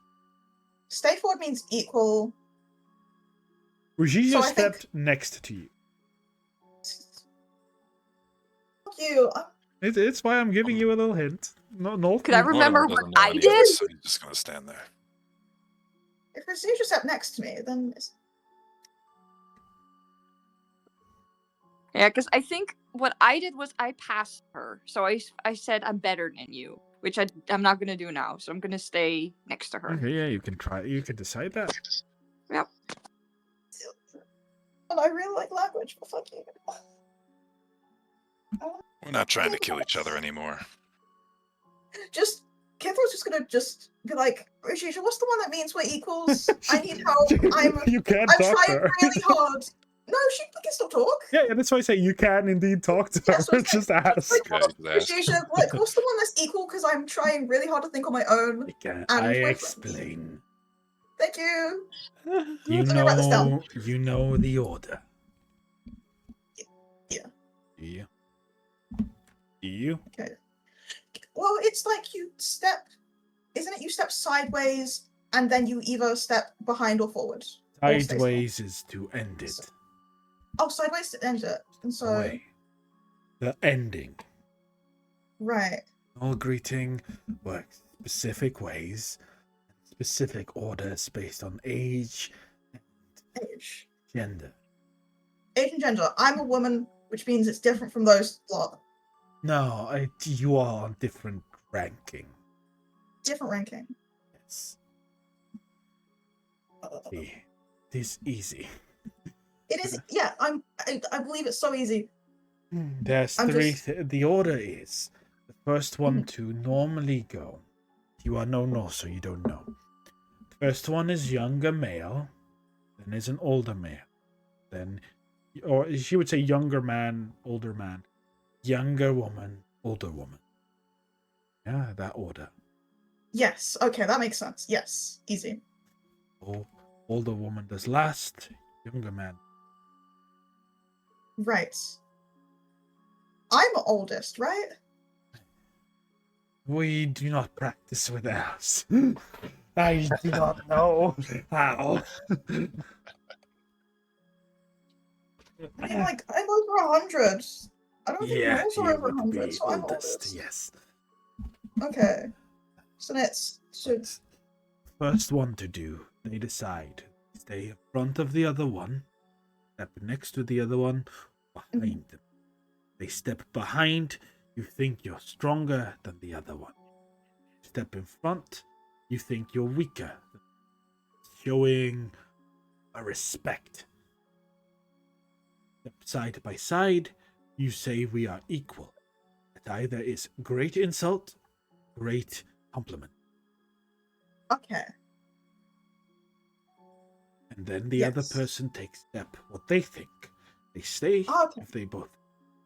Stay forward means equal. Rujija So I think- stepped next to you. Fuck you. It's why I'm giving you a little hint. No. Could I remember Mortimer what doesn't know I any of did? this, so he's just gonna stand there. If Regina stepped next to me, then it's... Yeah, because I think what I did was I passed her. So I said I'm better than you, which I'm not going to do now. So I'm going to stay next to her. Okay, yeah, you can try. You can decide that. Yep. And I really like language, but fuck you. We're not trying to kill each other anymore. Kefra's just gonna be like, Regina, what's the one that means we're equals? I need help. You can't I'm talk to trying her. really hard. No, she can still talk. Yeah, that's why I say you can indeed talk to Yeah, her. so it's Just ask. Okay, just ask. Regina, like, what's the one that's equal? Because I'm trying really hard to think on my own. Can And I we're explain? Thank you. You Let me write this down. know the order. Yeah. Do you? Do you? Well, it's like you step, isn't it? You step sideways and then you either step behind or forward. Or stay still. Sideways is to end it. Oh, sideways to end it. And so, Away. The ending. right. All greeting works specific ways, specific orders based on age, Age. gender. Age and gender. I'm a woman, which means it's different from those lot. No, you are on different ranking. Different ranking. Yes. It is easy. It is, yeah, I believe it's so easy. There's I'm 3. just- The order is the first one Mhm. to normally go. You are no, so you don't know. First one is younger male, then is an older male, then, or she would say younger man, older man, younger woman, older woman. Yeah, that order. Yes, okay, that makes sense. Yes, easy. Older woman does last, younger man. Right. I'm oldest, right? We do not practice with ours. I do not know how. I'm over 100. I don't think Yeah, Knowles you are over would 100, be so I'm oldest, oldest. yes. Okay. So that's But first one to do, they decide. Stay in front of the other one, step next to the other one, behind them. They step behind, you think you're stronger than the other one. Step in front, you think you're weaker. Showing a respect. Step side by side, you say we are equal. It either is great insult, great compliment. okay. And then the other Yes. person takes step what they think. They stay Okay. if they both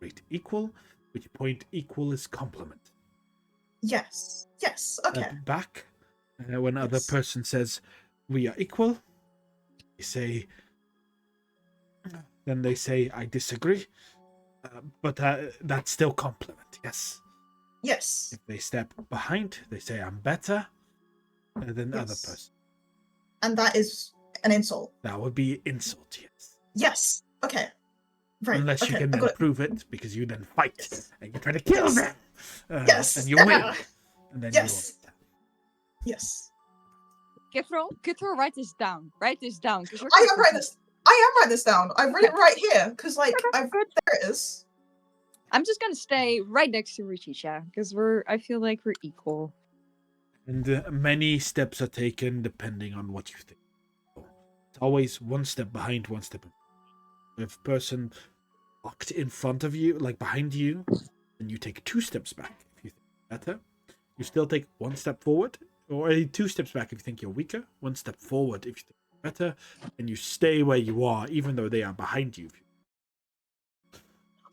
rate equal, which point equal is compliment. Yes. Yes. Okay. Step back when other Yes. person says we are equal. They say, then they say I disagree, but that's still compliment. Yes. Yes. If they step behind, they say I'm better than the other Yes. person. And that is an insult. That would be insult, yes. Yes. Okay. Right. Unless okay. you can I then got it. prove it, because you then fight Yes. and you try to kill Yes. them. Yes. And you win. And then Yes. Yes. Kithro, write this down. Write this down. I am writing this down. I've written it right here because, like, there it is. I'm just gonna stay right next to Richicha because I feel like we're equal. And many steps are taken depending on what you think. It's always one step behind, one step in. If a person walked in front of you, like behind you, then you take 2 steps back if you think better. You still take 1 step forward, or 2 steps back if you think you're weaker, 1 step forward if you think you're better, and you stay where you are even though they are behind you.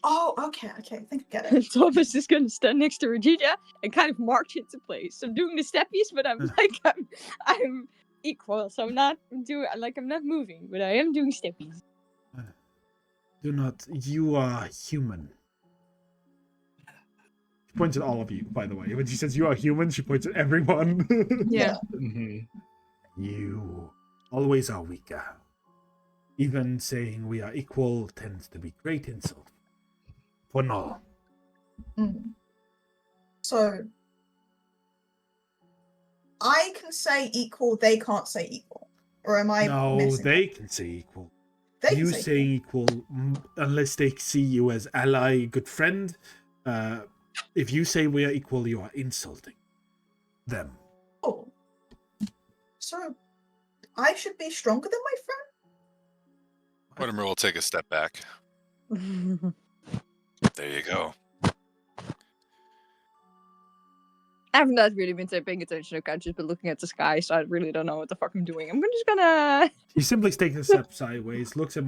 Oh, okay. I think I get it. Thomas is gonna stand next to Richicha and kind of march into place. I'm doing the steppies, but I'm equal, so I'm not moving, but I am doing steppies. Do not. You are human. She points at all of you, by the way. When she says you are human, she points at everyone. Yeah. You always are weaker. Even saying we are equal tends to be great insult. For Null. So I can say equal, they can't say equal. Or am I No, they can say equal. They you can say equal unless they see you as ally, good friend. If you say we are equal, you are insulting them. Oh. So I should be stronger than my friend? Mortimer will take a step back. There you go. I have not really been paying attention. I've just been looking at the sky, so I really don't know what the fuck I'm doing. I'm just gonna. He simply takes a step sideways, looks at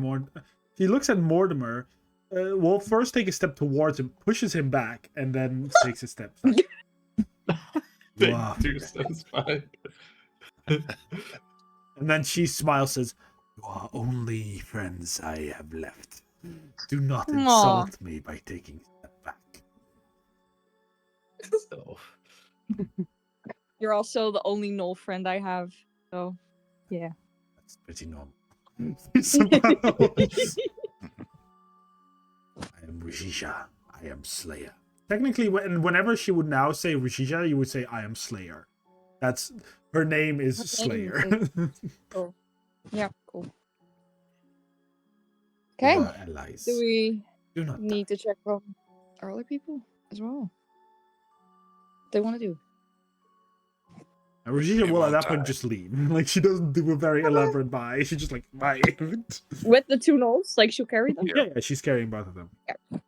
He looks at Mortimer. Will first take a step towards him, pushes him back, and then takes a step back. Wow. 2 steps back. And then she smiles, says, "You are only friends I have left. Do not insult me by taking a step back." So. You're also the only null friend I have, so yeah. That's pretty normal. I am Rishisha. I am Slayer. Technically, whenever she would now say Rishisha, you would say I am Slayer. That's her name is Slayer. Cool. Yeah, cool. Okay. Allies. Do we Do not need to check on our other people as well? They want to do. Rishisha will at that point just leave. Like, she doesn't do a very elaborate bye. She's just like, bye. With the 2 nulls, like she'll carry them? Yeah, she's carrying both of them. Yeah.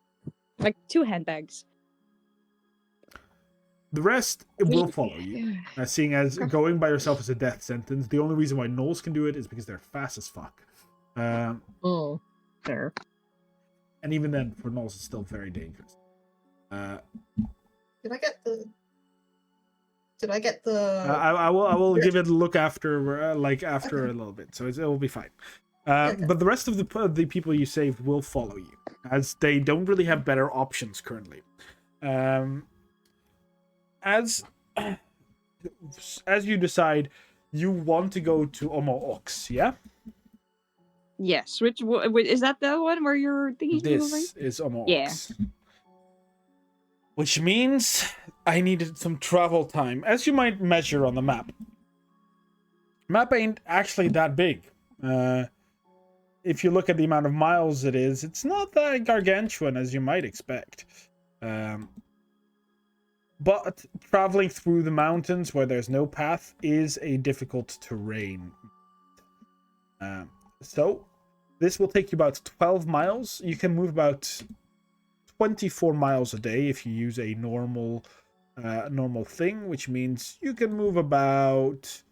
Like 2 handbags. The rest will follow you. Seeing as going by yourself is a death sentence, the only reason why gnolls can do it is because they're fast as fuck. Fair. And even then, for gnolls, it's still very dangerous. Did I get the? I will give it a look after, after a little bit, so it will be fine. But the rest of the people you saved will follow you, as they don't really have better options currently. As you decide, you want to go to Omo Ox, yeah? Yes. Which is that the one where you're thinking? This is Omo Ox. Which means I needed some travel time, as you might measure on the map. Map ain't actually that big. If you look at the amount of miles it is, it's not that gargantuan as you might expect. But traveling through the mountains where there's no path is a difficult terrain. So this will take you about 12 miles. You can move about 24 miles a day if you use a normal thing, which means you can move about,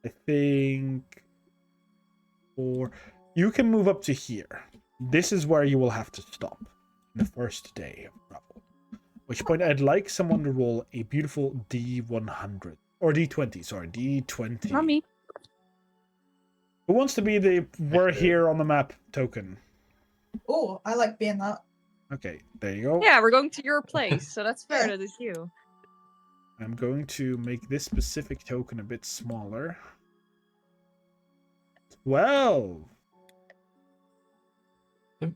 I think, you can move up to here. This is where you will have to stop the first day of travel. At which point I'd like someone to roll a beautiful D100 or D20. Sorry, D20. Not me. Who wants to be the "we're here on the map" token? Oh, I like being that. Okay, there you go. Yeah, we're going to your place, so that's fair that it's you. I'm going to make this specific token a bit smaller. 12.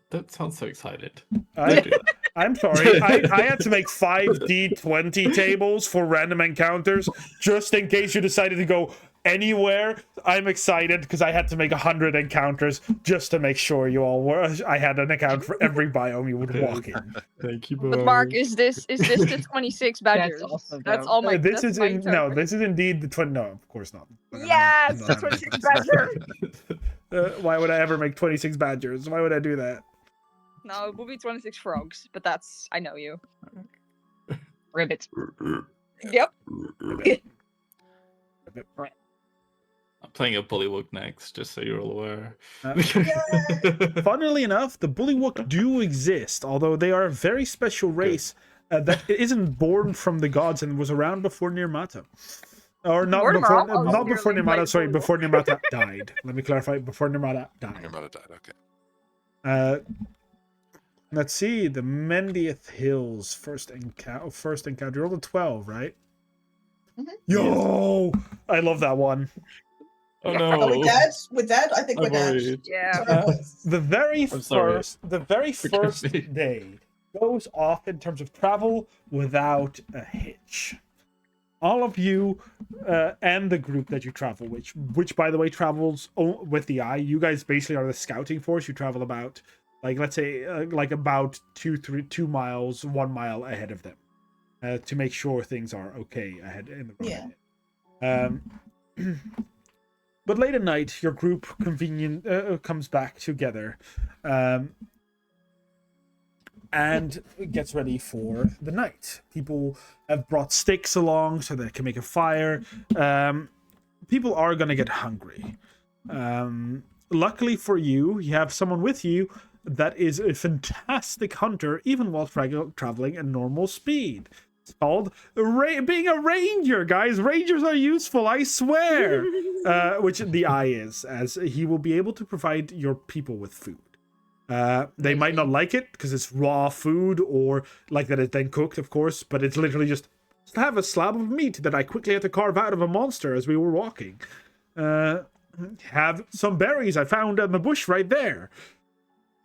That sounds so excited. I'm sorry. I had to make 5d20 tables for random encounters just in case you decided to go anywhere. I'm excited because I had to make 100 encounters just to make sure you all were. I had an account for every biome you would walk in. Thank you, But Mark, is this the 26 badgers? That's awesome, That's though. all my. This that's is my in entire no. party. This is indeed the 20. No, of course not. Yes, I'm not 26 having badgers. why would I ever make 26 badgers? Why would I do that? No, it will be 26 frogs, but that's I know you. Ribbit. Yep. I'm playing a bullywug next, just so you're all aware. Funnily enough, the bullywug do exist, although they are a very special race that isn't born from the gods and was around before Nirmata. Or not before, not before Nirmata, sorry, before Nirmata died. Let me clarify, before Nirmata died. Nirmata died, okay. Let's see, the Mendieth Hills first encounter. Rolled a 12, right? Mm-hmm. Yo! I love that one. Oh Are no. we dead? We're dead? I think we're dead. Yeah. The very sorry. first day goes off in terms of travel without a hitch. All of you and the group that you travel, which by the way travels with the eye. You guys basically are the scouting force. You travel about, like, let's say, like about 2 miles, 1 mile ahead of them, to make sure things are okay ahead in the road. Yeah. But late at night, your group comes back together, and gets ready for the night. People have brought sticks along so they can make a fire. People are gonna get hungry. Luckily for you, you have someone with you that is a fantastic hunter, even while traveling at normal speed. It's called being a ranger, guys. Rangers are useful, I swear. Which the eye is, as he will be able to provide your people with food. They might not like it because it's raw food, or like that it's then cooked, of course, but it's literally just have a slab of meat that I quickly had to carve out of a monster as we were walking. Have some berries I found in the bush right there.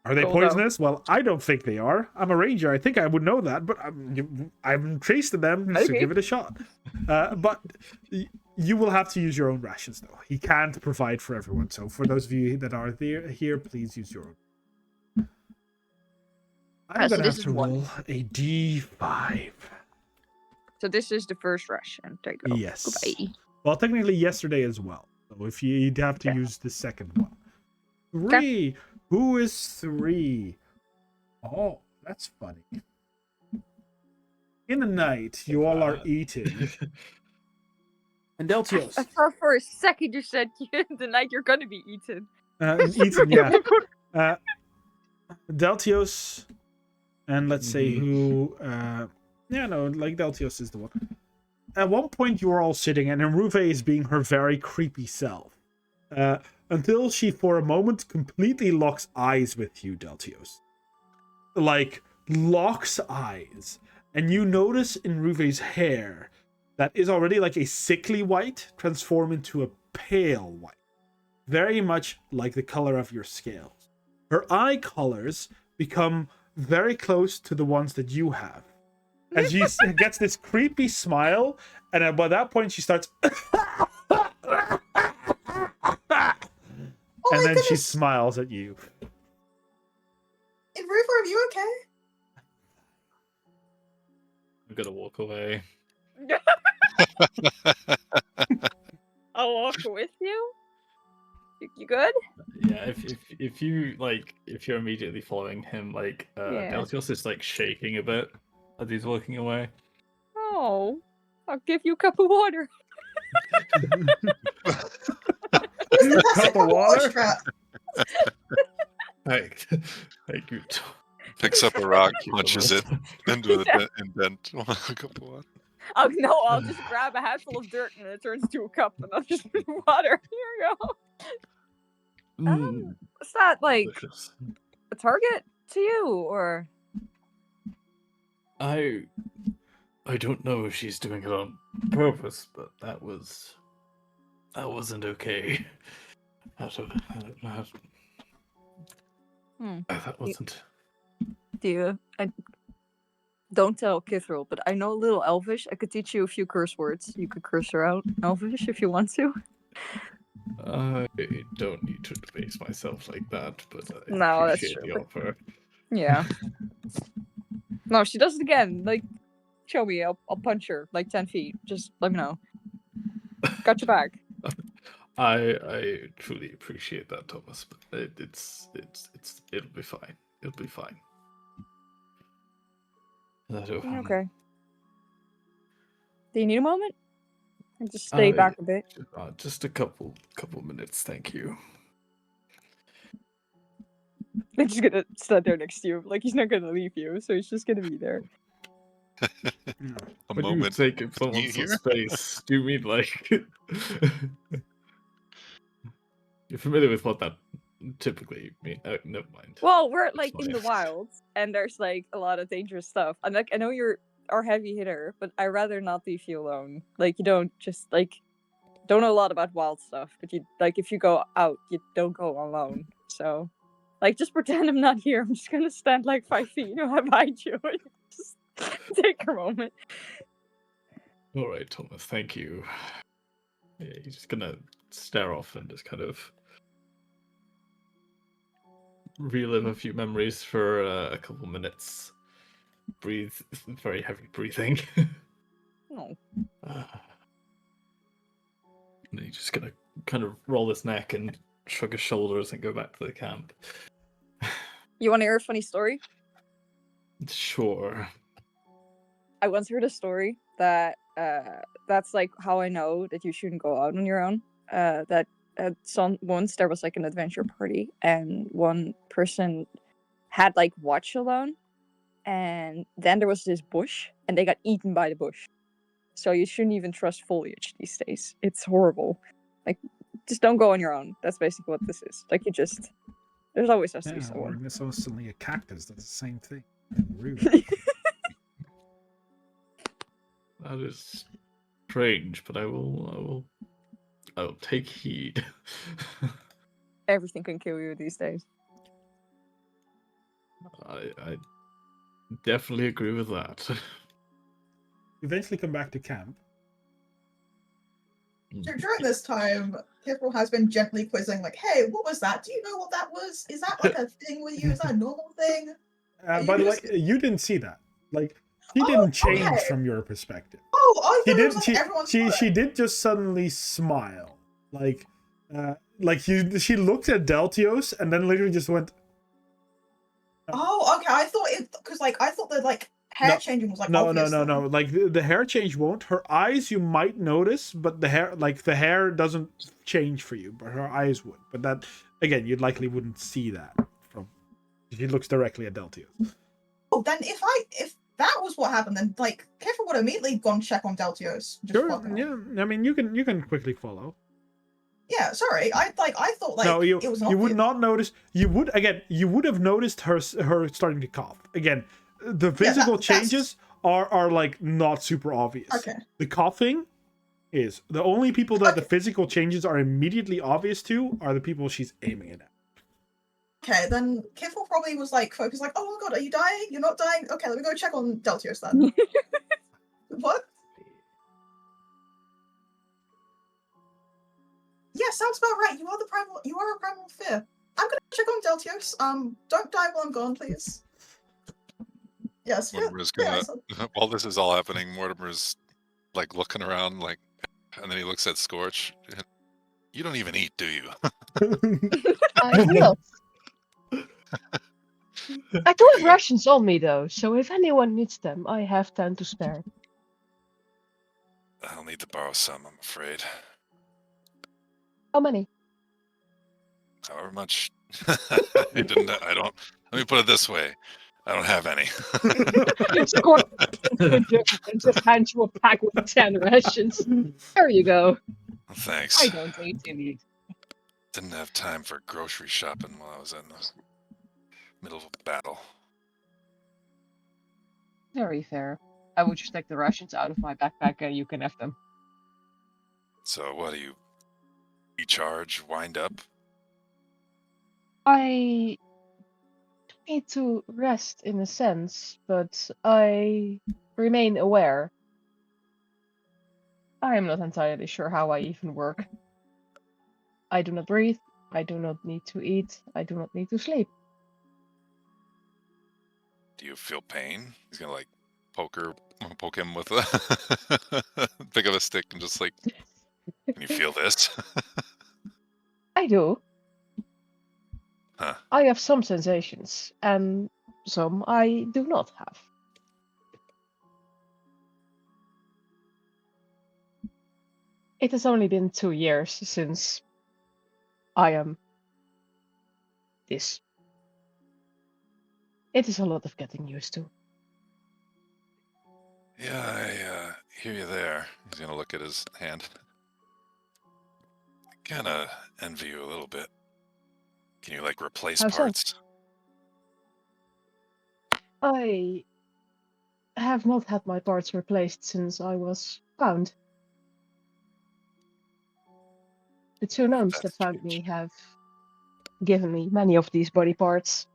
Are they poisonous? Well, I don't think they are. I'm a ranger. I think I would know that, but I've tasted them, so give it a shot. But you will have to use your own rations, though. He can't provide for everyone. So for those of you that are here, please use your own. I'm going to have to roll a D5. So this is the first ration. There you go. Yes. Goodbye. Well, technically yesterday as well. So if you'd have to use the second one. 3. Okay. Who is 3? Oh, that's funny. In the night, you all are eating. And Deltios. I thought for a second you said the night you're gonna be eaten. Eaten, yeah. Deltios, and let's say who. Deltios is the one. At one point, you are all sitting, and Enerva is being her very creepy self. Until she, for a moment, completely locks eyes with you, Deltios. Like, locks eyes. And you notice in Ruve's hair that is already like a sickly white transform into a pale white. Very much like the color of your scales. Her eye colors become very close to the ones that you have. As she gets this creepy smile, and by that point she starts... and then she smiles at you. Ruva, are you okay? I'm gonna walk away. I'll walk with you. You good? Yeah, if you're immediately following him, Deltios is like shaking a bit as he's walking away. Oh, I'll give you a cup of water. Cup of water? Thank you. Picks up a rock, punches it into the indent. A cup of water. Oh no, I'll just grab a handful of dirt and it turns into a cup and I'll just put water. Here you go. Is that like a target to you, or? I don't know if she's doing it on purpose, but that wasn't okay. That wasn't. Don't tell Kithril, but I know a little Elvish. I could teach you a few curse words. You could curse her out Elvish if you want to. I don't need to debase myself like that, but I No, that's appreciate true. the offer. Yeah. No, she does it again. Like, show me. I'll punch her like 10 feet. Just let me know. Got your back. I truly appreciate that, Thomas. But it'll be fine. It'll be fine. Okay. Do you need a moment? And just stay back a bit. Just a couple minutes, thank you. He's just gonna stand there next to you. Like, he's not gonna leave you, so he's just gonna be there. A When moment. you take up someone's space, do you mean like... You're familiar with what that typically means? Never mind. Well, we're like in the wilds, and there's like a lot of dangerous stuff. And like, I know you're our heavy hitter, but I'd rather not leave you alone. Like, you don't just like don't know a lot about wild stuff, but you like if you go out, you don't go alone. So, like, just pretend I'm not here. I'm just gonna stand like 5 feet behind you. Just take a moment. All right, Thomas. Thank you. Yeah, he's just gonna stare off and just kind of relive a few memories for a couple minutes. Breathe, very heavy breathing. No. And he's just gonna kind of roll his neck and shrug his shoulders and go back to the camp. You want to hear a funny story? Sure. I once heard a story that that's like how I know that you shouldn't go out on your own. That once there was like an adventure party and one person had like watch alone, and then there was this bush and they got eaten by the bush. So you shouldn't even trust foliage these days. It's horrible. Like, just don't go on your own. That's basically what this is. Like, there's always has to be Or someone. it's suddenly a cactus. That's the same thing. Rude. That is strange, but I will take heed. Everything can kill you these days. I definitely agree with that. Eventually come back to camp. So during this time, Kifril has been gently quizzing, like, hey, what was that? Do you know what that was? Is that like a thing with you? Is that a normal thing? By the way, you didn't see that. Like, she didn't change from your perspective. Oh, I thought She it was did. like everyone's She did just suddenly smile, she looked at Deltios and then literally just went. Oh, okay. I thought it because I thought the hair changing was no. obvious. Like the hair change won't. Her eyes you might notice, but the hair doesn't change for you, but her eyes would. But that again, you likely wouldn't see that from. She looks directly at Deltios. Oh, then if that was what happened, then Kifril would have immediately gone check on Deltios. Sure. Yeah. I mean, you can quickly follow. Yeah, sorry. I thought no, it was you would not notice. You would have noticed her starting to cough. Again, the physical changes are like not super obvious. Okay. The coughing is the only people that the physical changes are immediately obvious to are the people she's aiming it at. Okay, then Kifril probably was focused oh my god, are you dying? You're not dying? Okay, let me go check on Deltios then. What? Yeah, sounds about right. You are a primal fear. I'm gonna check on Deltios. Don't die while I'm gone, please. Yes. Mortimer's while this is all happening, Mortimer's looking around and then he looks at Scorch. You don't even eat, do you? I will. I do have rations on me though, so if anyone needs them, I have 10 to spare. I'll need to borrow some, I'm afraid. How many? However much. Let me put it this way. I don't have any. Scorch and just hands you a pack with 10 rations. There you go. Thanks. I don't eat indeed. Didn't have time for grocery shopping while I was in the middle of a battle. There very fair. I will just take the rations out of my backpack and you can have them. So what do you recharge, wind up? I need to rest in a sense, but I remain aware. I am not entirely sure how I even work. I do not breathe, I do not need to eat, I do not need to sleep. Do you feel pain? He's gonna like poke him with a pick of a stick and just like, can you feel this? I do. Huh. I have some sensations, and some I do not have. It has only been 2 years since I am this. It is a lot of getting used to. Yeah, I hear you there. He's gonna look at his hand. I kinda envy you a little bit. Can you like replace How so? parts? I have not had my parts replaced since I was found. The 2 gnomes that That's found me strange. have given me many of these body parts.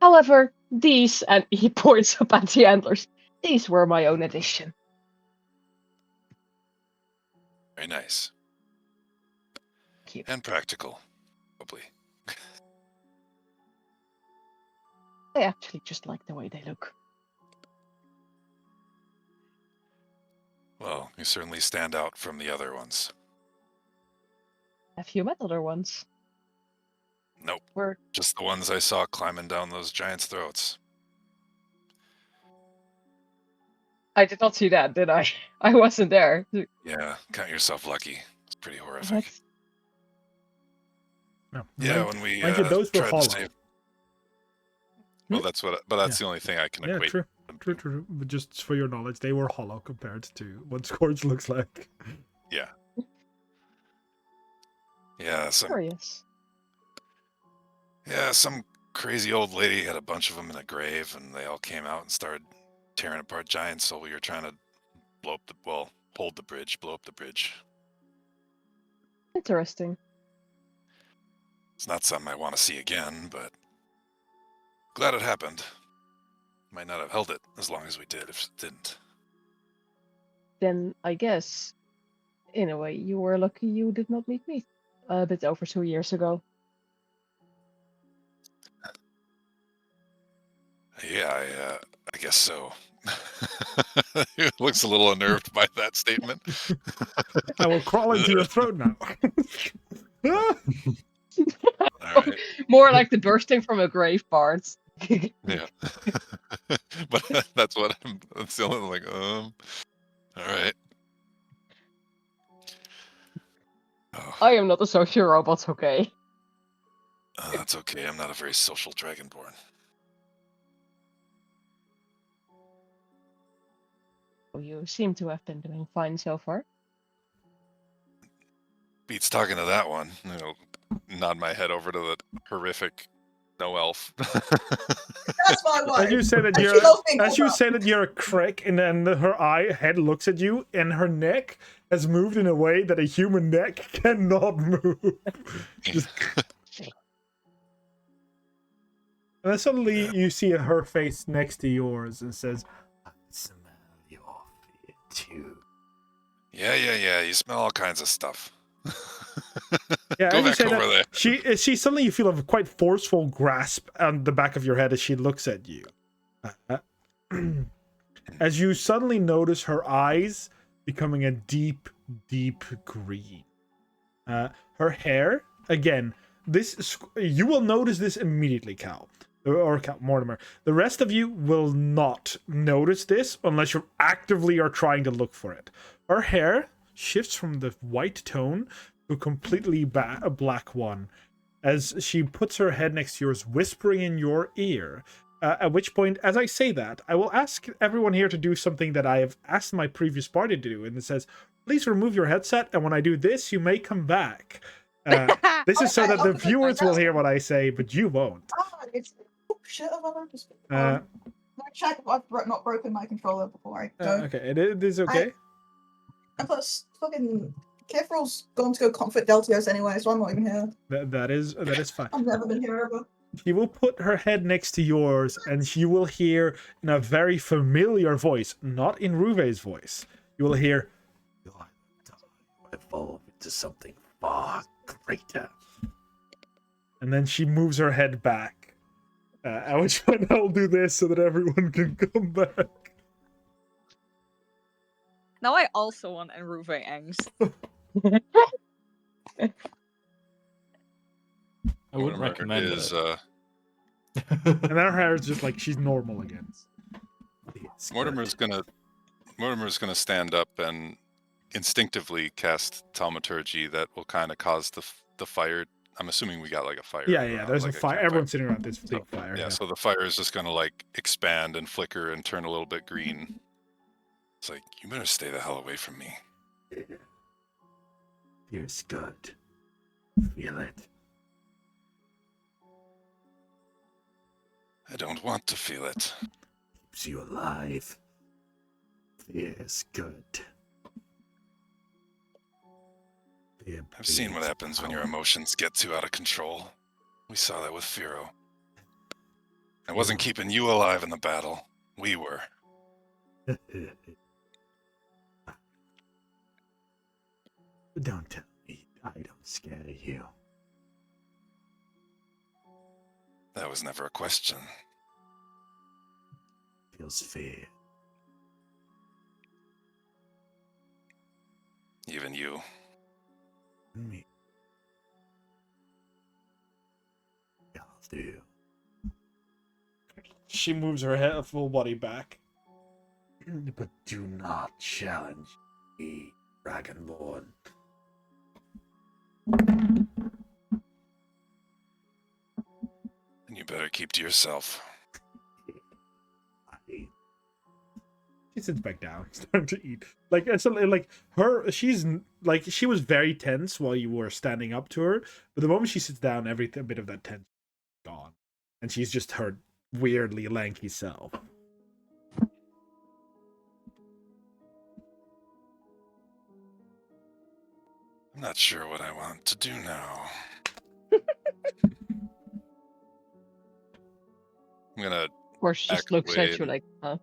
However, these, and he points up at the antlers, these were my own addition. Very nice. Thank you. And practical, probably. I actually just like the way they look. Well, you certainly stand out from the other ones. Have you met other ones? Nope. Where Just the ones I saw climbing down those giants' throats. I did not see that, did I? I wasn't there. Yeah, count yourself lucky. It's pretty horrific. What? No, Yeah, when we mind you, those were tried hollow. to save. Well, that's what. But that's the only thing I can Yeah, equate. true. True. But just for your knowledge, they were hollow compared to what Scourge looks like. Yeah. Yeah, Curious. some crazy old lady had a bunch of them in a grave, and they all came out and started tearing apart giants. So we were trying to hold the bridge, blow up the bridge. Interesting. It's not something I want to see again, but glad it happened. Might not have held it as long as we did if it didn't. Then I guess, in a way, you were lucky you did not meet me a bit over 2 years ago. Yeah, I guess so. He looks a little unnerved by that statement. I will crawl into your throat now. All right. More like the bursting from a grave part. Yeah. But that's the only like, all right. Oh, I am not a social robot, okay? that's okay. I'm not a very social dragonborn. You seem to have been doing fine so far. Beats talking to that one. Nod my head over to the horrific no elf. That's my wife. As you say that And you're, she loves being as called you up. say that you're a crick, and then her head looks at you, and her neck has moved in a way that a human neck cannot move. Just... And then suddenly you see her face next to yours and says, "I smell your fear too." Yeah. You smell all kinds of stuff. Yeah, Go as you back say over that, there. she suddenly you feel a quite forceful grasp on the back of your head as she looks at you. As you suddenly notice her eyes becoming a deep green. Her hair, again, you will notice this immediately, Cal. Or Cal Mortimer. The rest of you will not notice this unless you actively are trying to look for it. Her hair shifts from the white tone to a completely a black one as she puts her head next to yours, whispering in your ear. At which point, as I say that, I will ask everyone here to do something that I have asked my previous party to do, and it says, please remove your headset, and when I do this, you may come back. This is so that the viewers will hear what I say, but you won't. Oh, shit, check if I've not broken my controller before I go. Okay, it is okay. And plus, fucking Kifrill's going to go comfort Deltios anyway, so I'm not even here. That is fine. I've never been here ever. She will put her head next to yours, and she will hear in a very familiar voice, not in Ruve's voice. You will hear, "You'll evolve into something far greater." And then she moves her head back. At which point I'll do this so that everyone can come back. Now I also want Enruve angst. I wouldn't recommend is, it. And then her hair is just like she's normal again. Mortimer's gonna stand up and instinctively cast Thaumaturgy that will kind of cause the fire. I'm assuming we got like a fire. Yeah. There's like a fire. Everyone's sitting around this big fire. Yeah, so the fire is just gonna like expand and flicker and turn a little bit green. It's like, you better stay the hell away from me. Feels good. Feel it. I don't want to feel it. Keeps you alive. Feels good. I've seen what happens when your emotions get too out of control. We saw that with Firo. I wasn't keeping you alive in the battle. We were. Don't tell me I don't scare you. That was never a question. Feels fair. Even you. Me. I'll do. She moves her head, full body back. But do not challenge me, Dragonborn. And you better keep to yourself. She sits back down, starting to eat. Like it's like her. She's like she was very tense while you were standing up to her, but the moment she sits down, every bit of that tension is gone, and she's just her weirdly lanky self. I'm not sure what I want to do now. I'm gonna. Of course, she just looks at you like, huh?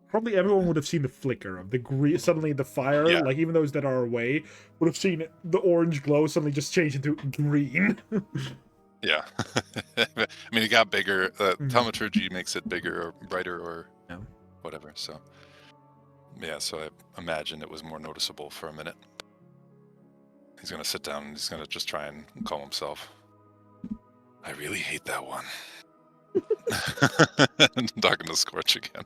Probably everyone would have seen the flicker of the green. Suddenly, the fire, Yeah. like even those that are away, would have seen the orange glow suddenly just change into green. Yeah. I mean, it got bigger. Thaumaturgy makes it bigger or brighter or whatever. So, yeah, so I imagine it was more noticeable for a minute. He's going to sit down and he's going to just try and calm himself. I really hate that one. I'm talking to Scorch again.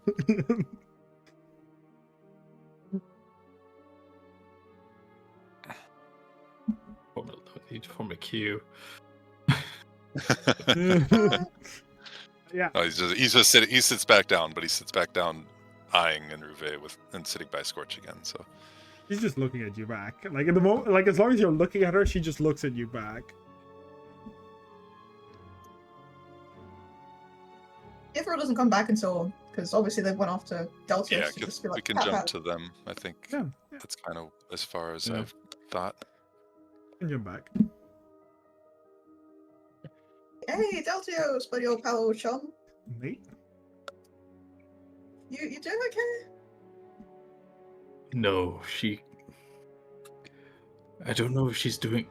Form a queue. Yeah. No, he's just sitting. He sits back down, but he sits back down, eyeing Enruve and sitting by Scorch again. So She's just looking at you back. Like at the moment, like as long as you're looking at her, she just looks at you back. Ifra doesn't come back until, because obviously they went off to Delta. yeah, to just be we like, can "Pat, jump pat." to them. I think Yeah. that's kind of as far as Yeah. I've thought. And you're back. Hey, Deltios, buddy old pal, old chum. Nate? You doing okay? No, I don't know if she's doing.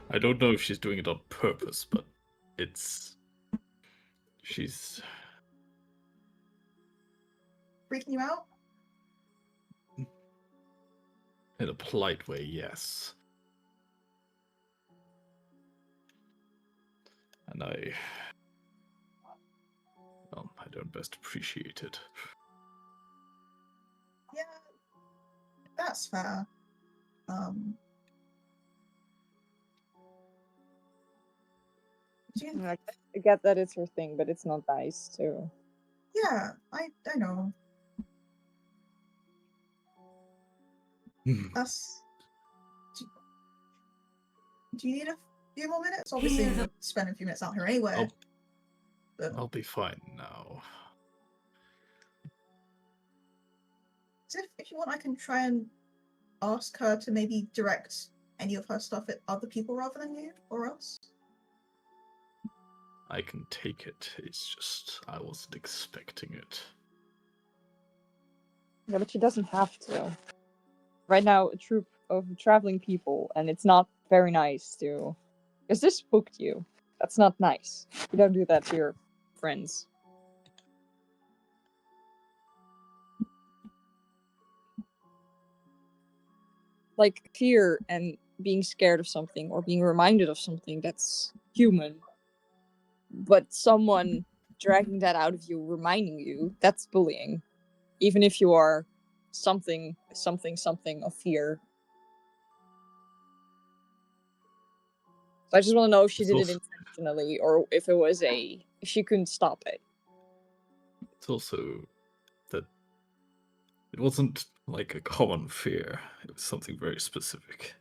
I don't know if she's doing it on purpose, but she's Freaking you out? in a polite way, yes. And I don't best appreciate it. Yeah, that's fair. Do you- I get that it's her thing, but it's not nice too. yeah, I know. That's. Do you need a few more minutes? Obviously, we'll spend a few minutes out here anyway. I'll be fine now. If you want, I can try and ask her to maybe direct any of her stuff at other people rather than you or us. I can take it. It's just I wasn't expecting it. Yeah, but she doesn't have to. Right now, a troop of traveling people, and it's not very nice to... Because this spooked you. That's not nice. You don't do that to your friends. Like, fear and being scared of something, or being reminded of something, that's human. But someone dragging that out of you, reminding you, that's bullying. Even if you are something of fear. So I just want to know if she It's did also, it intentionally, or if it was if she couldn't stop it. it's also that it wasn't like a common fear. It was something very specific.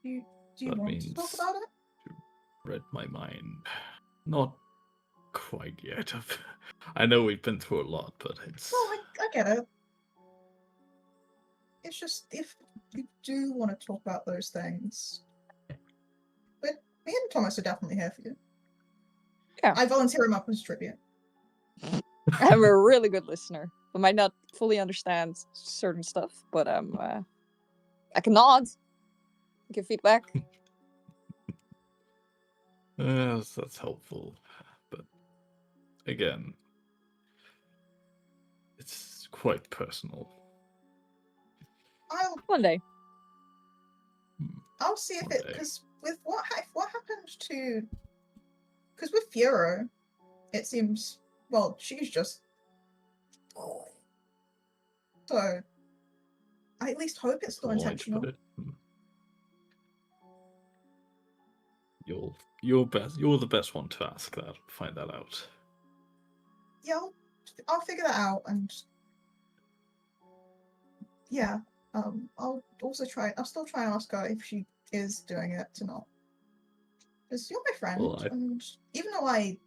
Do you That want means to talk about it? you read my mind. Not quite yet. I know we've been through a lot, but it's... Well, I get it. It's just, if you do want to talk about those things... But me and Thomas are definitely here for you. Yeah. I volunteer him up as tribute. I'm a really good listener. I might not fully understand certain stuff, but I can nod, give feedback. Yes, that's helpful. But again, it's quite personal. One day. I'll see if One it, day. because with what happened to, because with Fiora, it seems, well, she's just, so I at least hope it's still That's all I'd intentional. put it. You're the best one to ask that, find that out. Yeah, I'll figure that out, and yeah, I'll still try and ask her if she is doing it or not. Because you're my friend, Well, and even though I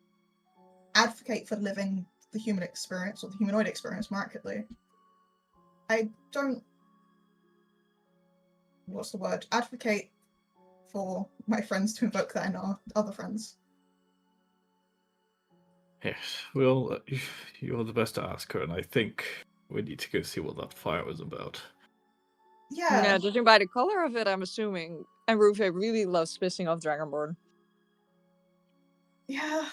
advocate for living the human experience, or the humanoid experience more accurately, I don't, advocate for my friends to invoke that in our other friends. Yes, well, you're the best to ask her, and I think we need to go see what that fire was about. Yeah, Judging by the color of it, I'm assuming Rufe really loves pissing off Dragonborn. yeah,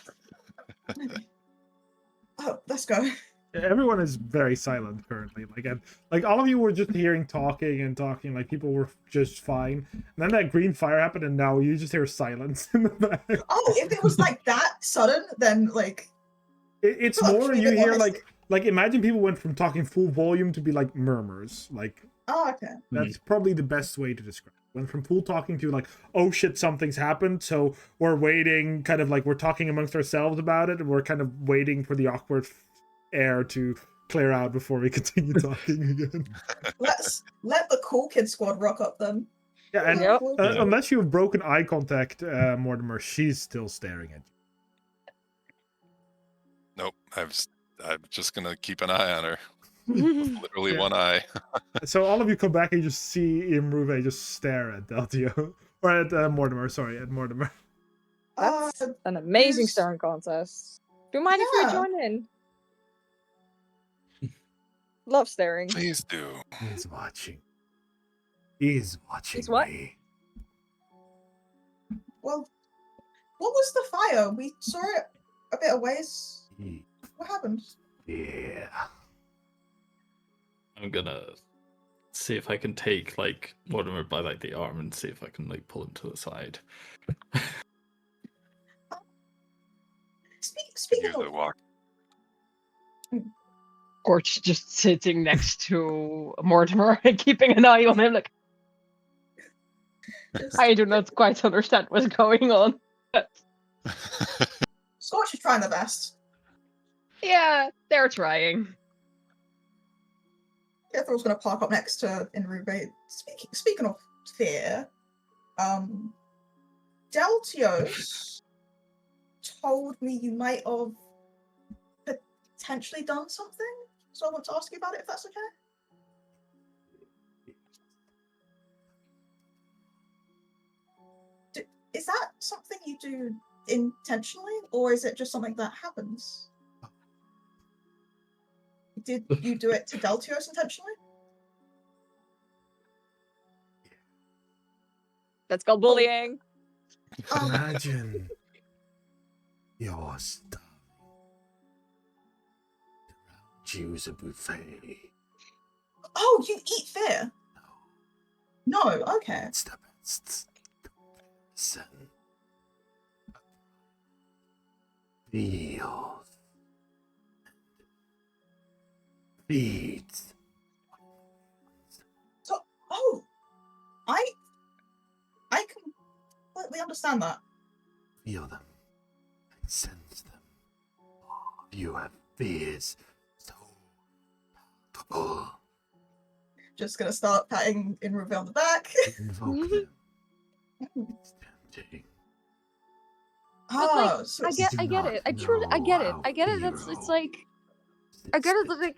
maybe. Oh, let's go. Everyone is very silent currently. Like all of you were just hearing talking and talking. Like people were just fine. And then that green fire happened, and now you just hear silence in the back. Oh, if it was like that sudden, then like it's more you hear like imagine people went from talking full volume to be like murmurs. Like oh, okay. That's probably the best way to describe it. Went from full talking to like, oh shit, something's happened. So we're waiting, kind of like we're talking amongst ourselves about it, and we're kind of waiting for the awkward air to clear out before we continue talking again. Let the cool kid squad rock up then. Yeah, and Yep. unless you have broken eye contact, Mortimer, she's still staring at you. Nope. I'm just gonna keep an eye on her. Literally one eye. So all of you come back and you just see Imruve just stare at Deltio. Or at Mortimer, sorry, at Mortimer. That's an amazing staring contest. Do you mind if we join in? Love staring. Please do. He's watching. He's watching He's what? me. Well, what was the fire? We saw it a bit of ways. What happened? Yeah. I'm gonna see if I can take like Mortimer by like the arm and see if I can like pull him to the side. Speaking of walk. Gorch just sitting next to Mortimer and keeping an eye on him like, I do not quite understand what's going on. Scorch is trying their best. Yeah, they're trying. Etharis gonna park up next to Inrube. Speaking of fear, Deltios told me you might have potentially done something. So I want to ask you about it, if that's okay. Is that something you do intentionally, or is it just something that happens? Did you do it to Deltios intentionally? That's called bullying. Imagine you're starving. Choose a buffet. Oh, you eat fear? No, okay. It's the best comparison. Feels. Feeds. So, I completely understand that. Feel them. I sense them. You have fears. So palpable. Just gonna start patting Intria on the back. Invoke them. It's tempting. But like, So I get not it. I truly, I get it. know I get it. how It's hero like, I get it. That like,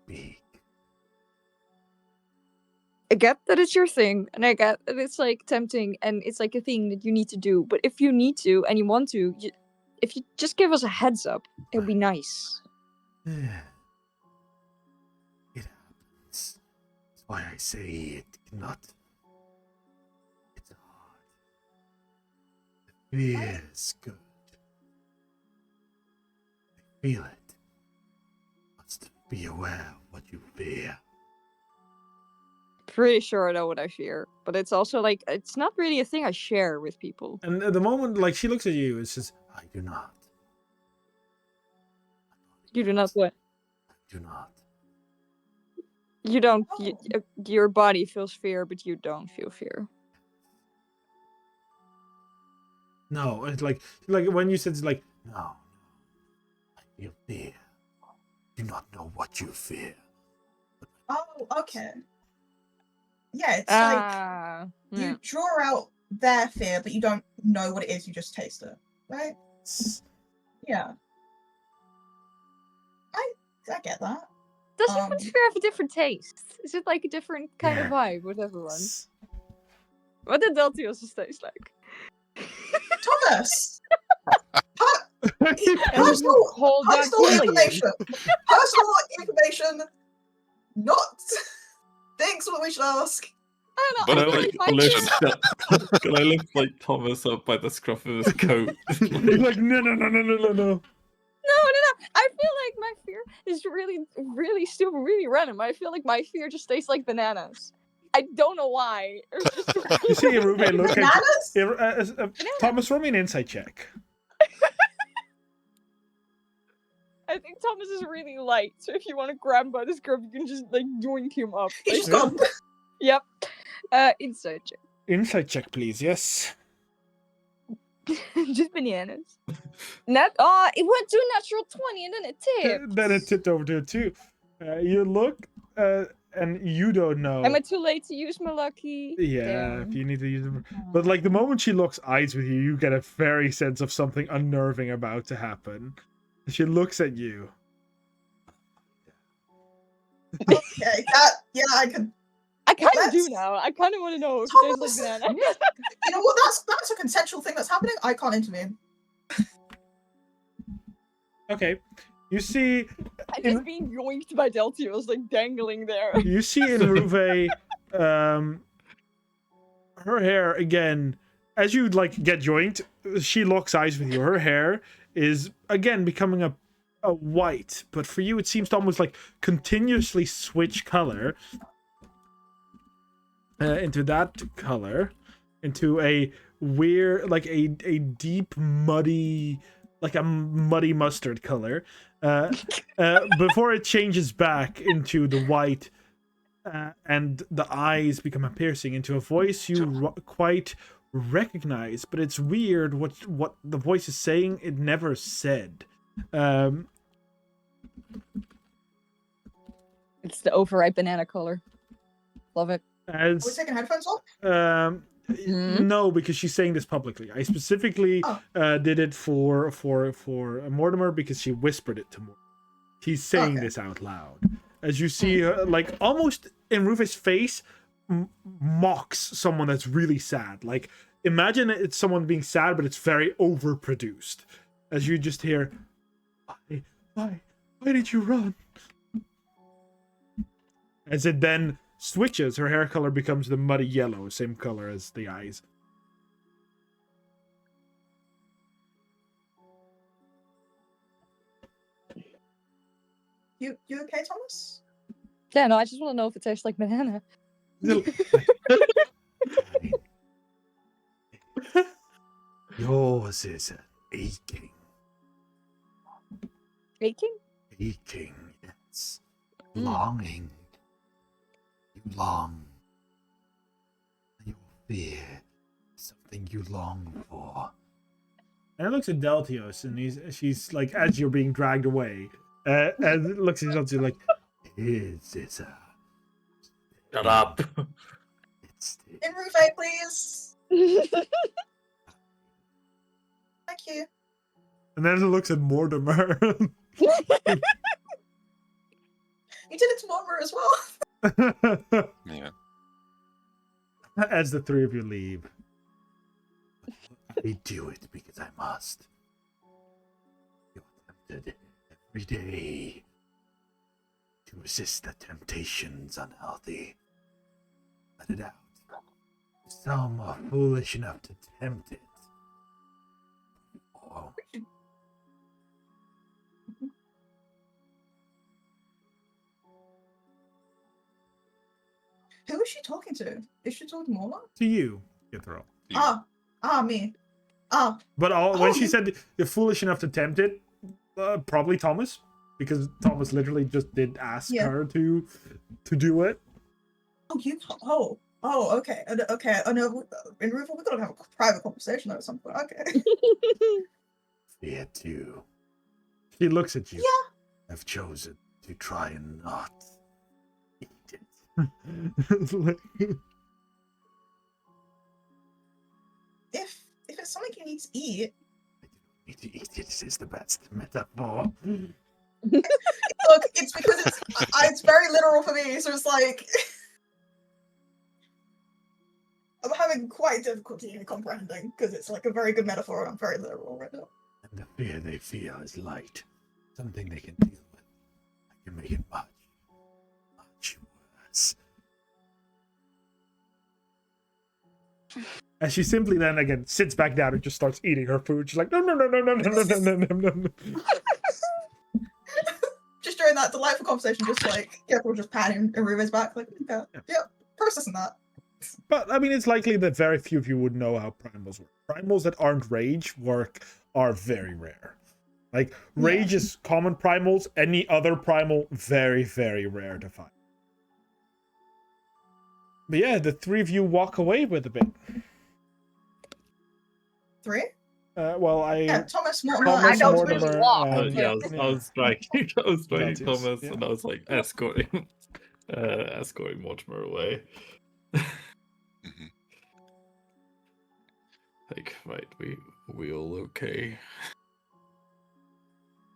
Speak. I get that it's your thing, and I get that it's like tempting, and it's like a thing that you need to do. But if you need to and you want to, if you just give us a heads up, it would be nice. It happens. That's why I say it cannot. It's hard. The fear is good. I feel it. Must be aware of what you fear. Pretty sure I know what I fear, but it's also like it's not really a thing I share with people. And at the moment, like, she looks at you and says, I do not. You do not what? I do not. You don't. Your body feels fear, but you don't feel fear. No, it's like when you said, it's like, no. I feel fear. Do not know what you fear. Oh, okay. Yeah, it's like you draw out their fear, but you don't know what it is, you just taste it, right? Yeah. I get that. Does human fear have a different taste? Is it like a different kind of vibe with everyone? What did Deltios taste like? Thomas! Personal information! Personal information! Not things that we should ask. I But don't know. I like Can I lift like Thomas up by the scruff of his coat? You're like, no. No. I feel like my fear is really still really random. I feel like my fear just tastes like bananas. I don't know why. You see Irube look Bananas? at Thomas, roll me an insight check. I think Thomas is really light, so if you want to grab him by the scruff, you can just like yoink him up. He's just gone. Yep. Insight check. Insight check, please. Yes. Just bananas. It went to a natural 20 and then it tipped. Then it tipped over to a 2. You look, and you don't know. Am I too late to use my lucky? Yeah, Damn. if you need to use them. But like the moment she looks eyes with you, you get a very sense of something unnerving about to happen. She looks at you. Okay, I can. I kind of do now. I kind of want to know if it tastes like banana. You know what? That's a consensual thing that's happening. I can't intervene. Okay, you see. I'm just being yoinked by Deltios, like dangling there. You see in Ruve, her hair again. As you like get joined, she locks eyes with you. Her hair is again becoming a white, but for you it seems to almost like continuously switch color into that color, into a weird, like a deep muddy, like a muddy mustard color, before it changes back into the white, and the eyes become a piercing into a voice you quite recognize, but it's weird what the voice is saying. It never said. It's the overripe banana color. Love it. Are we taking headphones off? No, because she's saying this publicly. I specifically did it for Mortimer because she whispered it to Mortimer. She's saying this out loud. As you see her, like, almost in Rufus' face, mocks someone that's really sad. Like, imagine it's someone being sad, but it's very overproduced. As you just hear, why did you run? As it then switches, her hair color becomes the muddy yellow, same color as the eyes. You okay, Thomas? Yeah, no, I just want to know if it tastes like banana. Yours is aching. Aching? Aching, yes. Longing. You long. Your fear. Something you long for. And it looks at Deltios, and she's like, as you're being dragged away, and it looks at Deltios like, it's a... Shut up. In Rufe, please. Thank you. And then it looks at Mortimer. You did it to Mortimer as well. Yeah. As the three of you leave. I do it because I must. You're tempted every day to resist the temptations unhealthy. Let it out. Some are foolish enough to tempt it. Oh. Who is she talking to? Is she talking to Mortimer? To you, Ithral. Me. But when she said you're foolish enough to tempt it, probably Thomas, because Thomas literally just did ask her to do it. Okay. Okay. I know. In Rufa, we're gonna have a private conversation at some point. Okay. Fear too. She looks at you. Yeah. I've chosen to try and not eat it. If it's something you need to eat, I don't need to eat it. This is the best metaphor. look, it's because it's very literal for me. So it's like I'm having quite difficulty in comprehending because it's like a very good metaphor and I'm very literal right now. And the fear they feel is light, something they can deal with. I can make it much worse. And she simply then again sits back down and just starts eating her food. She's like, no. Just during that delightful conversation, just like people just patting Aruba's back, like, yeah, processing that. But I mean, it's likely that very few of you would know how primals work. Primals that aren't rage are very rare. Like rage is common primals. Any other primal, very, very rare to find. But yeah, the three of you walk away with a bit. Three? Thomas, Mortimer, I don't Mortimer, really walk. I was striking Thomas, yeah. and I was like escorting Mortimer away. Like, right, we all okay?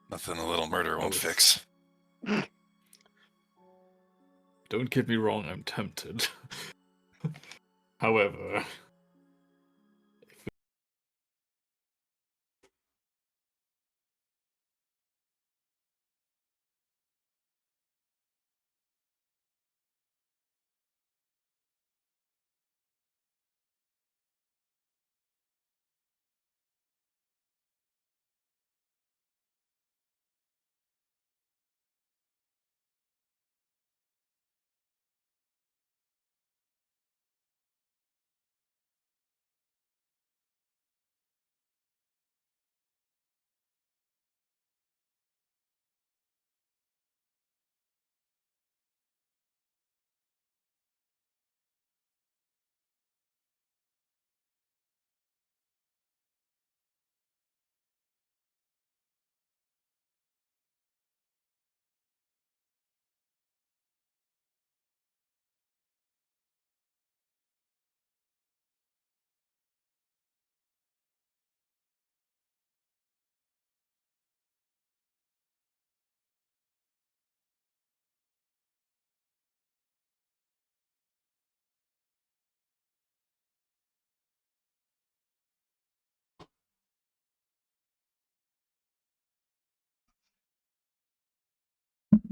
Nothing a little murder won't fix. Don't get me wrong, I'm tempted. However,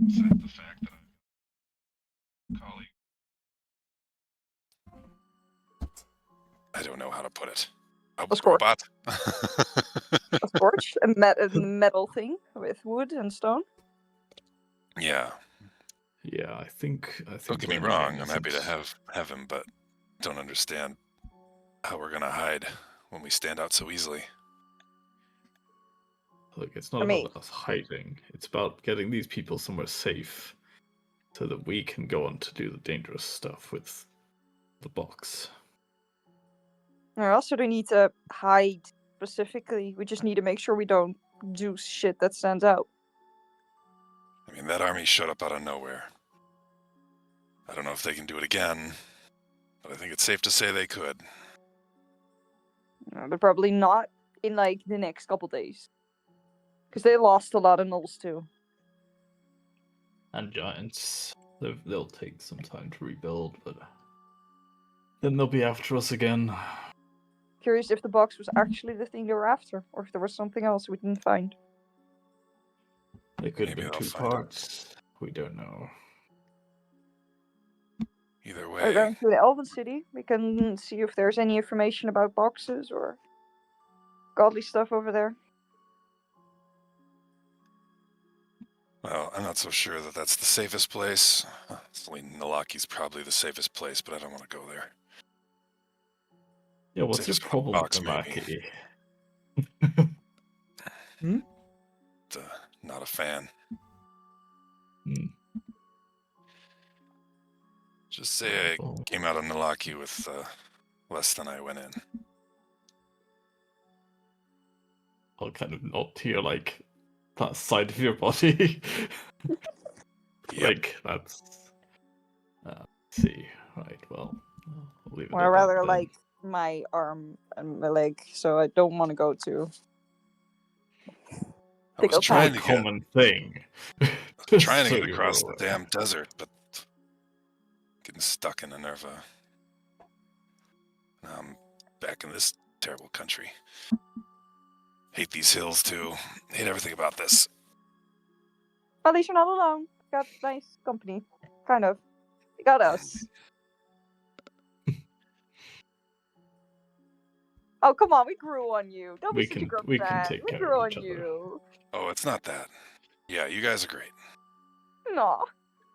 Besides the fact that I'm a colleague. I don't know how to put it. A scorch. Robot? A scorch? A metal thing with wood and stone? Yeah. Yeah, I think. Don't get me wrong. I'm happy to have him, but don't understand how we're gonna hide when we stand out so easily. Look, it's not about us hiding. It's about getting these people somewhere safe, so that we can go on to do the dangerous stuff with the box. We also don't need to hide specifically. We just need to make sure we don't do shit that stands out. I mean, that army showed up out of nowhere. I don't know if they can do it again, but I think it's safe to say they could. But probably not in, like, the next couple days. Because they lost a lot of gnolls, too. And giants. They'll take some time to rebuild, but then they'll be after us again. Curious if the box was actually the thing they were after, or if there was something else we didn't find. It could have been 2 parts. We don't know. Either We're way, going to the Elven City. We can see if there's any information about boxes or godly stuff over there. well, I'm not so sure that that's the safest place. Nalaki's probably the safest place, but I don't want to go there. Yeah, what's your Safest problem with box, Nalaki? Not a fan. Just say I came out of Nalaki with less than I went in. I'll kind of nod to your, like, that side of your body. Yep. Like, that's... let's see. Right, well, I'll leave it Or at rather, that, like, my arm and my leg, so I don't want to go to... I was trying to common thing. Trying to get across the damn desert, but getting stuck in Enerva. Now I'm back in this terrible country. Hate these hills too. Hate everything about this. At least you're not alone. Got nice company. Kind of. You got us. Oh, come on, we grew on you. Don't be such a grump fan. We grew on you. Oh, it's not that. Yeah, you guys are great. No.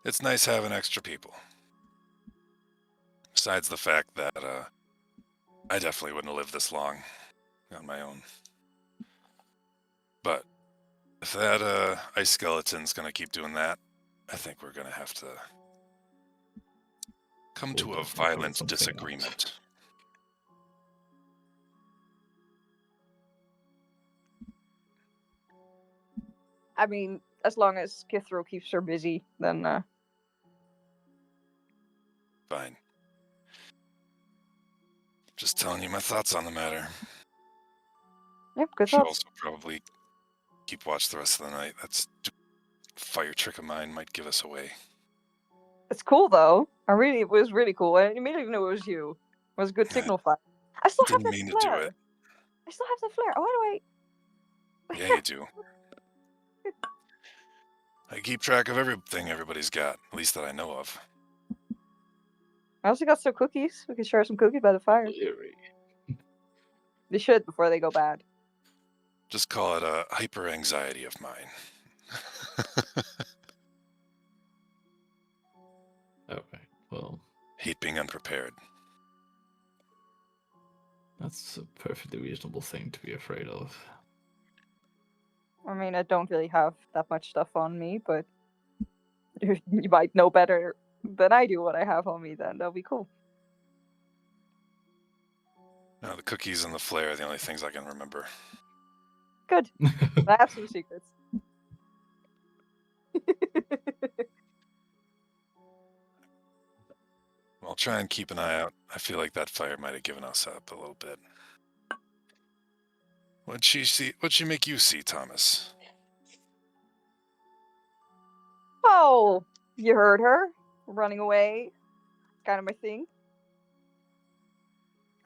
It's nice having extra people. Besides the fact that I definitely wouldn't have lived this long on my own. But if that ice skeleton's gonna keep doing that, I think we're gonna have to come to a violent disagreement. I mean, as long as Kithro keeps her busy, then Fine. Just telling you my thoughts on the matter. Yep, good Should thoughts. also probably keep watch the rest of the night. That fire trick of mine might give us away. It's cool though. It was really cool. I immediately knew it was you. It was a good signal fire. I still have that Didn't mean flare. to do it. I still have that flare. Why do I? Yeah, you do. I keep track of everything everybody's got, at least that I know of. I also got some cookies. We can share some cookies by the fire. They should before they go bad. Just call it a hyper anxiety of mine. Okay, well. Hate being unprepared. That's a perfectly reasonable thing to be afraid of. I mean, I don't really have that much stuff on me, but if you might know better than I do what I have on me, then that'll be cool. No, the cookies and the flare are the only things I can remember. Good. I have some secrets. I'll try and keep an eye out. I feel like that fire might have given us up a little bit. What'd she make you see, Thomas? Oh, you heard her running away. Kind of my thing.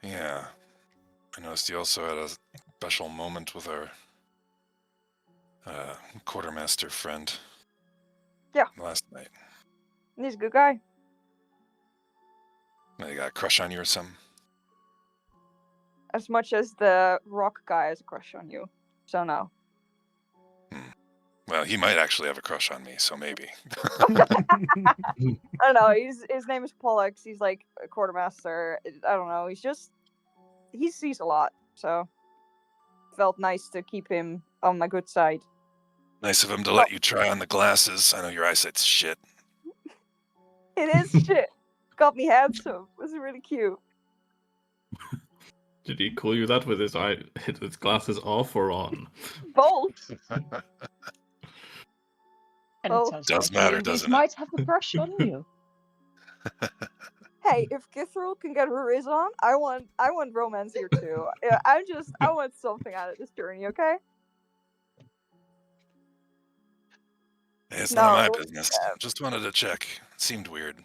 Yeah. I noticed you also had a special moment with our quartermaster friend. Yeah. last night. He's a good guy. They got a crush on you or something? As much as the rock guy has a crush on you. So no. Well, he might actually have a crush on me, so maybe. I don't know. His name is Pollux. He's like a quartermaster. I don't know. He sees a lot. So felt nice to keep him on my good side. Nice of him to let you try on the glasses. I know your eyesight's shit. It is shit. Got me handsome. It was really cute. Did he call you that with his glasses off or on? Both. And Oh. it sounds Does like matter, he doesn't it? might have a crush on you. Hey, if Kithril can get her riz on, I want romance here too. Yeah, I want something out of this journey, okay? Hey, it's No, none of my it was- business. Just wanted to check. It seemed weird.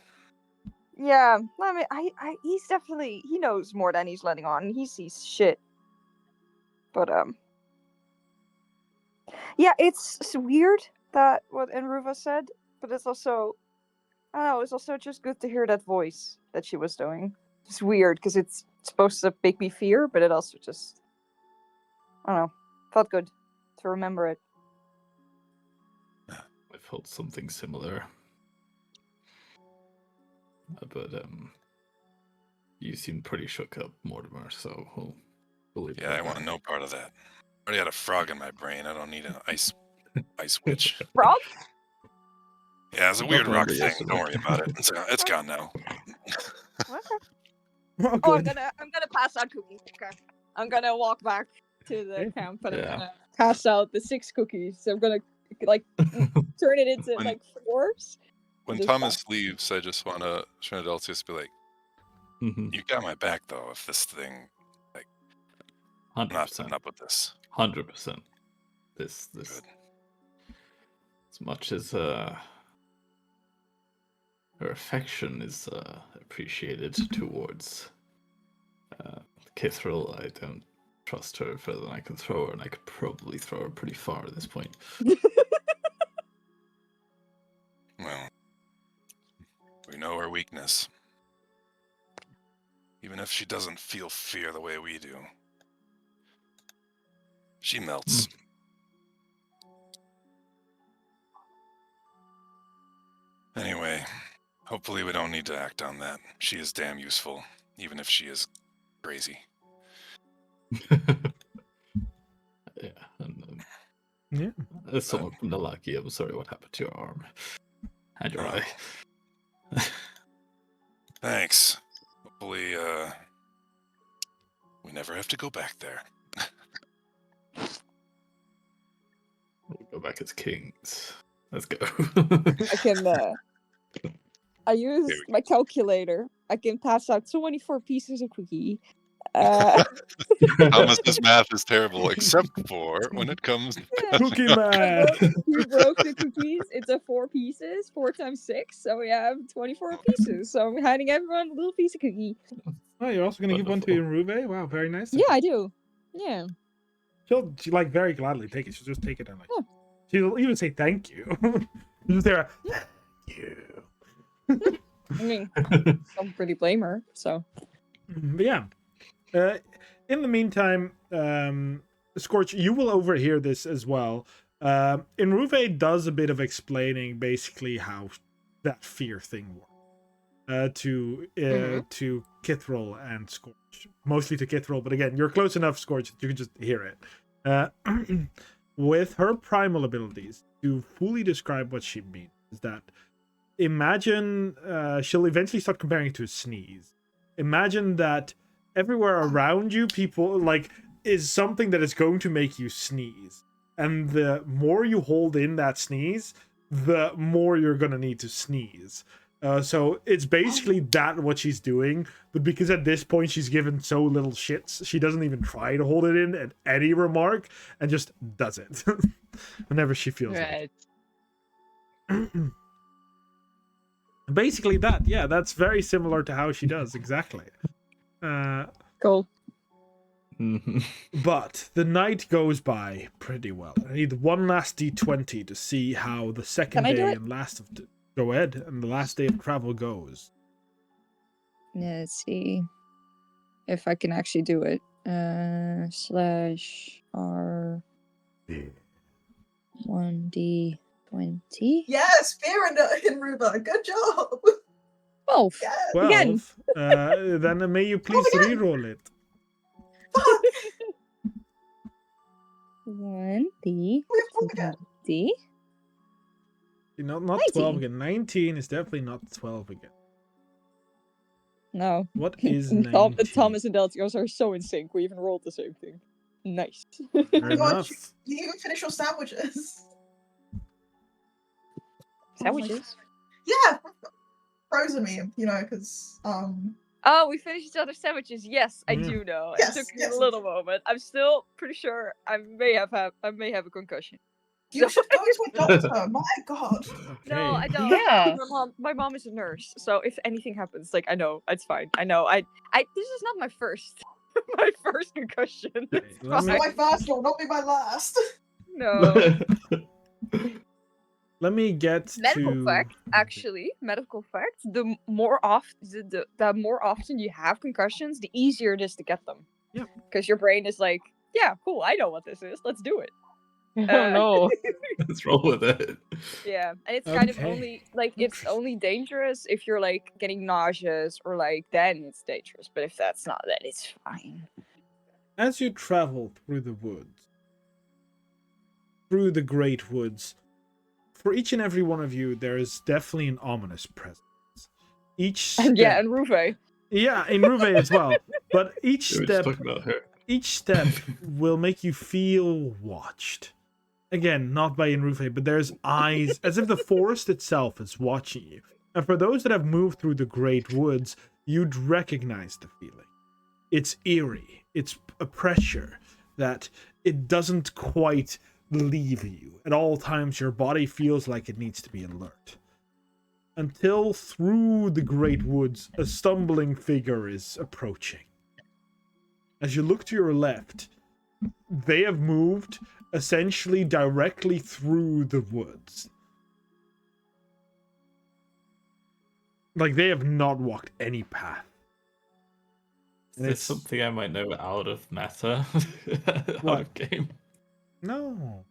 Yeah, I mean, he's definitely, he knows more than he's letting on. He sees shit. But yeah, it's weird that what Enerva said, but it's also, I don't know, it's also just good to hear that voice that she was doing. It's weird because it's supposed to make me fear, but it also just, I don't know, felt good to remember it. I felt something similar. But you seem pretty shook up, Mortimer, so we'll believe Yeah, I want no part of that. I already had a frog in my brain. I don't need an ice witch. Frog? Yeah, it's a Not weird the rock one thing. that Don't worry about it. It's gone now. Okay. Oh, Oh, I'm good. gonna pass out cookies. Okay. I'm gonna walk back to the camp and I'm Yeah. gonna pass out the 6 cookies. So I'm gonna like turn it into When- like 4s. When Just Thomas leaves, I just want to Trinidaltius be like, Mhm. you got my back, though, if this thing, I'm not 100%. putting up with this. 100%. This Good. as much as her affection is appreciated towards Kithril, I don't trust her further than I can throw her, and I could probably throw her pretty far at this point. Well, we know her weakness. Even if she doesn't feel fear the way we do, she melts. Anyway, hopefully we don't need to act on that. She is damn useful, even if she is crazy. Yeah, and Yeah. as someone from Nalaki, I'm sorry what happened to your arm and your eye. Thanks. Hopefully, we never have to go back there. We'll go back as kings. Let's go. I can I use my calculator. I can pass out 24 pieces of cookie. Thomas's math is terrible, except for when it comes. Cookie man. You broke the cookies into 4 pieces, 4 times 6, so we have 24 pieces. So I'm handing everyone a little piece of cookie. Oh, you're also gonna give one to Wonderful. Ruve? Wow, very nice. Yeah, I do. Yeah. She like very gladly take it. She'll just take it and like Yeah. she'll even say thank you. She'll just there. Thank you. I mean, I don't really blame her, so. But yeah. In the meantime, Scorch, you will overhear this as well. Inruve does a bit of explaining basically how that fear thing works. To Kithril and Scorch. Mostly to Kithril, but again, you're close enough, Scorch, that you can just hear it. With her primal abilities, to fully describe what she means, is that imagine she'll eventually start comparing it to a sneeze. Imagine that everywhere around you, people like is something that is going to make you sneeze. And the more you hold in that sneeze, the more you're gonna need to sneeze. So it's basically that what she's doing, but because at this point she's given so little shits, she doesn't even try to hold it in at any remark and just does it whenever she feels Right. like it. Basically that, yeah, that's very similar to how she does, exactly. Cool. But the night goes by pretty well. I need one last d20 to see how the second Can I do day it? and last of go ahead and the last day of travel goes. Yeah, let's see if I can actually do it. /R 1d20. Yes, fear in Ruba. Good job. 12. Yes. 12. Again. Then may you please again. re-roll it. Fuck. 1d20. We have 12 again. Not 12 19. again. 19 is definitely not 12 again. No. What is 19? Thomas and Deltios are so in sync. We even rolled the same thing. Nice. Fair Oh my God, enough. you even finish your sandwiches. Sandwiches? Yeah, frozen me, because Oh, we finished each other's sandwiches. Yes, I Yeah. do know. Yes, It took me yes. a little moment. I'm still pretty sure I may have a concussion. you should go to a doctor. My God. No, I Okay. don't. Yeah. My mom is a nurse, so if anything happens, like I know it's fine. I know. I this is not my first my first concussion. It's let It's me- not fine. my first, will not be my last. No. Let me get Medical to... fact, actually, medical fact, the more often you have concussions, the easier it is to get them. Yep. Because your brain is like, yeah, cool, I know what this is. Let's do it. Oh no. Let's roll with it. Yeah, and it's kind of Okay. only like it's Interesting. only dangerous if you're like getting nauseous or like then it's dangerous. But if that's not, then it's fine. As you travel through the woods, through the great woods, for each and every one of you, there is definitely an ominous presence. Each step, And yeah, and Ruve. yeah, in Ruve as well. But each We were just step, talking about her. each step will make you feel watched. Again, not by Enrufe, but there's eyes, as if the forest itself is watching you. And for those that have moved through the great woods, you'd recognize the feeling. It's eerie. It's a pressure that it doesn't quite leave you. At all times, your body feels like it needs to be alert. Until through the great woods, a stumbling figure is approaching. As you look to your left, they have moved essentially directly through the woods. Like they have not walked any path. Is this something I might know out of meta? Out What? of game? No.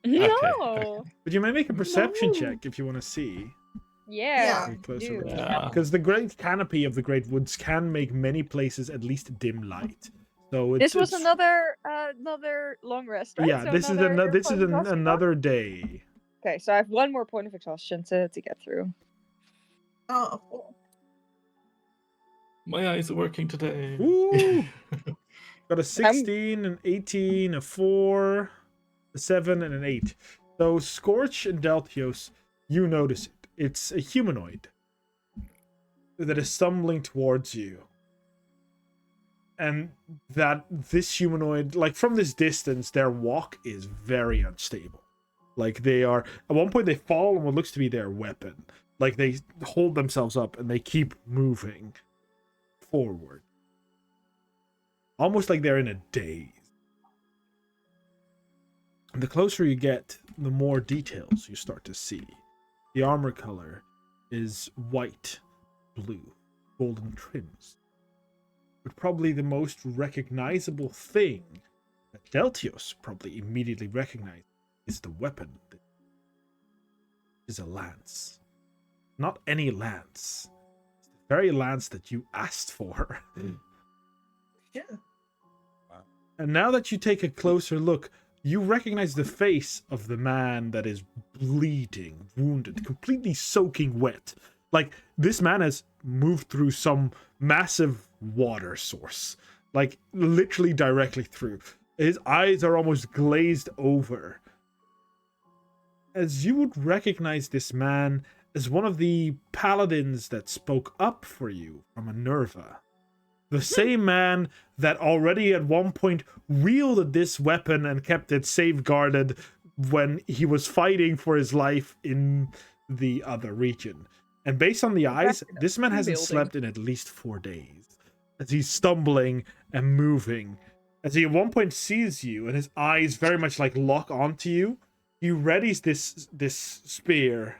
No. But you might make a perception No. check if you want to see. Yeah. Get closer do. with it. Yeah. Because the great canopy of the great woods can make many places at least dim light. So it's, This was it's- another long rest, right? Yeah, So this is another this is point of exhaustion? another day. Okay, so I have one more point of exhaustion to get through. Oh, cool. My eyes are working today. Ooh. Got a 16, an 18, a 4, a 7, and an 8. So Scorch and Deltios, you notice it. It's a humanoid that is stumbling towards you. And that this humanoid, like from this distance, their walk is very unstable. Like they are, at one point they fall on what looks to be their weapon. Like they hold themselves up and they keep moving forward. Almost like they're in a daze. And the closer you get, the more details you start to see. The armor color is white, blue, golden trims. But probably the most recognizable thing that Deltios probably immediately recognized is the weapon. It is a lance. Not any lance. It's the very lance that you asked for. Yeah. And now that you take a closer look, you recognize the face of the man that is bleeding, wounded, completely soaking wet. Like, this man has moved through some massive water source. Like, literally directly through. His eyes are almost glazed over. As you would recognize this man as one of the paladins that spoke up for you from Enerva. The same man that already at one point wielded this weapon and kept it safeguarded when he was fighting for his life in the other region. And based on the eyes, this man hasn't slept in at least 4 days. As he's stumbling and moving As he at one point sees you, and his eyes very much like lock onto you, he readies this spear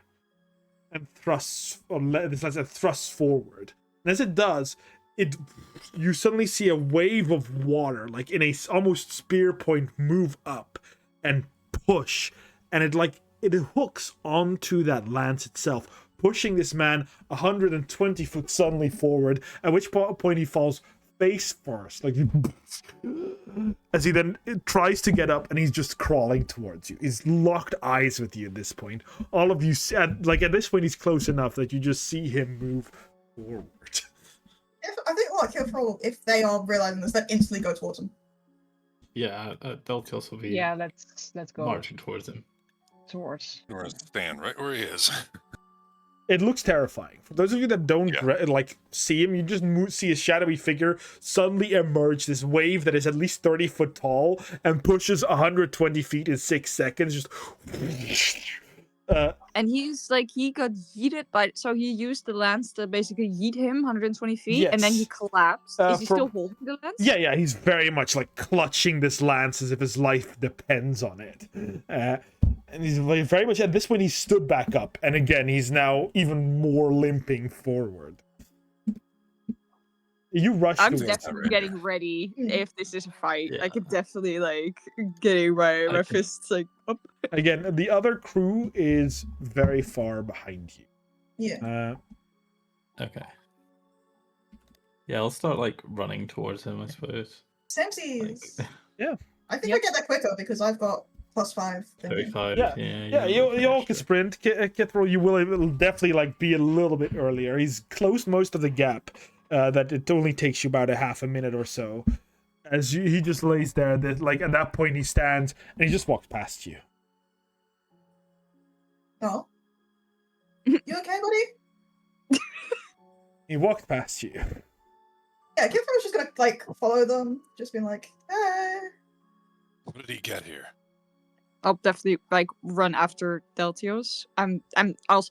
and thrusts forward. And as it does, you suddenly see a wave of water, like in a almost spear point, move up and push, and it hooks onto that lance itself, pushing this man 120 foot suddenly forward, at which point he falls face first, like as he then tries to get up, and he's just crawling towards you. He's locked eyes with you at this point. All of you, at this point, he's close enough that you just see him move forward. I think if they are realizing this, they instantly go towards him. Yeah, Deltios will be let's go marching towards him. towards. We're gonna stand right where he is. It looks terrifying. For those of you that don't see him, you just see a shadowy figure suddenly emerge, this wave that is at least 30 foot tall and pushes 120 feet in 6 seconds. Just and he's like, he got yeeted so he used the lance to basically yeet him 120 feet, Yes. and then he collapsed. Is he still holding the lance? Yeah, he's very much like clutching this lance as if his life depends on it. And he's very much, at this point, he stood back up, and again, he's now even more limping forward. You rush I'm towards definitely getting ready if this is a fight. I could definitely getting my fists up. Again, the other crew is very far behind you. Yeah. Okay. Yeah, I'll start running towards him, I suppose. Samesies. Yeah. I think I get there quicker because I've got +5. 35. Yeah, you all can sprint. Kithro, you will definitely be a little bit earlier. He's closed most of the gap. That it only takes you about a half a minute or so. As he just lays there, at that point he stands and he just walks past you. Oh. You okay, buddy? He walked past you. Yeah, Kithro's just gonna follow them, just being like, hey. What did he get here? I'll definitely run after Deltios. I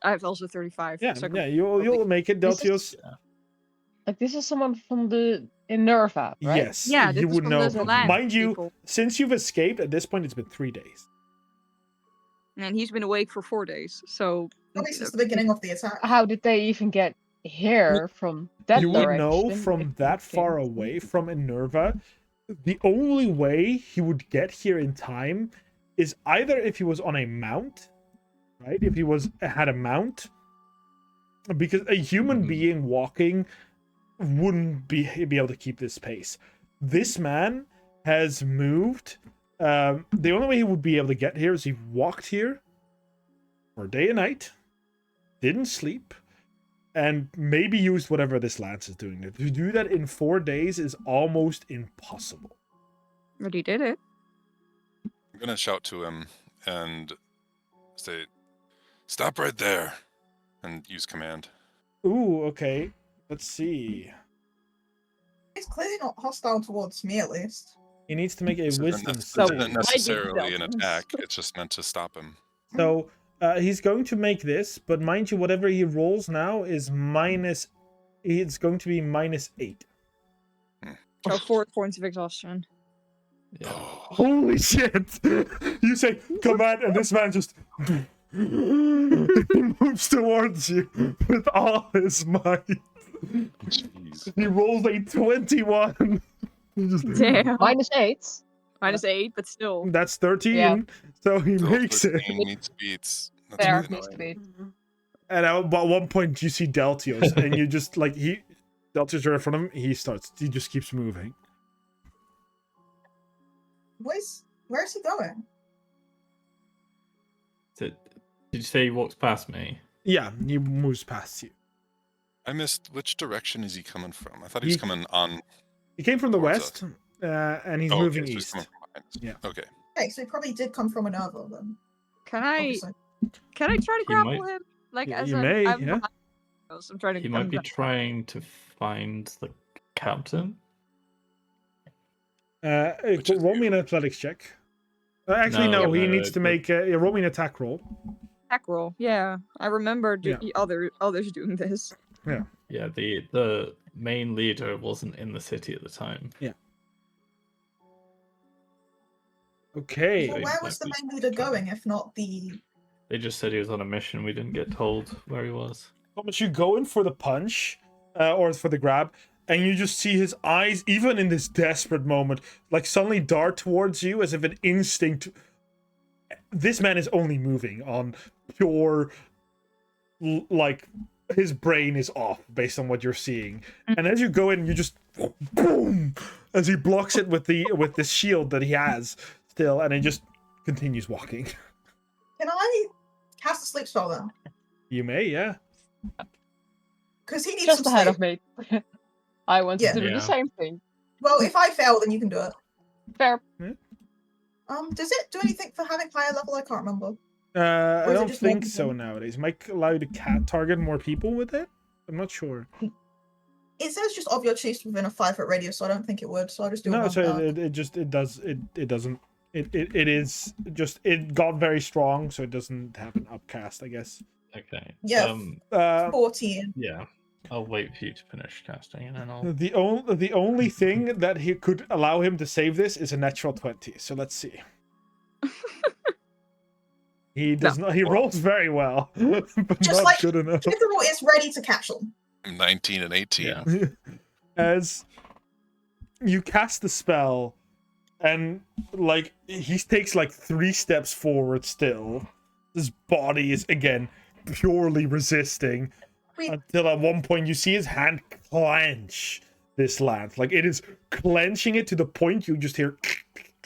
have also 35. Yeah, so you'll make it, Deltios. This is someone from the Enerva, right? Yes. Yeah, you would know. Mind you, people. Since you've escaped, at this point it's been 3 days. And he's been awake for 4 days, so Probably since the beginning of the attack. How did they even get here from that You direction? would know from that far away from Enerva, the only way he would get here in time is either if he was on a mount, right? If he had a mount, because a human being walking wouldn't be able to keep this pace. This man has moved. The only way he would be able to get here is he walked here for day and night, didn't sleep, and maybe used whatever this lance is doing. To do that in 4 days is almost impossible. but he did it. I'm gonna shout to him and say, "Stop right there," and use command. Ooh, okay. Let's see. He's clearly not hostile towards me, at least. He needs to make a wisdom This save. isn't necessarily an attack. It's just meant to stop him. So he's going to make this, but mind you, whatever he rolls now is minus. It's going to be -8. So 4 points of exhaustion. Yeah. Holy shit! You say command, and this man just he moves towards you with all his might. Jeez. He rolls a 21. Damn. -8. -8, but still. That's 13. Yeah. So he So makes it. 13 meets beats. That's There really needs to annoying. be. And at one point, you see Deltios, and you just Deltios are in front of him. He just keeps moving. Where is he going? Did you say he walks past me? Yeah, he moves past you. I missed which direction is he coming from? I thought he was coming on. He came from the Towards west, and he's Oh, moving okay, so he's east. coming from behind us. Yeah. Okay. Okay, so he probably did come from Enerva then. Can I Obviously. try to He grapple might- him? You may, I'm yeah. behind those, I'm trying to. He might be I'm- trying to find the captain. Which is Roll me an athletics check. Actually, No, no, he no, needs to but- make roll me an attack roll. Attack roll. Yeah, I remember Yeah. others doing this. Yeah, the main leader wasn't in the city at the time. Okay. Well, where was the main leader going, if not the... They just said he was on a mission. We didn't get told where he was. Thomas, you go in for the punch, or for the grab, and you just see his eyes, even in this desperate moment, like suddenly dart towards you as if an instinct. This man is only moving on pure, like, his brain is off based on what you're seeing. And as you go in, you just boom as he blocks it with the shield that he has still, and he just continues walking. Can I cast a sleep spell then? You may, yeah. Because he needs Just some ahead sleep. of me. I want Yeah. to do Yeah. the same thing. Well, if I fail, then you can do it. Fair. Does it do anything for having higher level? I can't remember. I Or is it don't just more think so people? nowadays. Might allow you to target more people with it. I'm not sure. It says just of your choice within a 5-foot radius, so I don't think it would. So I'll just do No, it. so it got very strong, so it doesn't have an upcast, I guess. Okay. Yeah. 14. Yeah. I'll wait for you to finish casting, and then I'll. The only thing that he could allow him to save this is a natural 20. So let's see. He does not. He rolls very well, but Just not like good enough. Mithril is ready to catch them. 19 and 18. Yeah. As you cast the spell, and like he takes like 3 steps forward still. His body is again purely resisting. Until at one point you see his hand clench this lance. Like it is clenching it to the point you just hear,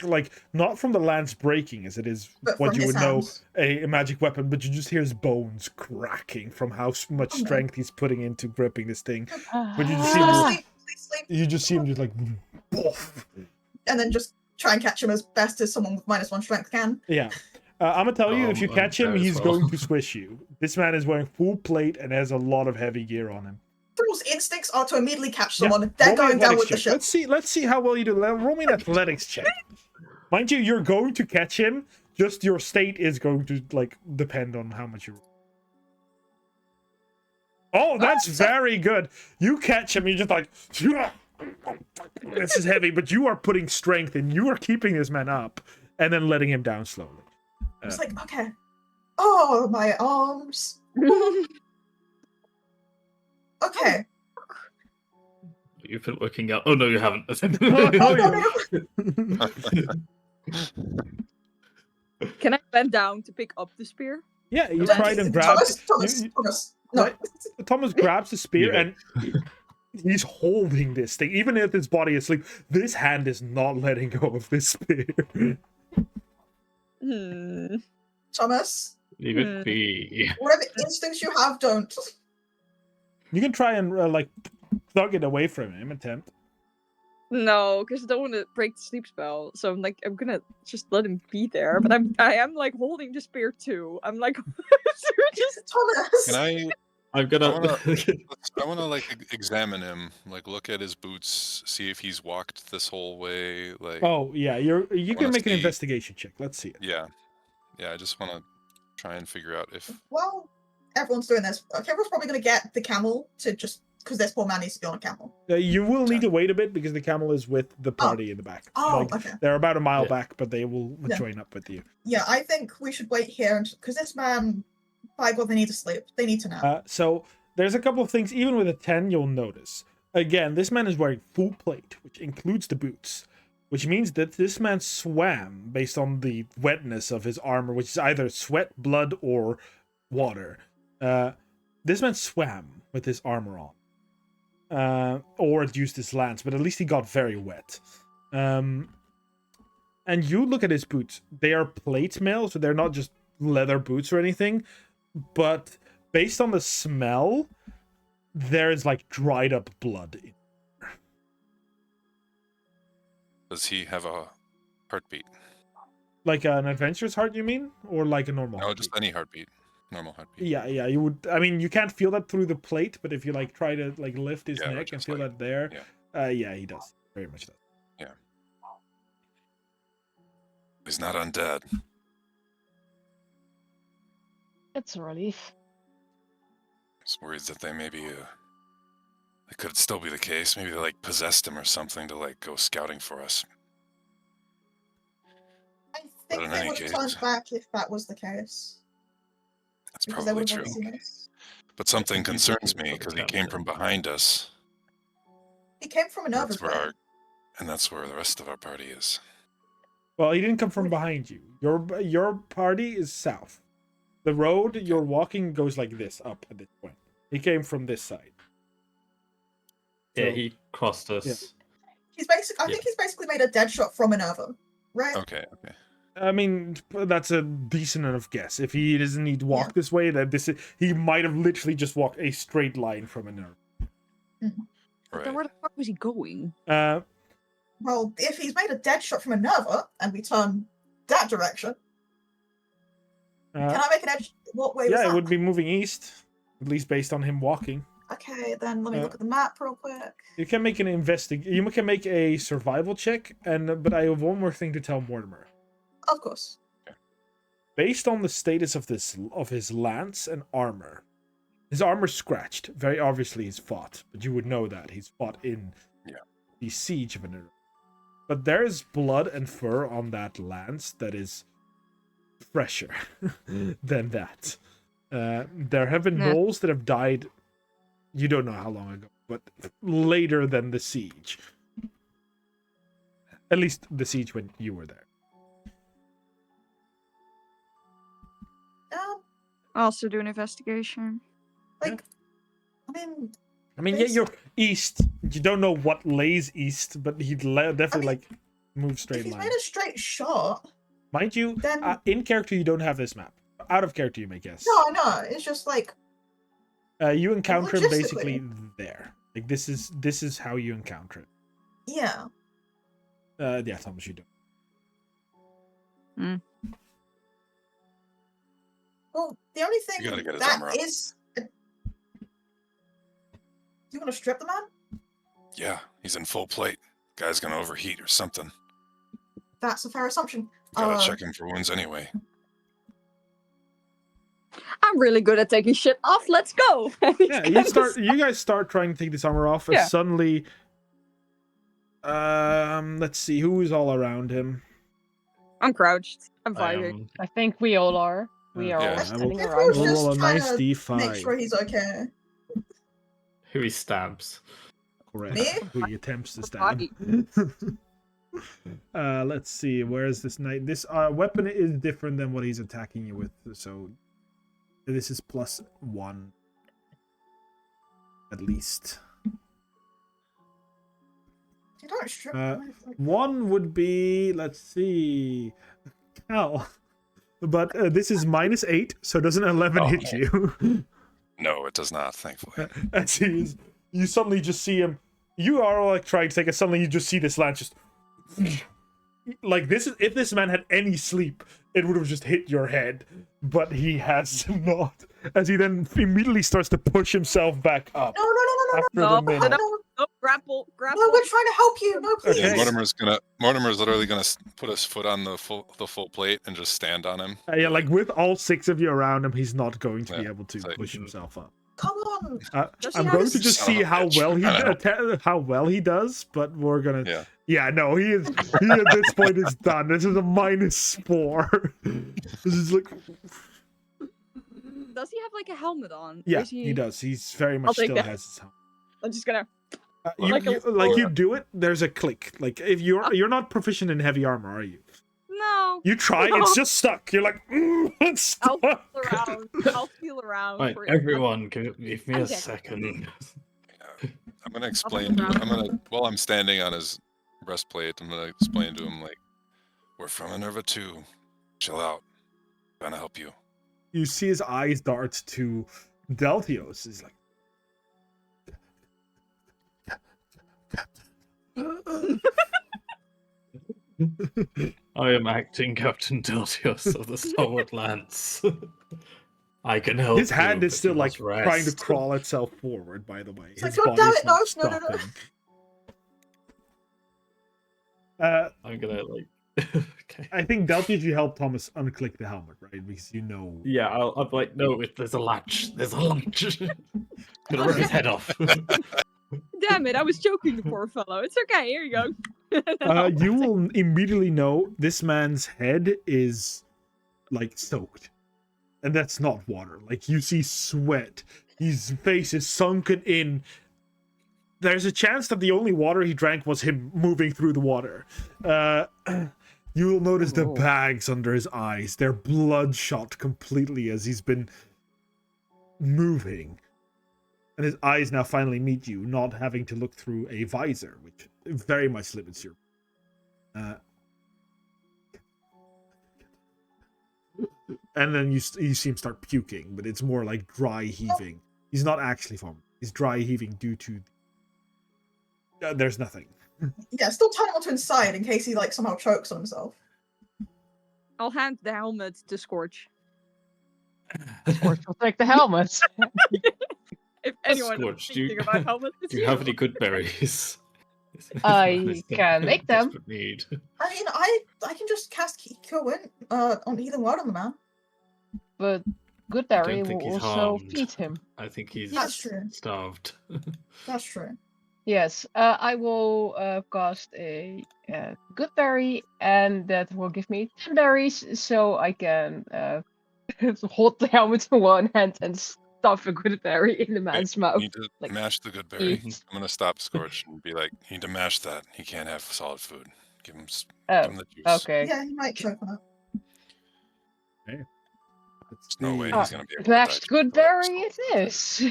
like, not from the lance breaking as it is But what from you his would hands. know a magic weapon, but you just hear his bones cracking from how much strength he's putting into gripping this thing. But you just see him, Sleep. you just see him just like, poof. And then just try and catch him as best as someone with -1 strength can. Yeah. I'm gonna tell you, if you catch him, there as he's well. going to squish you. This man is wearing full plate and has a lot of heavy gear on him. Mithril's instincts are to immediately catch Yeah, someone. They're roll me going down athletics with the check. ship. Let's see how well you do. Roll me an athletics check. Mind you, you're going to catch him. Just your state is going to like depend on how much you roll. Oh, that's very good. You catch him, you're just like, this is heavy, but you are putting strength in. You are keeping this man up and then letting him down slowly. It's like, okay. Oh, my arms. Okay. You've been working out. Oh no, you haven't. Can I bend down to pick up the spear? Yeah, you Then tried and grabbed. Thomas. No. Thomas grabs the spear Yeah. and he's holding this thing. Even if his body is asleep, this hand is not letting go of this spear. Thomas, Leave it be. whatever instincts you have, don't. You can try and like thug it away from him. Attempt. No, because I don't want to break the sleep spell. So I'm like, I'm gonna just let him be there. But I am like holding the spear too. I'm like, just Thomas. Can I? I'm gonna. I want to like examine him, like look at his boots, see if he's walked this whole way. Like, Oh yeah, you can wanna make an see- investigation check. Let's see it. yeah. I just want to try and figure out if. Well, everyone's doing this. Everyone's probably going to get the camel to just... Because this poor man needs to be on a camel. You will need to wait a bit because the camel is with the party in the back. Oh, Like, okay. they're about a mile Yeah. back, but they will Yeah. join up with you. Yeah, I think we should wait here. Because this man... By God, they need to sleep. They need to nap. So there's a couple of things, even with a 10, you'll notice. Again, this man is wearing full plate, which includes the boots, which means that this man swam based on the wetness of his armor, which is either sweat, blood, or water. This man swam with his armor on. Or used his lance, but at least he got very wet. And you look at his boots. They are plate mail, so they're not just leather boots or anything. But based on the smell, there's like dried up blood in. Does he have a heartbeat? Like an adventurous heart, you mean? Or like a normal No, heartbeat? just any heartbeat. Normal heartbeat. Yeah, you would. I mean, you can't feel that through the plate, but if you like try to like lift his Yeah, or neck and just, feel like- that there, yeah. yeah, he does. Very much does. He's not undead. It's a relief. Just worried that they maybe it could still be the case. Maybe they like possessed him or something to like go scouting for us. I think in they any would have case, turned back if that was the case. that's Because they probably would have true. seen us. But something You concerns did me for the because he came captain. from behind us. He came from Enerva's That's where way. that's where the rest of our party is. Well, he didn't come from behind you. Your party is south. The road you're walking goes like this up at this point. He came from this side. Yeah, So- he crossed us. Yeah. He's basically, I think he's basically made a dead shot from Enerva, right? Okay. I mean, that's a decent enough guess. If he doesn't need to walk this way, that he might have literally just walked a straight line from a nerve. But then where the fuck was he going? Well, if he's made a dead shot from Enerva and we turn that direction, can I make an edge? What way was yeah, that? it would be moving east, at least based on him walking. Okay, then let me look at the map real quick. You can make an You can make a survival check, but I have one more thing to tell Mortimer. Of course. Based on the status of his lance and armor, his armor's scratched. Very obviously, he's fought, but you would know that he's fought in the siege of Enerva. But there is blood and fur on that lance that is fresher than that. There have been gnolls that have died. You don't know how long ago, but later than the siege. At least the siege when you were there. Also do an investigation. Like, I mean, yeah, you're east. You don't know what lays east, but he'd definitely move straight if he's line. made a straight shot, Mind you, then... in character you don't have this map. Out of character you may guess. No, I know. It's just like... You encounter him logistically. basically there. Like this is how you encounter it. Yeah. Yeah, Thomas, you don't. Well, the only thing You gotta get his that armor up. is... Do you want to strip the man? Yeah, he's in full plate. Guy's gonna overheat or something. That's a fair assumption. Gotta check him for wounds anyway. I'm really good at taking shit off. Let's go. Yeah, you guys start trying to take this armor off, and suddenly let's see who's all around him. I'm crouched. I'm fighting. I think we all are. We are all I standing think around. we're Roll a just nice trying to D5. make sure he's okay. Who he stabs. Correct. Me? Who he attempts to stab. Let's see. Where is this knight? This weapon is different than what he's attacking you with. So this is +1 at least. You don't strip One would be, let's see, Cal. But this is -8, so does an 11 hit you? No, it does not, thankfully. As you suddenly just see him. You are like trying to take it. Suddenly you just see this lance just like this. If this man had any sleep, it would have just hit your head. But he has not. As he then immediately starts to push himself back up. No, grapple. No, we're trying to help you. No, please. Yeah, Mortimer's literally gonna put his foot on the full plate and just stand on him. Yeah, like with all 6 of you around him, he's not going to be able to push himself up. Come on. I'm going to just see how well he does, but we're gonna. Yeah, no, he at this point is done. This is a -4. This is like. Does he have like a helmet on? Yeah, he does. He's very much still has his helmet. I'm just gonna. You do it. There's a click. Like if you're not proficient in heavy armor, are you? No. You try. It's just stuck. You're like, it's stuck. I'll feel around. Right, everyone, give me a second. I'm gonna explain. While I'm standing on his breastplate, I'm gonna explain to him like, we're from Enerva 2. Chill out. Trying to help you. You see his eyes dart to Deltios. He's like. I am acting Captain Deltios of the Stalwart Lance. I can help. His hand is still like trying to crawl itself forward. By the way, his body's not stopping. I'm gonna like. Okay. I think Deltios, you help Thomas unclick the helmet, right? Because you know. Yeah, I'm like, no, there's a latch. There's a latch. Gonna rip his head off. Damn it! I was joking, the poor fellow. It's okay. Here you go. You will immediately know this man's head is like soaked, and that's not water. Like you see sweat. His face is sunken in. There's a chance that the only water he drank was him moving through the water. You will notice the bags under his eyes. They're bloodshot completely as he's been moving. And his eyes now finally meet you, not having to look through a visor, which very much limits your... and then you see him start puking, but it's more like dry heaving. He's not actually vomiting. He's dry heaving due to... there's nothing. Yeah, still turning onto inside in case he like somehow chokes on himself. I'll hand the helmet to Scorch. Scorch will take the helmet. If anyone Scorch, is thinking about helmets, do you have any good berries? I can make them. Need. I mean, I can just cast Cure Wound on healing word on the man. But Goodberry will also feed him. I think he's starved. That's true. Yes, I will cast a Goodberry, and that will give me 10 berries, so I can hold the helmet in one hand and stuff a Goodberry in the man's mouth. You need to mash the Goodberry. I'm going to stop Scorch and be like, you need to mash that. He can't have solid food. Give him the juice. Okay. Yeah, he might choke on it. Okay. There's no way he's going to be able to mashed Goodberry it is.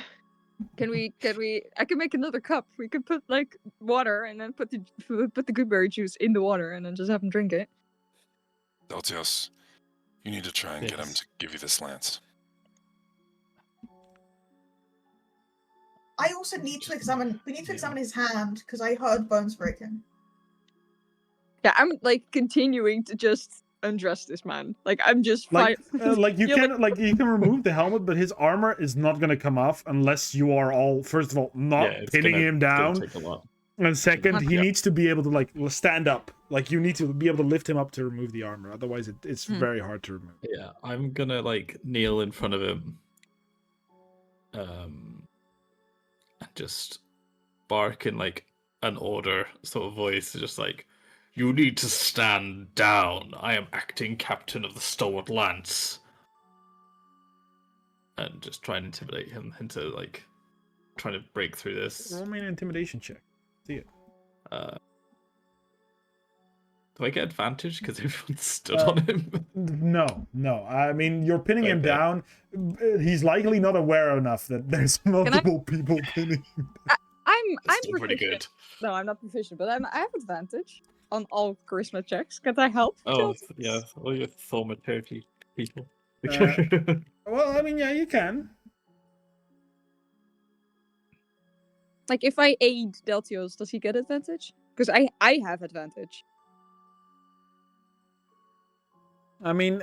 Can we? I can make another cup. We could put like water and then put the Goodberry juice in the water and then just have him drink it. Deltios, you need to try and get him to give you this lance. I also need to examine. We need to examine his hand because I heard bones breaking. Yeah, I'm like continuing to just undress this man. Like I'm just you can remove the helmet, but his armor is not going to come off unless you are all, first of all, not pinning him down, and second, he needs to be able to like stand up. Like you need to be able to lift him up to remove the armor. Otherwise, it's very hard to remove. Yeah, I'm gonna like kneel in front of him, and just bark in like an order sort of voice, just like, "You need to stand down. I am acting captain of the Stalwart Lance." And just try and intimidate him into like trying to break through this. Roll me an intimidation check. See it. Do I get advantage because everyone stood on him? No. I mean, you're pinning him down. He's likely not aware enough that there's multiple people pinning him down. I'm still pretty good. No, I'm not proficient, but I have advantage on all charisma checks. Can I help? Oh, yeah, all your thaumaturgy people. Well, I mean, yeah, you can. Like, if I aid Deltios, does he get advantage? Because I have advantage. I mean,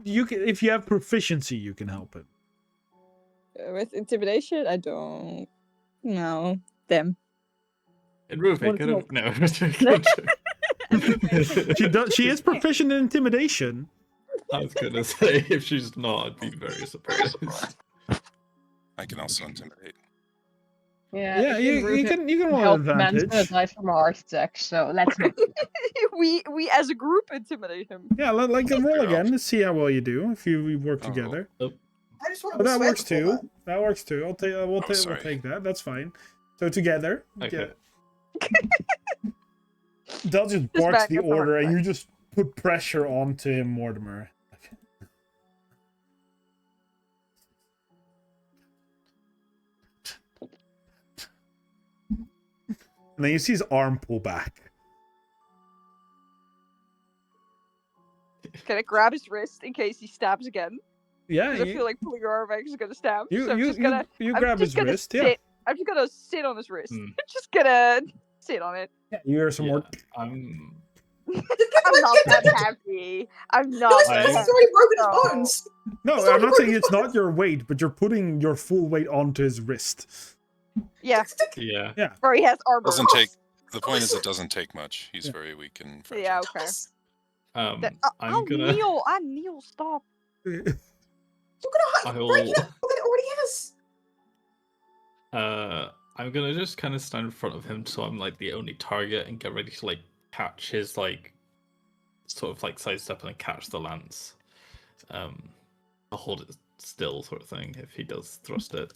you can, if you have proficiency, you can help him. With intimidation, I don't know them. In Ruvik, I don't know. She is proficient in intimidation. I was gonna say, if she's not, I'd be very surprised. I can also intimidate. Yeah, you can roll help advantage. man's die from heart attack, so let's make we as a group intimidate him. Yeah, like roll again to see how well you do if you work together. I just want to. That works too. That works too. We'll take that. That's fine. So together, okay. Del just barks the order, and you just put pressure onto him, Mortimer. And then you see his arm pull back. Can I grab his wrist in case he stabs again? Yeah. Because I feel like pulling your arm back is gonna stab. You I'm grab his wrist. Yeah. I'm just gonna sit on his wrist. I'm just gonna sit on it. Yeah, you hear some more. I'm not that happy. I'm not. He's already broken his bones. No, I'm not saying it's not your weight, but you're putting your full weight onto his wrist. Yeah. Yeah. Or he has armor. Doesn't take. The point is, it doesn't take much. He's very weak and fragile. Yeah. Okay. I'm gonna kneel. Stop. You're gonna break it up. It already is. I'm gonna just kind of stand in front of him so I'm like the only target and get ready to like catch his like sort of like sidestep and catch the lance. I'll hold it still sort of thing if he does thrust it.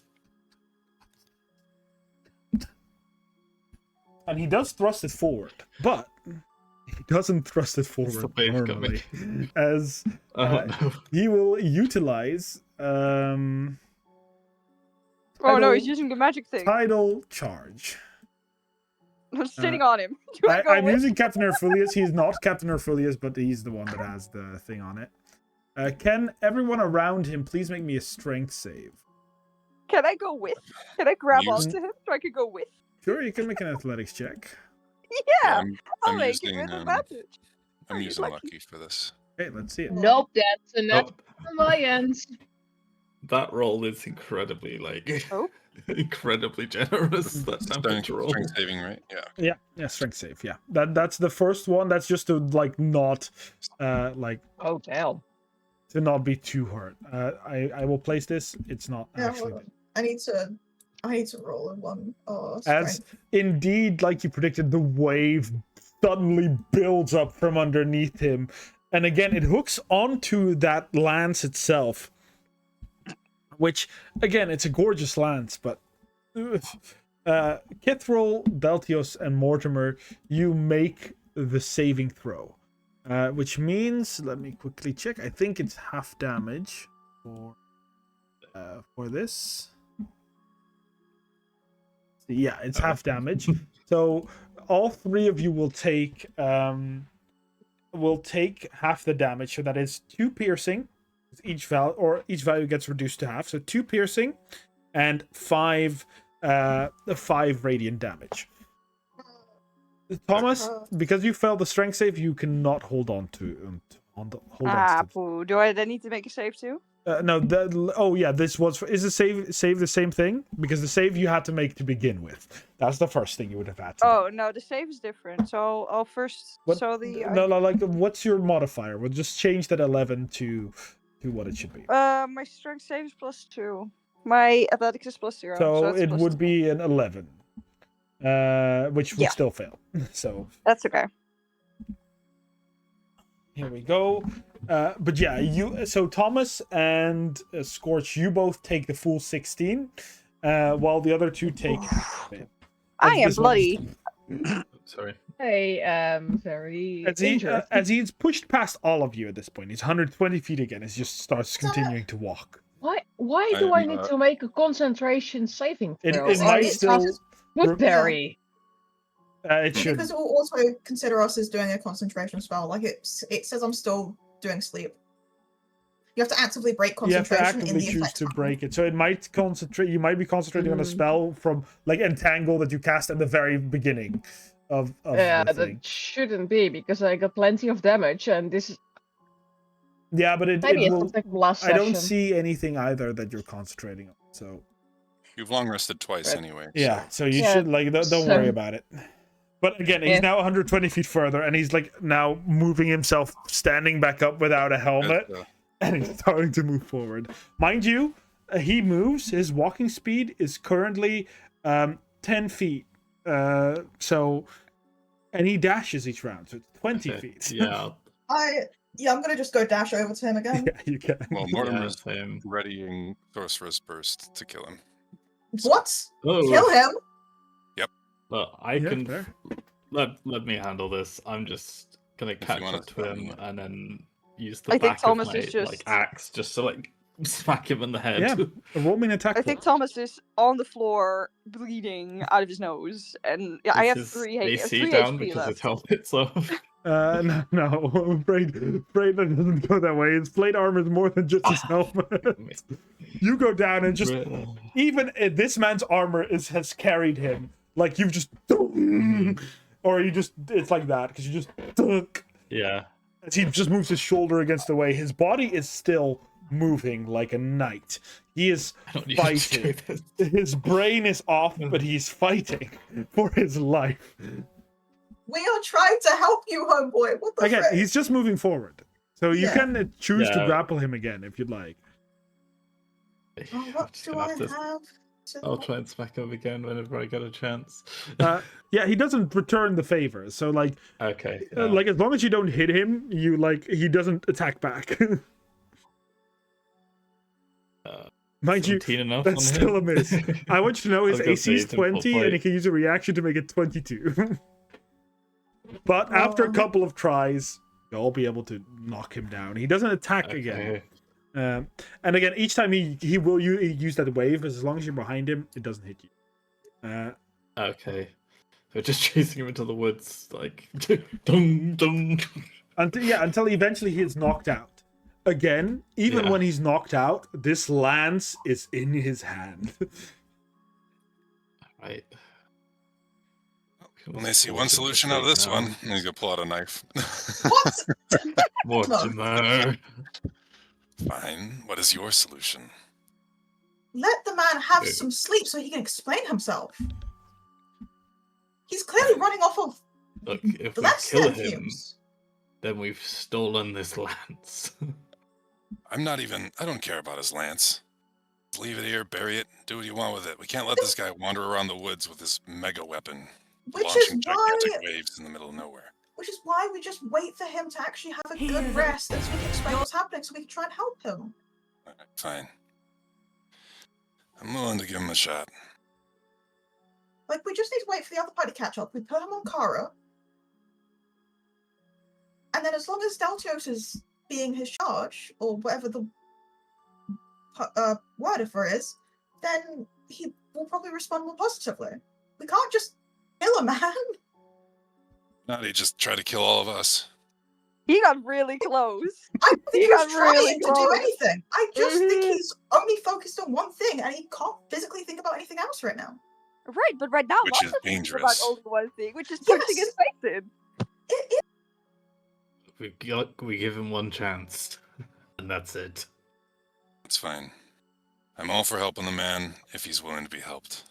And he does thrust it forward, but he doesn't thrust it forward normally, as he will utilize Oh no, he's using the magic thing. tidal charge. I'm sitting on him. Do I go I'm with? using Captain Erfulius. He's not Captain Erfulius, but he's the one that has the thing on it. Can everyone around him please make me a strength save? Can I go with? Can I grab onto him so I can go with? Sure, you can make an athletics check. Yeah, I'll I'm make using, it with advantage. I'm Are you using lucky? lucky for this. Okay, let's see it. Nope, that's enough on my end. That roll is incredibly incredibly generous. That damage roll. Strength saving, right? Yeah. Yeah, strength save. Yeah, that's the first one. That's just to like not, Oh damn. to not be too hurt. I will place this. It's not actually. I need to roll a one. As indeed, like you predicted, the wave suddenly builds up from underneath him, and again it hooks onto that lance itself. Which, again, it's a gorgeous lance, but Kithril, Beltios, and Mortimer, you make the saving throw. Which means, let me quickly check, I think it's half damage for this. Yeah, it's half damage. So all three of you will take half the damage, so that is 2 piercing. Each value gets reduced to half, so 2 piercing and 5 radiant damage. Thomas, because you failed the strength save, you cannot hold on to Poo. Do I then need to make a save too? No. This was is the save the same thing, because the save you had to make to begin with. That's the first thing you would have had to. Oh no, the save is different. So I'll first. What's your modifier? We'll just change that 11 to what it should be. My strength save is +2. My athletics is +0. So it plus would 2. be an 11, which would still fail. So that's okay. Here we go. But yeah, so Thomas and Scorch, you both take the full 16, while the other two take. I am bloody. Sorry. I am very injured. As he's pushed past all of you at this point, he's 120 feet again. He just starts continuing to walk. Why do I need to make a concentration saving throw? It might still. Woodberry. It should. Because it will also consider us as doing a concentration spell. Like it says I'm still doing sleep. You have to actively break concentration. You have to actively choose to break it. So it might concentrate. You might be concentrating on a spell from like Entangle that you cast at the very beginning of yeah, the that thing. shouldn't be, because I got plenty of damage, and this is. Yeah, but it will. Last I don't session. see anything either that you're concentrating on. So. You've long rested twice anyway. Yeah, so you should don't worry about it. But again, he's now 120 feet further, and he's like now moving himself, standing back up without a helmet, and he's starting to move forward. Mind you, he moves. His walking speed is currently 10 feet. And he dashes each round, so it's 20 feet. Yeah. I'm gonna just go dash over to him again. Yeah, you can. Well, Mortimer's readying Sorcerer's Burst to kill him. What? Oh. Kill him? Well, I can let me handle this. I'm just gonna catch up to him and then use the back of my axe just to like smack him in the head. Yeah, roll me an attack. I think Thomas is on the floor, bleeding out of his nose, and I have 3 down HP because left. his helmet's off. No, I'm afraid that doesn't go that way. His plate armor is more than just his helmet. You go down and just even this man's armor has carried him. Like you've just, or you just, it's like that because you just, yeah. As he just moves his shoulder against the way, his body is still moving like a knight. He is fighting. His brain is off, but he's fighting for his life. We are trying to help you, homeboy. What the Again, frick? he's just moving forward, so you can choose to grapple him again if you'd like. What do I have I'll try and smack him again whenever I get a chance. Yeah, he doesn't return the favor. So like, okay, like as long as you don't hit him, you like he doesn't attack back. Mind you, enough that's still a miss. I want you to know his AC is 20, and he can use a reaction to make it 22. But after a couple of tries, you'll be able to knock him down. He doesn't attack again. And again, each time he will use that wave, as long as you're behind him, it doesn't hit you. Okay. So just chasing him into the woods, like dun dun. Until eventually he is knocked out. Again, even when he's knocked out, this lance is in his hand. Right. When they see one solution out of this one, he's gonna pull out a knife. What? Mortimer. Fine. What is your solution? Let the man have some sleep so he can explain himself. He's clearly running off of Look, if we less kill than him, fumes. then we've stolen this lance. I don't care about his lance. Just leave it here, bury it, do what you want with it. We can't let this guy wander around the woods with this mega weapon, launching gigantic waves in the middle of nowhere. Which is why we just wait for him to actually have a good rest, and so we can explain what's happening, so we can try and help him. All right, fine. I'm willing to give him a shot. Like, we just need to wait for the other party to catch up. We put him on Kara, and then as long as Deltios is being his charge, or whatever the word for is, then he will probably respond more positively. We can't just kill a man. Not he just tried to kill all of us. He got really close. I don't think He he's got trying really to do close. anything. I just think he's only focused on one thing, and he can't physically think about anything else right now. Right, but right now, Which I'm is also thinking about dangerous. only one thing, which is punching his face in. We give him one chance, and that's it. It's fine. I'm all for helping the man if he's willing to be helped.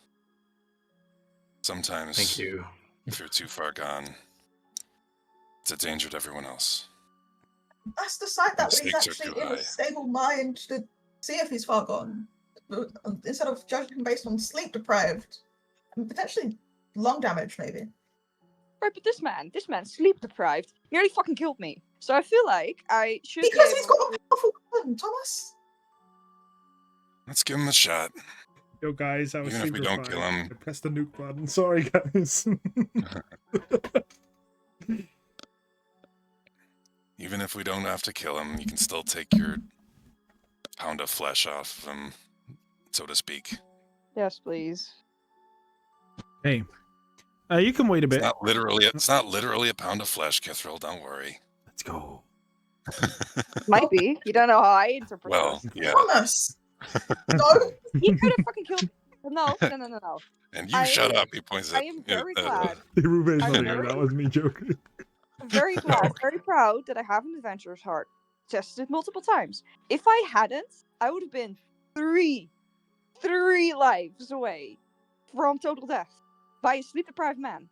Sometimes, Thank you. if you're too far gone, it's a danger to everyone else. Let's decide that when he's Mistakes are actually too in high. a stable mind to see if he's far gone, instead of judging him based on sleep deprived and potentially lung damage, maybe. Right, but this man, sleep deprived, nearly fucking killed me. So I feel like I should be Because he's able got a powerful weapon, Thomas. Let's give him a shot. Yo, guys, I was Even if we super don't fine. kill him. I pressed the nuke button. Sorry, guys. Even if we don't have to kill him, you can still take your pound of flesh off of him, so to speak. Yes, please. Hey, you can wait a bit. It's not literally a pound of flesh, Kithril, don't worry. Let's go. Might be. You don't know how I interpret Well, this. yeah. Thomas! No! He could have fucking killed me. No. And you shut up, he points at I am very glad. Rube's I'm not here. very- That was me joking. I'm very glad, very proud that I have an adventurer's heart. Tested it multiple times. If I hadn't, I would have been three lives away from total death by a sleep-deprived man.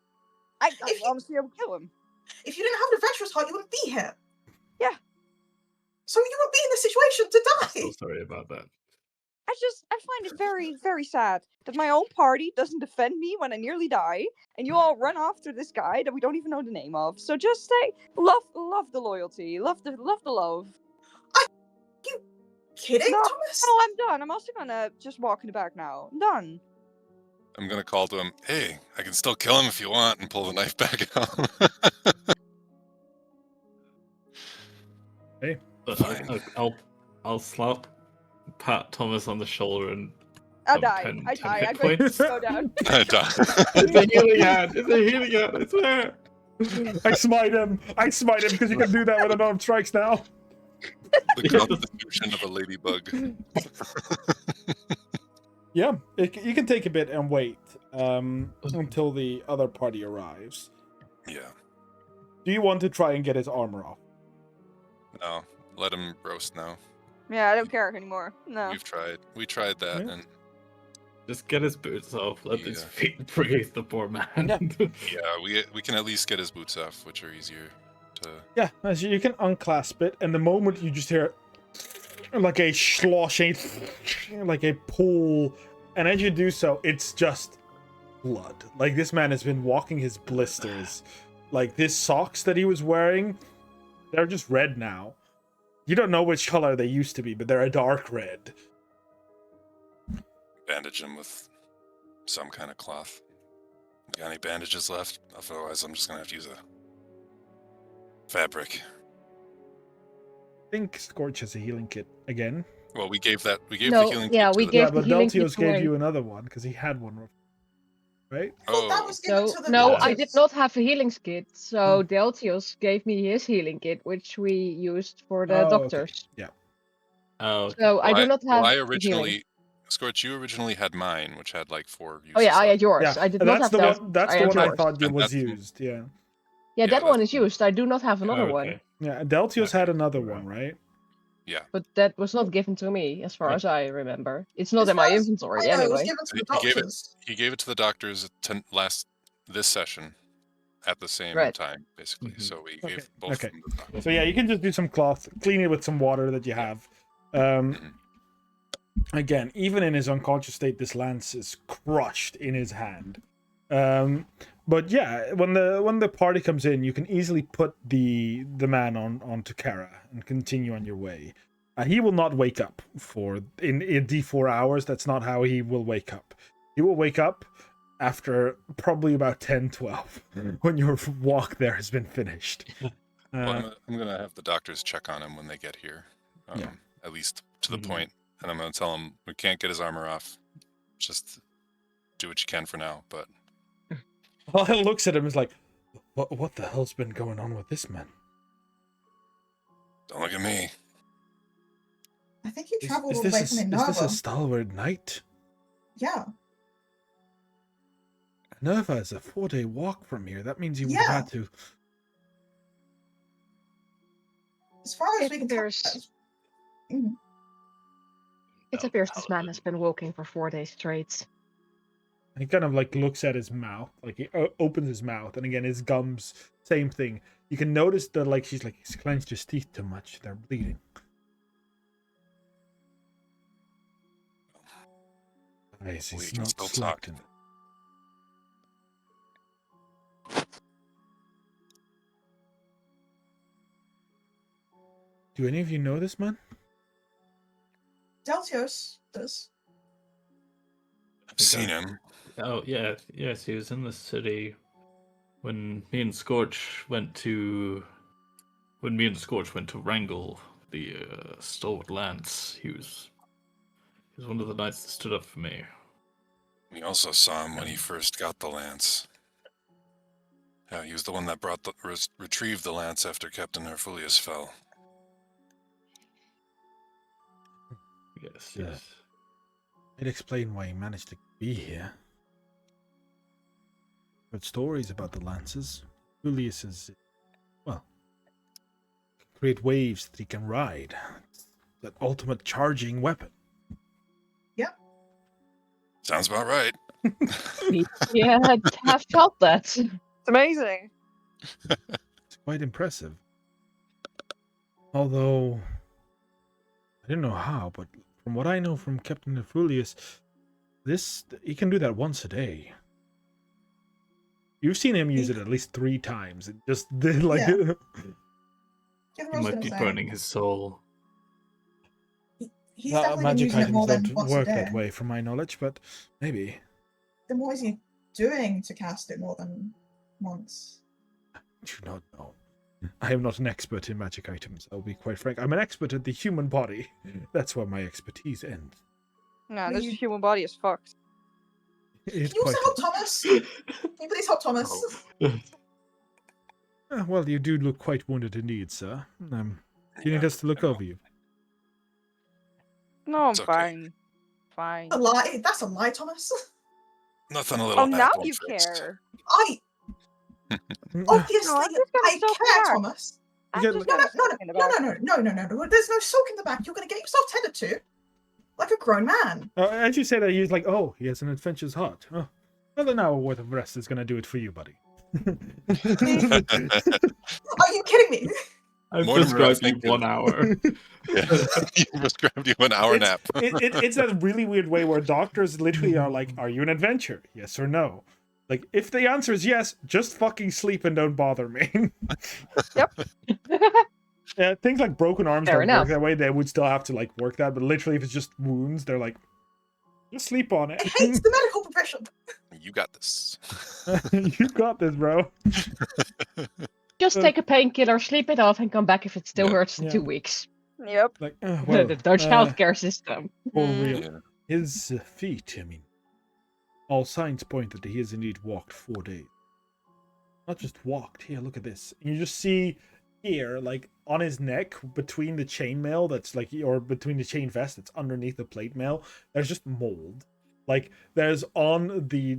I honestly I would kill him. If you didn't have an adventurous heart, you wouldn't be here. Yeah. So you would be in the situation to die. So sorry about that. I find it very, very sad that my own party doesn't defend me when I nearly die, and you all run after this guy that we don't even know the name of. So just say, love the loyalty, love the love. Are you kidding, No, Thomas? no, I'm done. I'm also gonna just walk in the back now. I'm done. I'm gonna call to him, hey, I can still kill him if you want, and pull the knife back out. Hey. Fine. I'll pat Thomas on the shoulder and I die. I die. I'm going to go down. It's a healing hand. It's a healing hand. I swear. I smite him because you can do that with unarmed strikes now. The constitution of a ladybug. Yeah, you can take a bit and wait until the other party arrives. Yeah. Do you want to try and get his armor off? No, let him roast now. Yeah, I don't care anymore. No. We tried that, Yeah. and Just get his boots off. Let his feet breathe, the poor man. yeah, we can at least get his boots off, which are easier to. Yeah, as you can unclasp it, and the moment you just hear like a sloshing, like a pull And as you do so, it's just blood. Like, this man has been walking his blisters. Like, his socks that he was wearing, they're just red now. You don't know which color they used to be, but they're a dark red. Bandage him with some kind of cloth. Got any bandages left? Otherwise, I'm just gonna have to use a fabric. I think Scorch has a healing kit again. Well, we gave the healing yeah, kit we to gave Yeah, the... but the healing kit Deltios gave away. you another one because he had one, right? I thought that Oh, was given So, to the no, doctors. I did not have a healing kit. So Deltios gave me his healing kit, which we used for the Oh, okay. doctors. Yeah. Oh, okay. So I do not have I healing. originally... Scorch, you originally had mine, which had like 4 uses. Oh yeah, I had left. yours. Yeah, I did not have the that. one. That's I the had one I yours. thought And was that's- used. Yeah. Yeah, that that's- one is used. I do not have another Oh, one. okay. Yeah. Deltios had Okay. another one, right? Yeah. But that was not given to me, as far Right. as I remember. It's not As in my far as inventory I know, it was anyway. given to the He gave it- doctors. He gave it to the doctors this session at the same Right. time, basically. Mhm. So we Okay, gave both okay. of them to the doctors. So yeah, you can just do some cloth, clean it with some water that you have. Again, even in his unconscious state, this lance is crushed in his hand. But yeah, when the party comes in, you can easily put the man onto Kara and continue on your way. He will not wake up in D4 hours. That's not how he will wake up. He will wake up after probably about 10, 12, when your walk there has been finished. Well, I'm going to have the doctors check on him when they get here, Yeah. at least to the Mhm. point. And I'm going to tell him we can't get his armor off. Just do what you can for now. But He looks at him and is like, what the hell's been going on with this man? don't look at me. I think you Is traveled all this the way from is this a Enerva. stalwart knight? Yeah. Enerva is a 4-day walk from here. That means you would have Yeah. had to... As far as If we can there's- tell. Mm. It Oh, appears this man paladin. has been walking for 4 days straight. And he kind of like looks at his mouth, like he opens his mouth, and again his gums, same thing. You can notice that like he's clenched his teeth too much; they're bleeding. Nice, We he's can not still slept talk. in. Do any of you know this man? Deltios does. I've seen him. Oh yeah, yes, he was in the city when me and Scorch went to wrangle the stalwart lance. He was one of the knights that stood up for me. We also saw him when he first got the lance. Yeah, he was the one that retrieved the lance after Captain Herfulius fell. Yes, Yeah. yes. It'd explain why he managed to be here. Heard stories about the lances. Julius is, well, create waves that he can ride. That ultimate charging weapon. Sounds about right. Yeah, I have felt that. It's amazing. It's quite impressive. Although, I don't know how, but from what I know from Captain Herfulius, he can do that once a day. You've seen him use it at least 3 times. It just like Yeah. Yeah, He I was might gonna be say, burning his soul. He's definitely been magic using it items more than don't once a work day. that way, from my knowledge, but maybe. Then what is he doing to cast it more than once? I do not know. I am not an expert in magic items, I'll be quite frank. I'm an expert at the human body. That's where my expertise ends. Nah, But this you- human body is fucked. It's Can you quite also help Thomas? Can you please help Thomas? well, you do look quite wounded indeed, sir. Do you need us to look over you? No, I'm It's okay. fine. Fine. A lie. That's a lie, Thomas. Nothing a little Oh, now apple you fixed. care. I obviously I'm just gonna I soak care, back. Thomas. I'm Yeah, just No, gonna no, soak in the no, back. no. There's no soak in the back. You're gonna get yourself tended to, like a grown man. As you say that, he's like, oh, he has an adventurous heart. Oh, another hour worth of rest is going to do it for you, buddy. Are you kidding me? I've Mortimer, I prescribed you think 1 hour. Yeah, you prescribed you an hour nap. It's that really weird way where doctors literally are like, "Are you an adventurer? Yes or no?" Like, if the answer is yes, just fucking sleep and don't bother me. Yep. Yeah, things like broken arms Fair don't enough. work that way. They would still have to like work that, but literally, if it's just wounds, they're like, just sleep on it. It hates the medical profession. You got this. You got this, bro. Just take a painkiller, sleep it off, and come back if it still Yeah. hurts in Yeah. 2 weeks. Yep. Like, The Dutch healthcare system. for Mm. real. Yeah. His feet, I mean, all signs point that he has indeed walked 4 days. Not just walked. Here, look at this. And you just see here, like on his neck, between the chainmail that's like, or between the chain vest that's underneath the plate mail, there's just mold. Like there's on the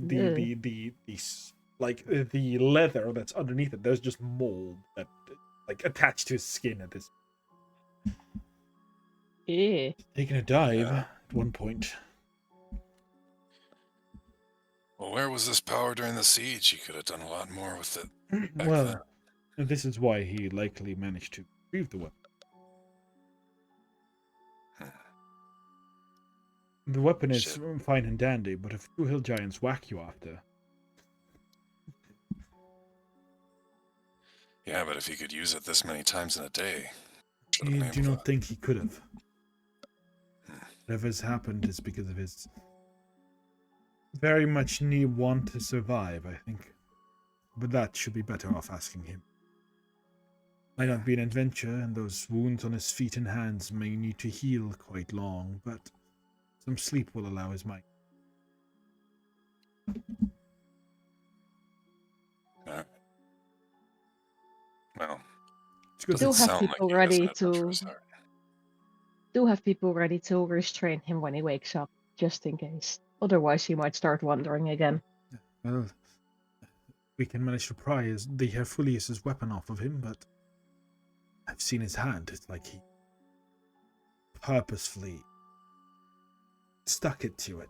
leather that's underneath it. There's just mold that like attached to his skin at this. Yeah. Taking a dive Yeah. at one point. Well, where was this power during the siege? He could have done a lot more with it. Back Well, this is why he likely managed to retrieve the weapon. The weapon is Shit. fine and dandy, but if 2 hill giants whack you after, Yeah, but if he could use it this many times in a day. you do not think he could have. Whatever's happened is because of his very much want to survive, I think. But that should be better off asking him. Might not be an adventure, and those wounds on his feet and hands may need to heal quite long, but some sleep will allow his mind. Alright. Well, It's good. Do doesn't have sound like people he has ready an adventurous to- heart. Do have people ready to restrain him when he wakes up, just in case. Otherwise, he might start wandering again. Well, we can manage to pry the Herfulius's weapon off of him, but I've seen his hand. It's like he purposefully stuck it to it.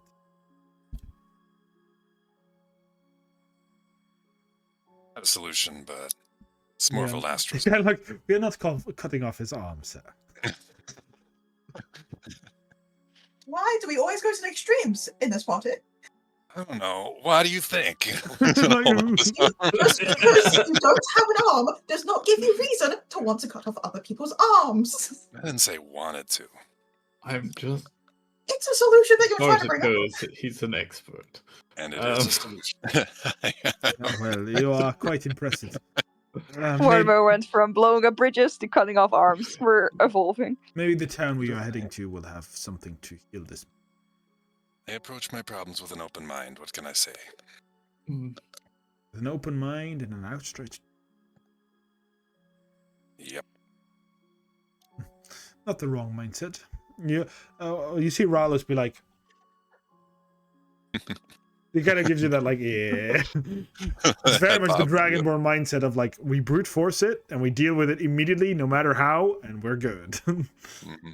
Not a solution, but it's more of a Yeah. last resort. Yeah, like, we're not cutting off his arm, sir. Why do we always go to the extremes in this party? I don't know. Why do you think? Just because you don't have an arm does not give you reason to want to cut off other people's arms. I didn't say wanted to. I'm just. It's a solution that you're Far trying as to it bring up. goes, he's an expert. And it is a solution. Oh, well, you are quite impressive. Mortimer went from blowing up bridges to cutting off arms. We're evolving. Maybe the town we are heading to will have something to heal this. I approach my problems with an open mind. What can I say? Hmm. With an open mind and an outstretched. Yep. Not the wrong mindset. You see Rallos be like, he kind of gives you that like, yeah. It's very much the Dragonborn mindset of like, we brute force it and we deal with it immediately, no matter how, and we're good. Mm-hmm.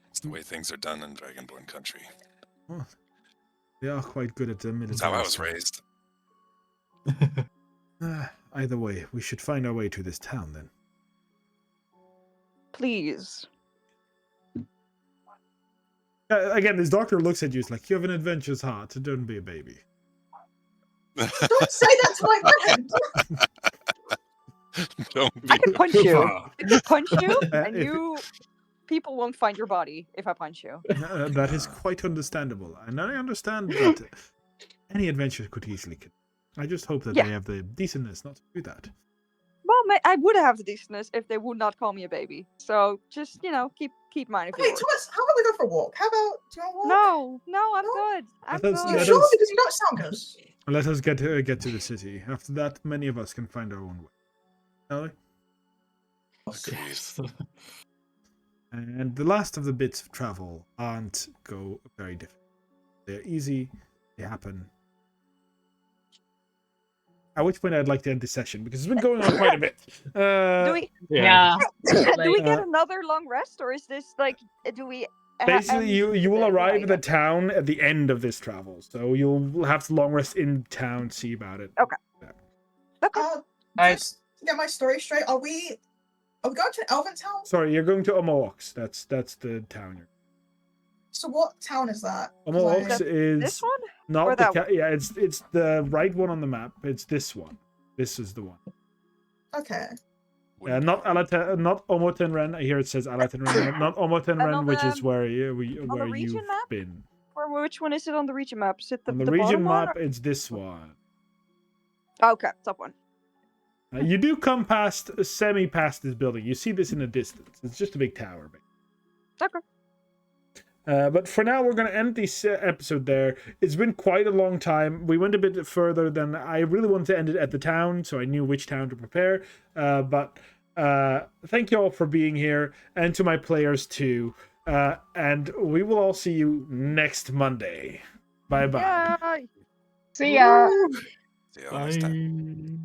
It's the way things are done in Dragonborn country. Well, they are quite good at the military. That's how I was stuff. raised. Either way, we should find our way to this town then. Please. Again, this doctor looks at you, it's like, you have an adventurous heart, don't be a baby. Don't say that to my friend! Don't I be can punch you. I can punch you, Uh, and if- you people won't find your body if I punch you. That is quite understandable. And I understand that any adventure could easily kill. I just hope that Yeah. they have the decentness not to do that. Well, I would have the decentness if they would not call me a baby. So just keep mine if you Okay, would. Thomas, how about we go for a walk? How about, do you want to walk? No, I'm No? good. I'm Let us- You good. let sure? us- Because you don't sound good. Let us get to the city. After that, many of us can find our own way. Shall we? Yes. And the last of the bits of travel aren't very difficult. They're easy, they happen. At which point I'd like to end this session because it's been going on quite a bit. Do we Yeah. do we get another long rest, or is this like do we? Basically, you will the arrive at the night? town at the end of this travel, so you'll have the long rest in town, see about it. Okay. Uh, I- just to get my story straight, are we going to Elven Town? Sorry, you're going to Omox. That's the town you're. So what town is that? Omox is This one? not Or the that yeah. It's the right one on the map. It's this one. This is the one. Okay. Not Omotenren. Here it says Alatenren. Not Omotenren, which is where you've map? been. Or which one is it on the region map? Is it On the the region bottom one, map, it's this one. Okay, top one. You do come past this building. You see this in the distance. It's just a big tower. Okay. But for now, we're going to end this episode there. It's been quite a long time. We went a bit further than I really wanted to end it at the town, so I knew which town to prepare. But thank you all for being here, and to my players too. And we will all see you next Monday. Bye-bye. Yay! See ya. See you all next time.